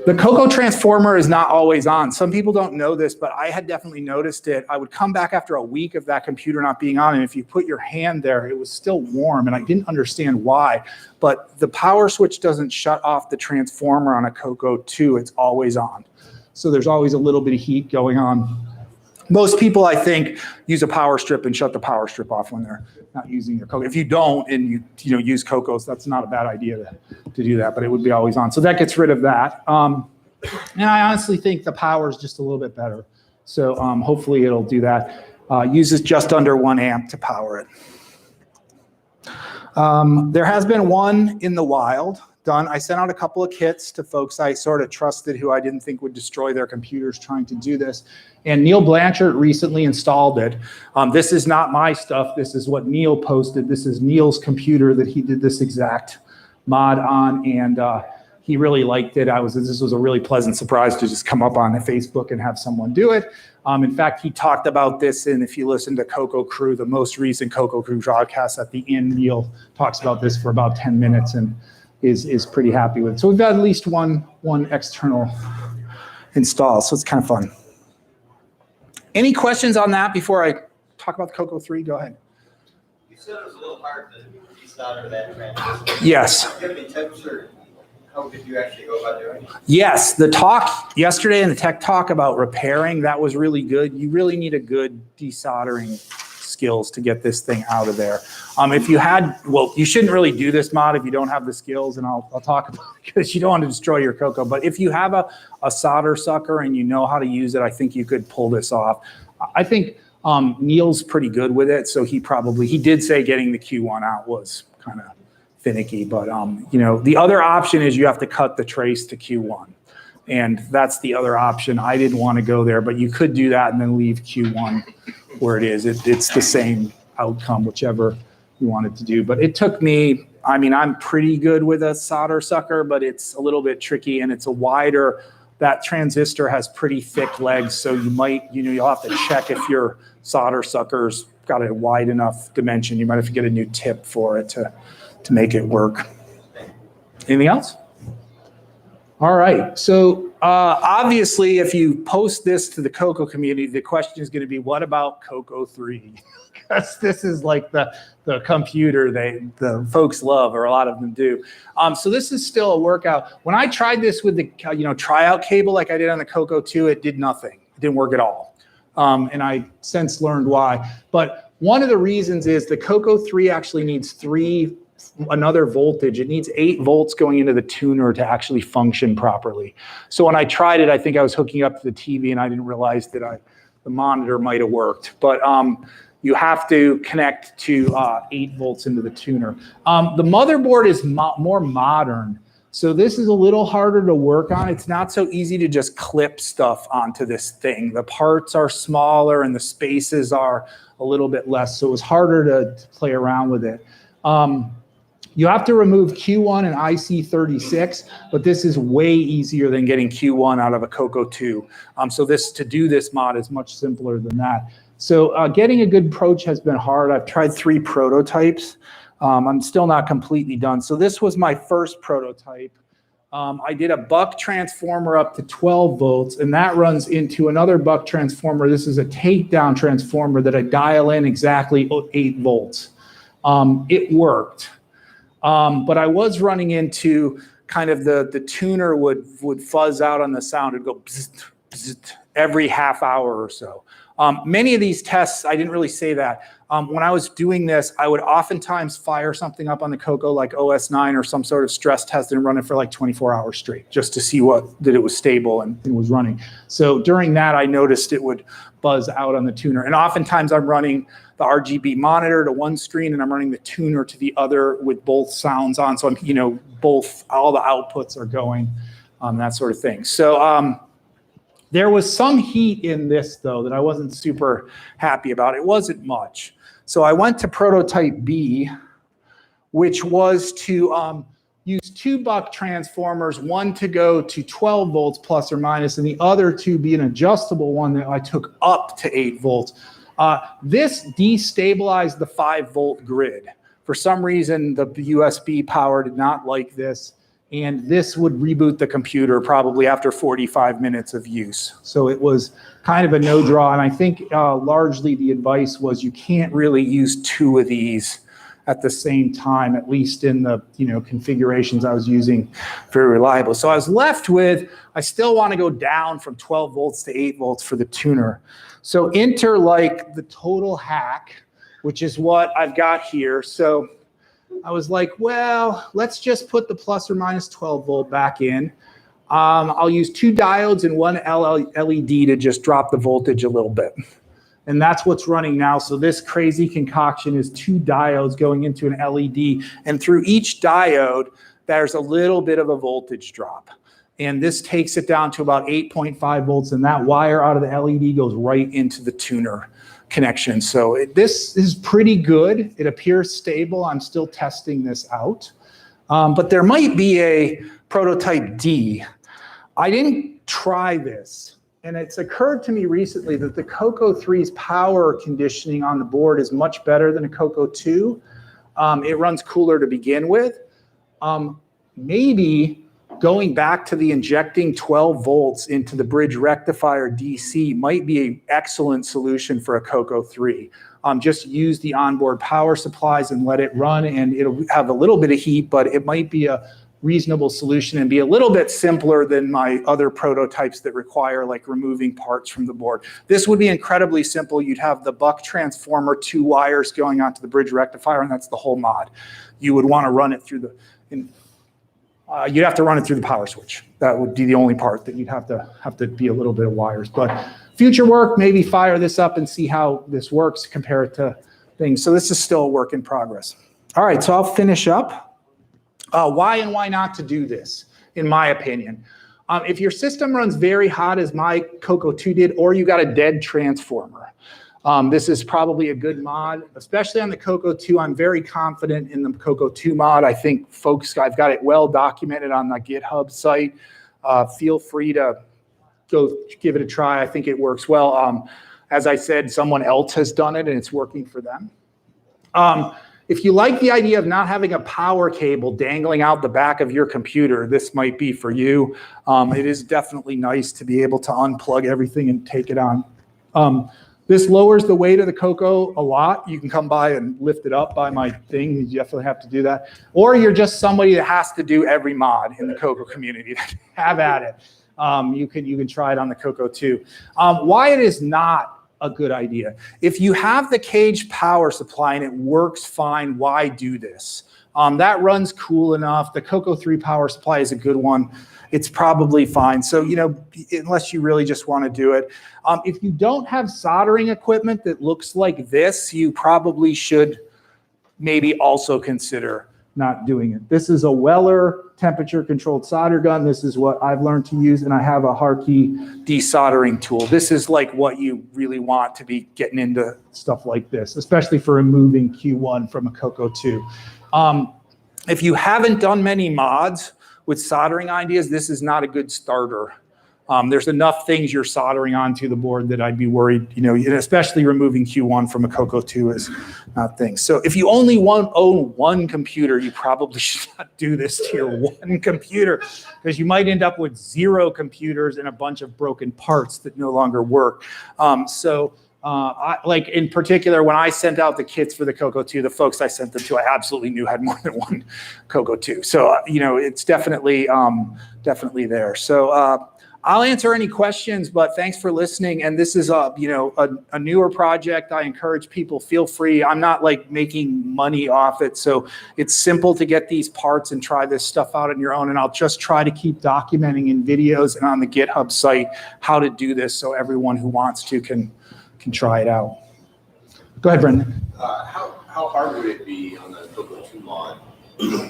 Speaker 16: The Cocoa transformer is not always on. Some people don't know this, but I had definitely noticed it. I would come back after a week of that computer not being on, and if you put your hand there, it was still warm, and I didn't understand why. But the power switch doesn't shut off the transformer on a Cocoa 2. It's always on. So there's always a little bit of heat going on. Most people, I think, use a power strip and shut the power strip off when they're not using their Cocoa. If you don't and you use Cocos, that's not a bad idea to do that, but it would be always on. So that gets rid of that. And I honestly think the power is just a little bit better. So hopefully it'll do that. Uses just under 1 amp to power it. There has been one in the wild done. I sent out a couple of kits to folks I sort of trusted who I didn't think would destroy their computers trying to do this. And Neil Blanchard recently installed it. This is not my stuff. This is what Neil posted. This is Neil's computer that he did this exact mod on, and he really liked it. This was a really pleasant surprise to just come up on Facebook and have someone do it. In fact, he talked about this, and if you listen to Cocoa Crew, the most recent Cocoa Crew broadcast, at the end, Neil talks about this for about 10 minutes and is pretty happy with it. So we've got at least one external install, so it's kind of fun. Any questions on that before I talk about the Cocoa 3? Go ahead.
Speaker 12: You said it was a little hard to desolder that transistor.
Speaker 16: Yes.
Speaker 12: Do you have any tips, or how did you actually go about doing it?
Speaker 16: Yes, the talk yesterday in the tech talk about repairing, that was really good. You really need a good desoldering skills to get this thing out of there. If you had, well, you shouldn't really do this mod if you don't have the skills, and I'll talk about it because you don't want to destroy your Cocoa. But if you have a solder sucker and you know how to use it, I think you could pull this off. I think Neil's pretty good with it, so he did say getting the Q1 out was kind of finicky, but the other option is you have to cut the trace to Q1. And that's the other option. I didn't want to go there, but you could do that and then leave Q1 where it is. It's the same outcome, whichever you wanted to do. But it took me, I'm pretty good with a solder sucker, but it's a little bit tricky, and it's a wider, that transistor has pretty thick legs. So you'll have to check if your solder sucker's got a wide enough dimension. You might have to get a new tip for it to make it work. Anything else? All right, so obviously if you post this to the Cocoa community, the question is going to be, what about Cocoa 3? Because this is like the computer the folks love, or a lot of them do. So this is still a workout. When I tried this with the tryout cable like I did on the Cocoa 2, it did nothing. It didn't work at all. And I since learned why. But one of the reasons is the Cocoa 3 actually needs another voltage. It needs 8 volts going into the tuner to actually function properly. So when I tried it, I think I was hooking up to the TV and I didn't realize that the monitor might have worked. But you have to connect to 8 volts into the tuner. The motherboard is more modern, so this is a little harder to work on. It's not so easy to just clip stuff onto this thing. The parts are smaller and the spaces are a little bit less, so it was harder to play around with it. You have to remove Q1 and IC36, but this is way easier than getting Q1 out of a Cocoa 2. So to do this mod is much simpler than that. So getting a good approach has been hard. I've tried 3 prototypes. I'm still not completely done. So this was my first prototype. I did a buck transformer up to 12 volts, and that runs into another buck transformer. This is a takedown transformer that I dial in exactly 8 volts. It worked. But I was running into kind of the tuner would fuzz out on the sound. It'd go bzzzt, bzzzt, every half hour or so. Many of these tests, I didn't really say that. When I was doing this, I would oftentimes fire something up on the Cocoa like OS9 or some sort of stress test and run it for like 24 hours straight just to see that it was stable and it was running. So during that, I noticed it would buzz out on the tuner. And oftentimes I'm running the RGB monitor to one screen and I'm running the tuner to the other with both sounds on. So I'm, all the outputs are going, that sort of thing. So there was some heat in this though that I wasn't super happy about. It wasn't much. So I went to prototype B, which was to use 2 buck transformers, one to go to 12 volts plus or minus, and the other to be an adjustable one that I took up to 8 volts. This destabilized the 5 volt grid. For some reason, the USB power did not like this. and this would reboot the computer probably after 45 minutes of use. So it was kind of a no draw, and I think largely the advice was you can't really use two of these at the same time, at least in the configurations I was using, very reliable. So I was left with, I still want to go down from 12 volts to 8 volts for the tuner. So enter like the total hack, which is what I've got here. So I was like, well, let's just put the plus or minus 12 volt back in. I'll use 2 diodes and 1 LED to just drop the voltage a little bit. And that's what's running now. So this crazy concoction is 2 diodes going into an LED. And through each diode, there's a little bit of a voltage drop. And this takes it down to about 8.5 volts. And that wire out of the LED goes right into the tuner connection. So this is pretty good. It appears stable. I'm still testing this out. But there might be a prototype D. I didn't try this. And it's occurred to me recently that the Coco 3's power conditioning on the board is much better than a Coco 2. It runs cooler to begin with. Maybe going back to the injecting 12 volts into the bridge rectifier DC might be an excellent solution for a Coco 3. Just use the onboard power supplies and let it run, and it'll have a little bit of heat, but it might be a reasonable solution and be a little bit simpler than my other prototypes that require like removing parts from the board. This would be incredibly simple. You'd have the buck transformer, 2 wires going onto the bridge rectifier, and that's the whole mod. You would want to run it through you'd have to run it through the power switch. That would be the only part that you'd have to be a little bit of wires. But future work, maybe fire this up and see how this works compared to things. So this is still a work in progress. All right, so I'll finish up. Why and why not to do this, in my opinion. If your system runs very hot, as my Coco 2 did, or you got a dead transformer, this is probably a good mod, especially on the Coco 2. I'm very confident in the Coco 2 mod. I think folks, I've got it well documented on the GitHub site. Feel free to go give it a try. I think it works well. As I said, someone else has done it and it's working for them. If you like the idea of not having a power cable dangling out the back of your computer, this might be for you. It is definitely nice to be able to unplug everything and take it on. This lowers the weight of the Coco a lot. You can come by and lift it up by my thing. You definitely have to do that. Or you're just somebody that has to do every mod in the Coco community. Have at it. You can try it on the Coco 2. Why it is not a good idea. If you have the cage power supply and it works fine, why do this? That runs cool enough. The Coco 3 power supply is a good one. It's probably fine. So, unless you really just want to do it. If you don't have soldering equipment that looks like this, you probably should maybe also consider not doing it. This is a Weller temperature controlled solder gun. This is what I've learned to use, and I have a Harkey desoldering tool. This is like what you really want to be getting into stuff like this, especially for removing Q1 from a Coco 2. If you haven't done many mods with soldering ideas, this is not a good starter. There's enough things you're soldering onto the board that I'd be worried, especially removing Q1 from a Coco 2 is not things. So if you only own one computer, you probably should not do this to your one computer, because you might end up with 0 computers and a bunch of broken parts that no longer work. In particular, when I sent out the kits for the Coco 2, the folks I sent them to, I absolutely knew had more than one Coco 2. So, it's definitely there. So, I'll answer any questions, but thanks for listening. And this is a newer project. I encourage people, feel free. I'm not like making money off it. So it's simple to get these parts and try this stuff out on your own. And I'll just try to keep documenting in videos and on the GitHub site how to do this so everyone who wants to can try it out. Go ahead, Brendan.
Speaker 14: How hard would it be on the Coco 2 mod to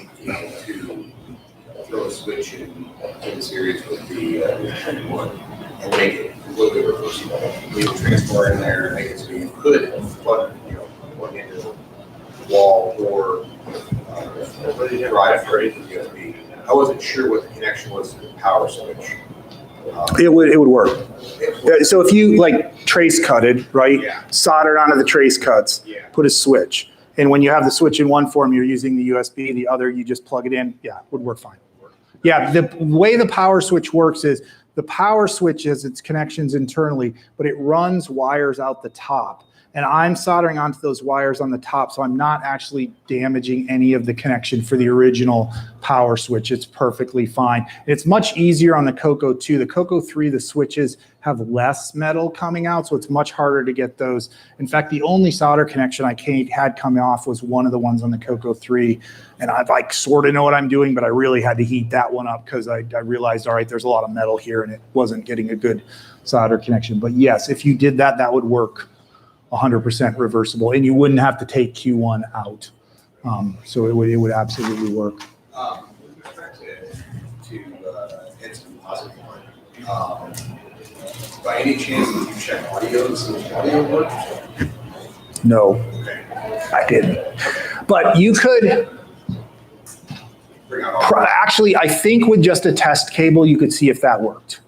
Speaker 14: throw a switch in series with the one and make it a little bit reversible? Leave a transformer in there, make it so you could plug into the wall or drive straight to the USB. I wasn't sure what the connection was to the power switch.
Speaker 16: It would work. So if you trace cutted, right?
Speaker 14: Yeah.
Speaker 16: Soldered onto the trace cuts,
Speaker 14: Yeah.
Speaker 16: put a switch. And when you have the switch in one form, you're using the USB, the other, you just plug it in. Yeah, would work fine. Yeah, the way the power switch works is the power switch has its connections internally, but it runs wires out the top. And I'm soldering onto those wires on the top, so I'm not actually damaging any of the connection for the original power switch. It's perfectly fine. It's much easier on the Coco 2. The Coco 3, the switches have less metal coming out, so it's much harder to get those. In fact, the only solder connection I had coming off was one of the ones on the Coco 3. And I like sort of know what I'm doing, but I really had to heat that one up because I realized, all right, there's a lot of metal here and it wasn't getting a good solder connection. But yes, if you did that, that would work 100% reversible, and you wouldn't have to take Q1 out. So it would absolutely work.
Speaker 14: With respect to Ed's composite one, by any chance did you check audio to see if audio worked?
Speaker 16: No, I didn't. But you could, actually, I think with just a test cable, you could see if that worked.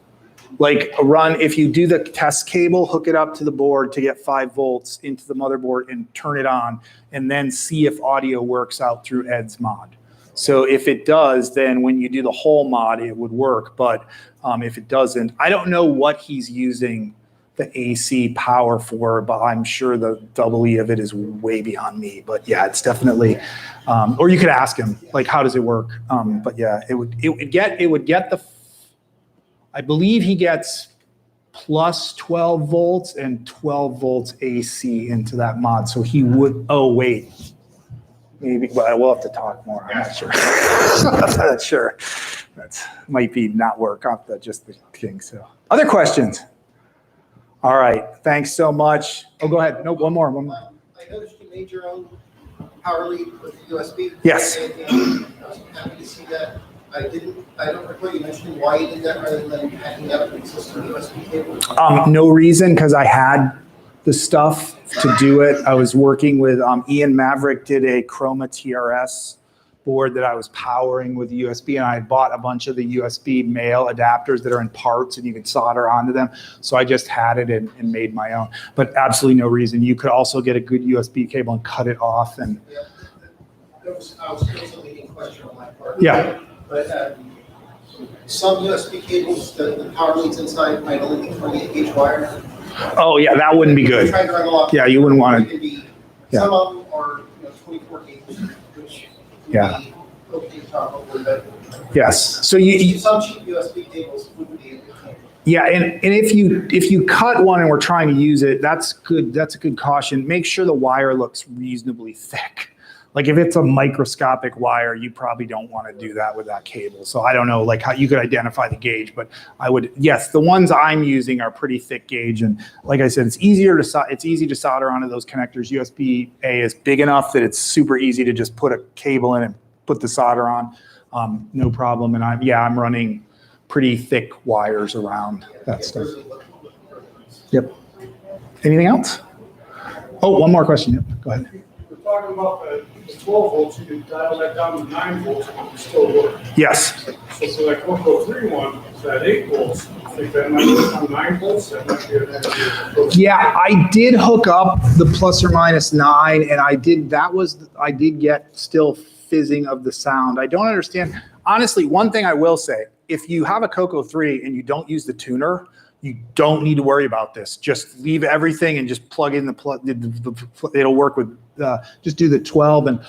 Speaker 16: Like if you do the test cable, hook it up to the board to get 5 volts into the motherboard and turn it on, and then see if audio works out through Ed's mod. So if it does, then when you do the whole mod, it would work. But if it doesn't, I don't know what he's using the AC power for, but I'm sure the double E of it is way beyond me. But yeah, it's definitely, or you could ask him, like, how does it work? But yeah, it would get the, I believe he gets plus 12 volts and 12 volts AC into that mod. So he would, oh, wait. Maybe, well, we'll have to talk more. I'm not sure. I'm not sure. That might be not work off just the thing. So, other questions? All right. Thanks so much. Oh, go ahead. No, one more.
Speaker 17: I noticed you made your own power lead with the USB.
Speaker 16: Yes.
Speaker 17: And I was happy to see that. I don't recall you mentioning why you did that rather than hacking up an existing USB cable.
Speaker 16: No reason, because I had the stuff to do it. I was working with Ian Maverick did a Chroma TRS board that I was powering with the USB, and I had bought a bunch of the USB male adapters that are in parts and you can solder onto them. So I just had it and made my own, but absolutely no reason. You could also get a good USB cable and cut it off. And
Speaker 17: yeah, that was a leading question on my part.
Speaker 16: Yeah.
Speaker 17: But some USB cables, the power leads inside might only be 28 gauge wire.
Speaker 16: Oh yeah, that wouldn't be good. Yeah, you wouldn't want to. Yeah.
Speaker 17: Some of them are 24 gauge, which would
Speaker 16: yeah.
Speaker 17: be okay probably, but
Speaker 16: yes. So
Speaker 17: some cheap USB cables wouldn't be a good thing.
Speaker 16: Yeah, and if you cut one and we're trying to use it, that's good. That's a good caution. Make sure the wire looks reasonably thick. Like if it's a microscopic wire, you probably don't want to do that with that cable. So I don't know like how you could identify the gauge, but I would, yes, the ones I'm using are pretty thick gauge. And like I said, it's easy to solder onto those connectors. USB-A is big enough that it's super easy to just put a cable in and put the solder on. No problem. And I'm running pretty thick wires around that stuff. Yep. Anything else? Oh, one more question. Yep, go ahead.
Speaker 9: We're talking about the 12 volts, you can dial that down to 9 volts and it can still work.
Speaker 16: Yes.
Speaker 9: So for that Coco 3 one, it's at 8 volts. I think that might work on 9 volts. That might be an idea.
Speaker 16: Yeah, I did hook up the plus or minus 9, and I did get still fizzing of the sound. I don't understand. Honestly, one thing I will say, if you have a Coco 3 and you don't use the tuner, you don't need to worry about this. Just leave everything and just plug in the plug. It'll work with, just do the 12 and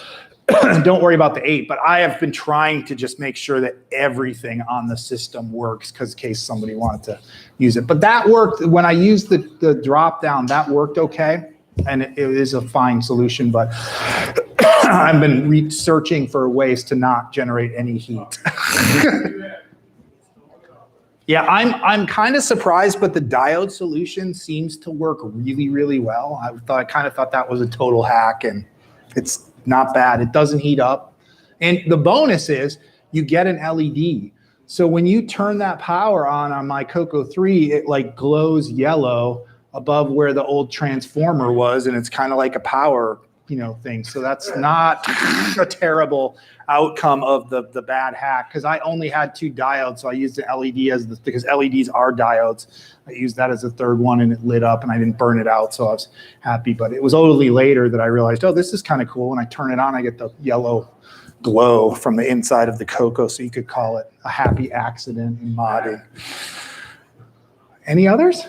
Speaker 16: don't worry about the 8. But I have been trying to just make sure that everything on the system works because in case somebody wanted to use it. But that worked when I used the drop down, that worked okay. And it is a fine solution, but I've been researching for ways to not generate any heat. Yeah, I'm kind of surprised, but the diode solution seems to work really, really well. I kind of thought that was a total hack, and it's not bad. It doesn't heat up. And the bonus is you get an LED. So when you turn that power on my Coco 3, it like glows yellow above where the old transformer was, and it's kind of like a power thing. So that's not a terrible outcome of the bad hack because I only had 2 diodes. So I used the LED because LEDs are diodes. I used that as a third one and it lit up and I didn't burn it out. So I was happy, but it was only later that I realized, oh, this is kind of cool. When I turn it on, I get the yellow glow from the inside of the Coco, so you could call it a happy accident in modding. Any others?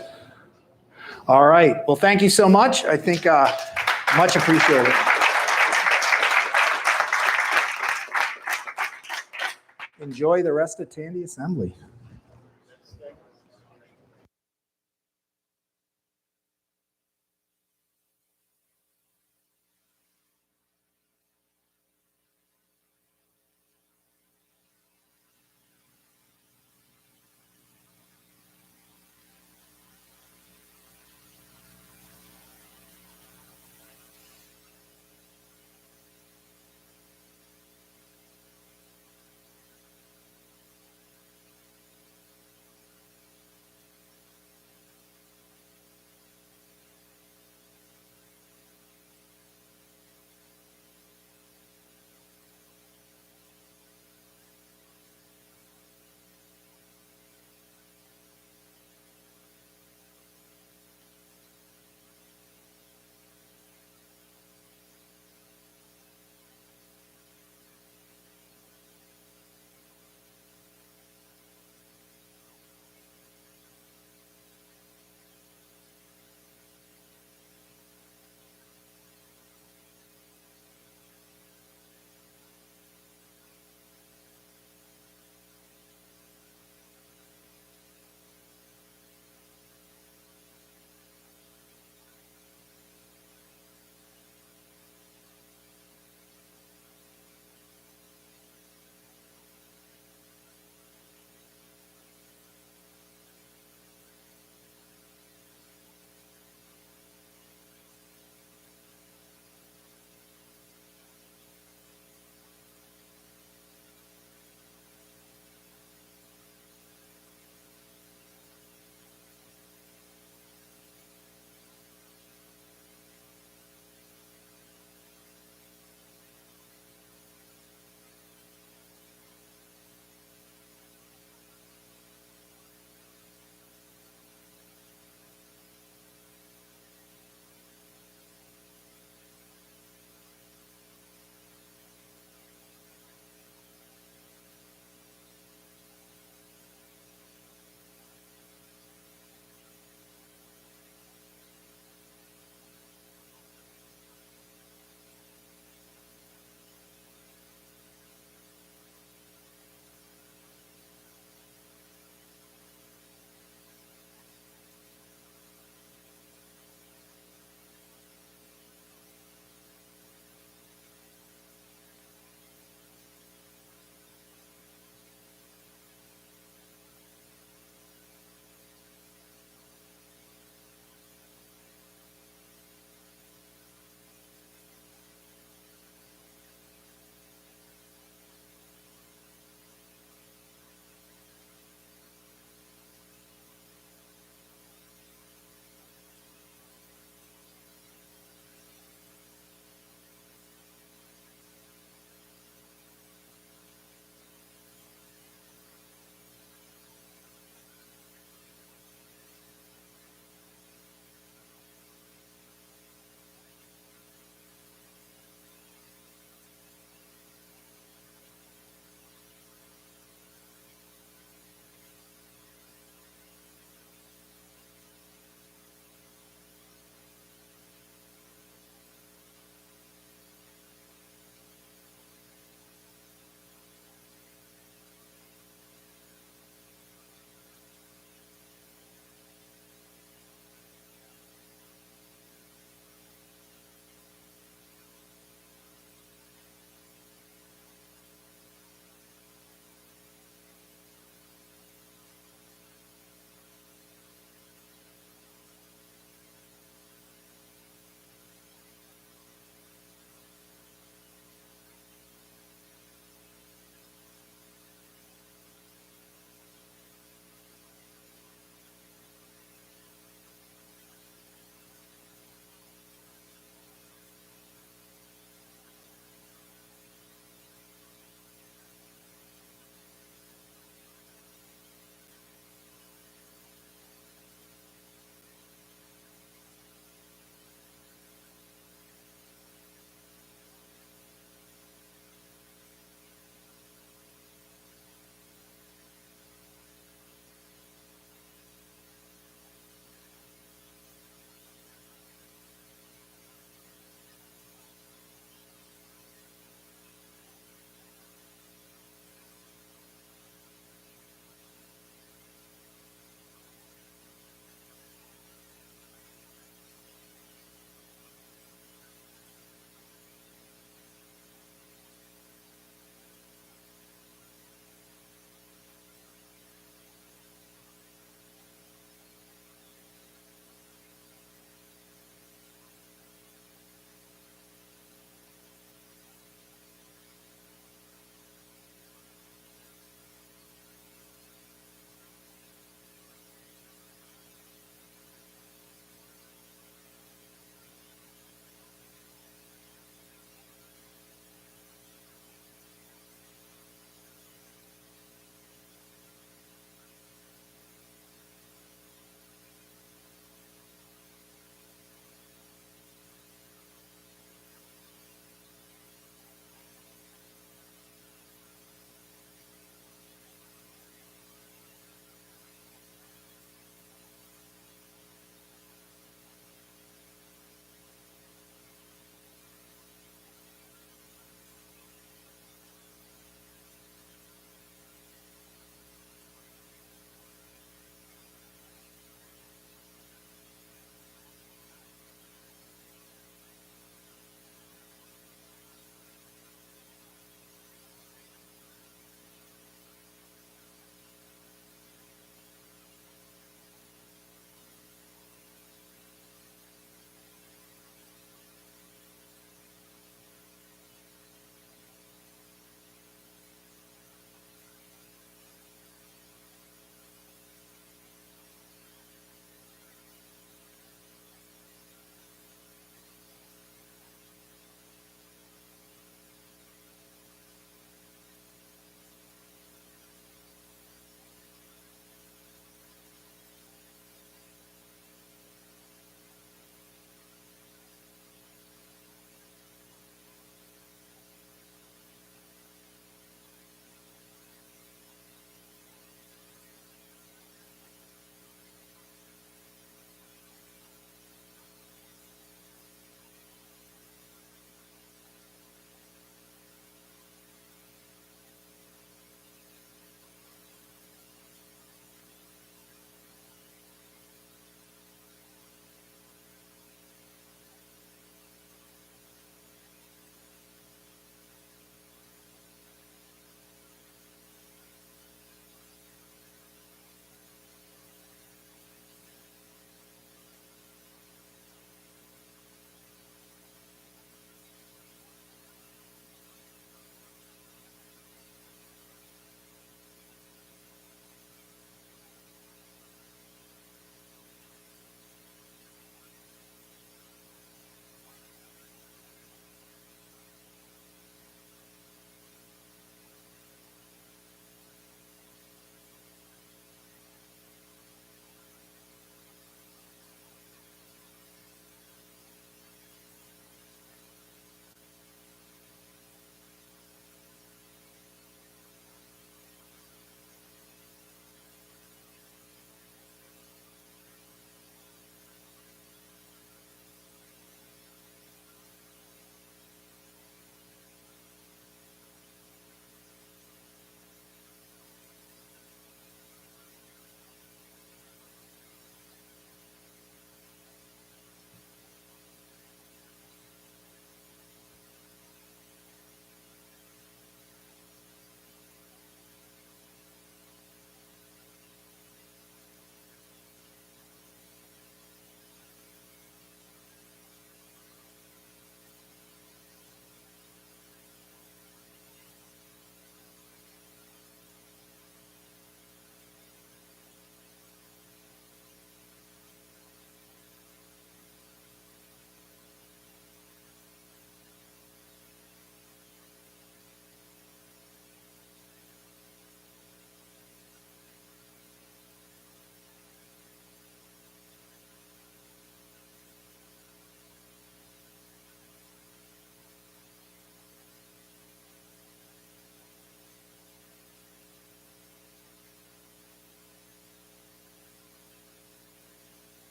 Speaker 16: All right. Well, thank you so much. I think much appreciated. Enjoy the rest of Tandy Assembly.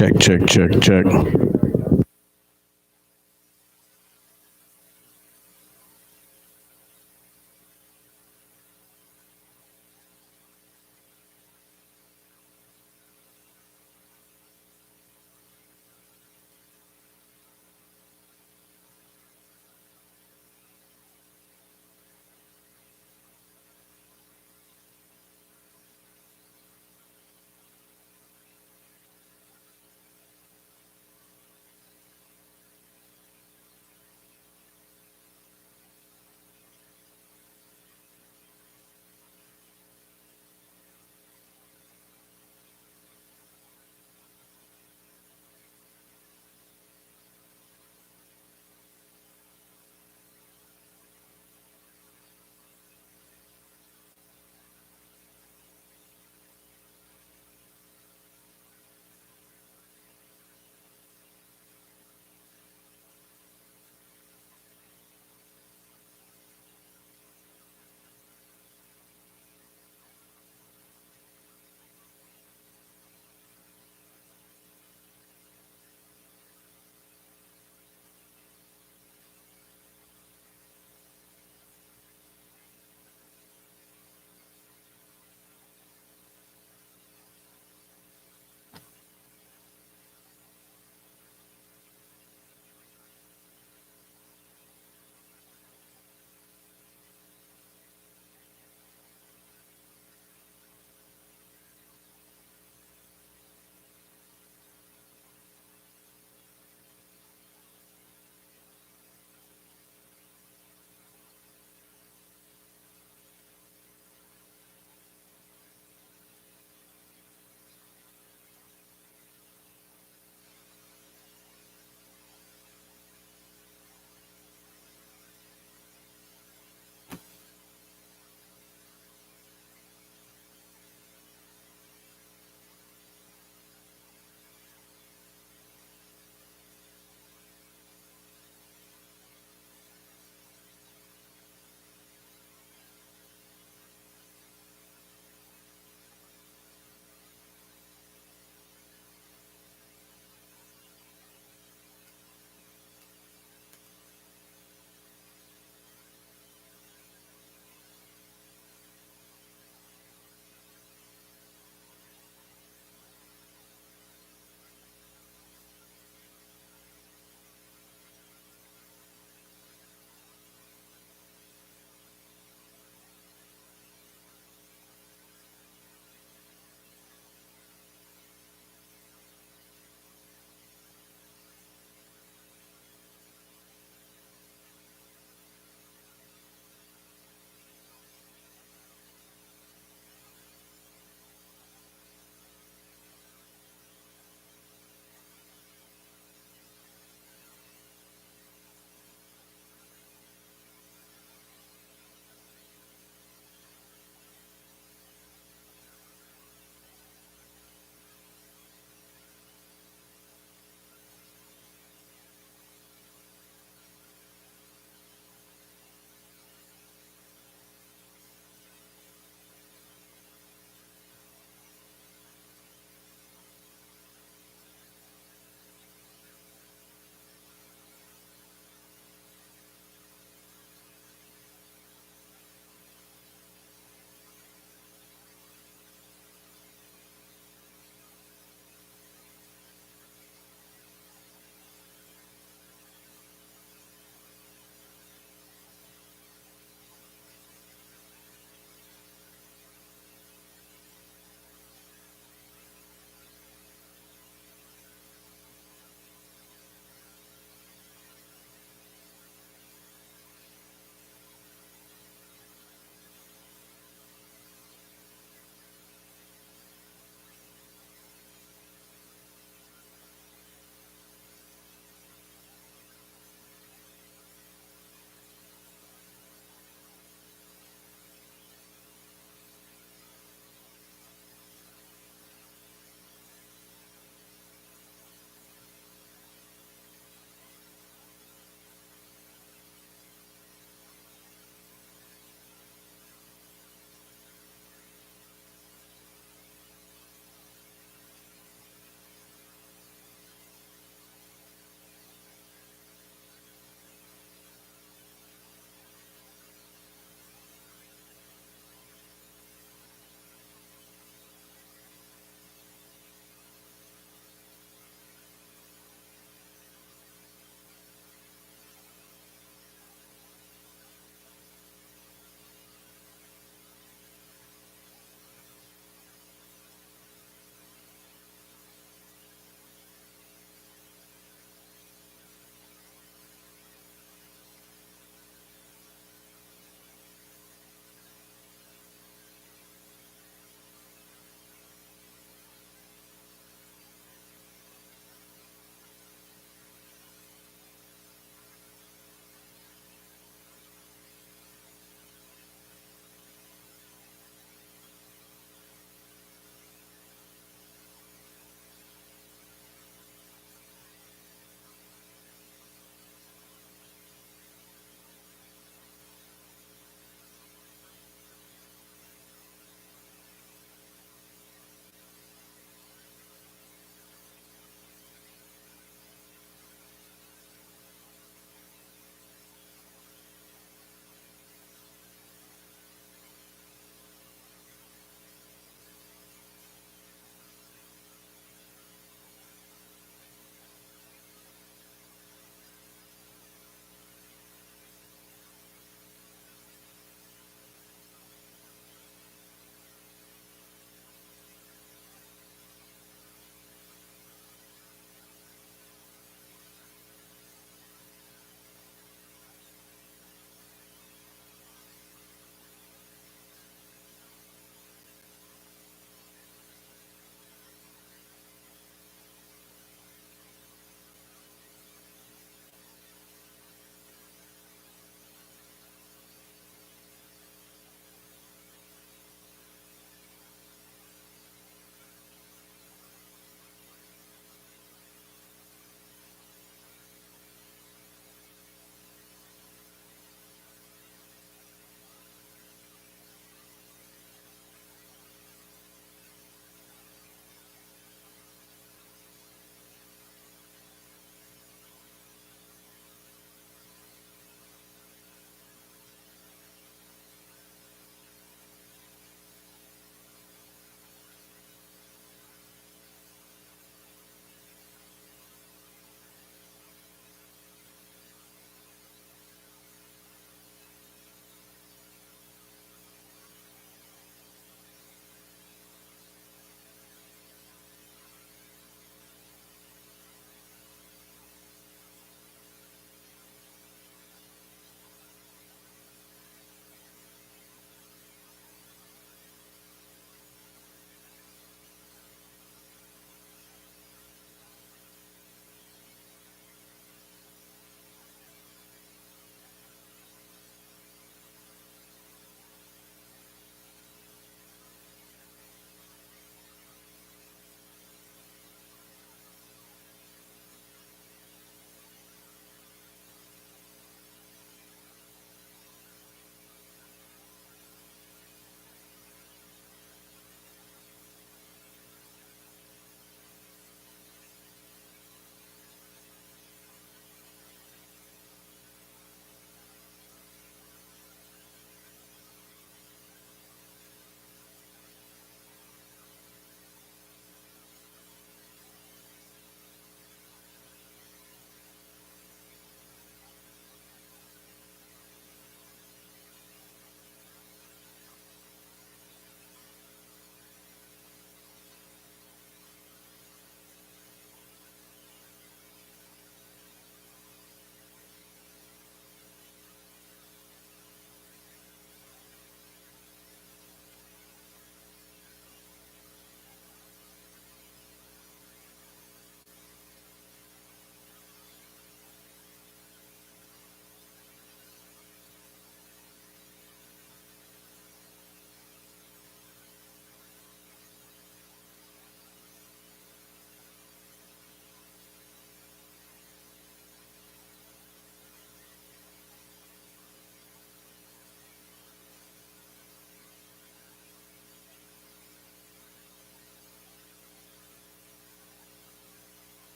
Speaker 1: Check, check, check, check.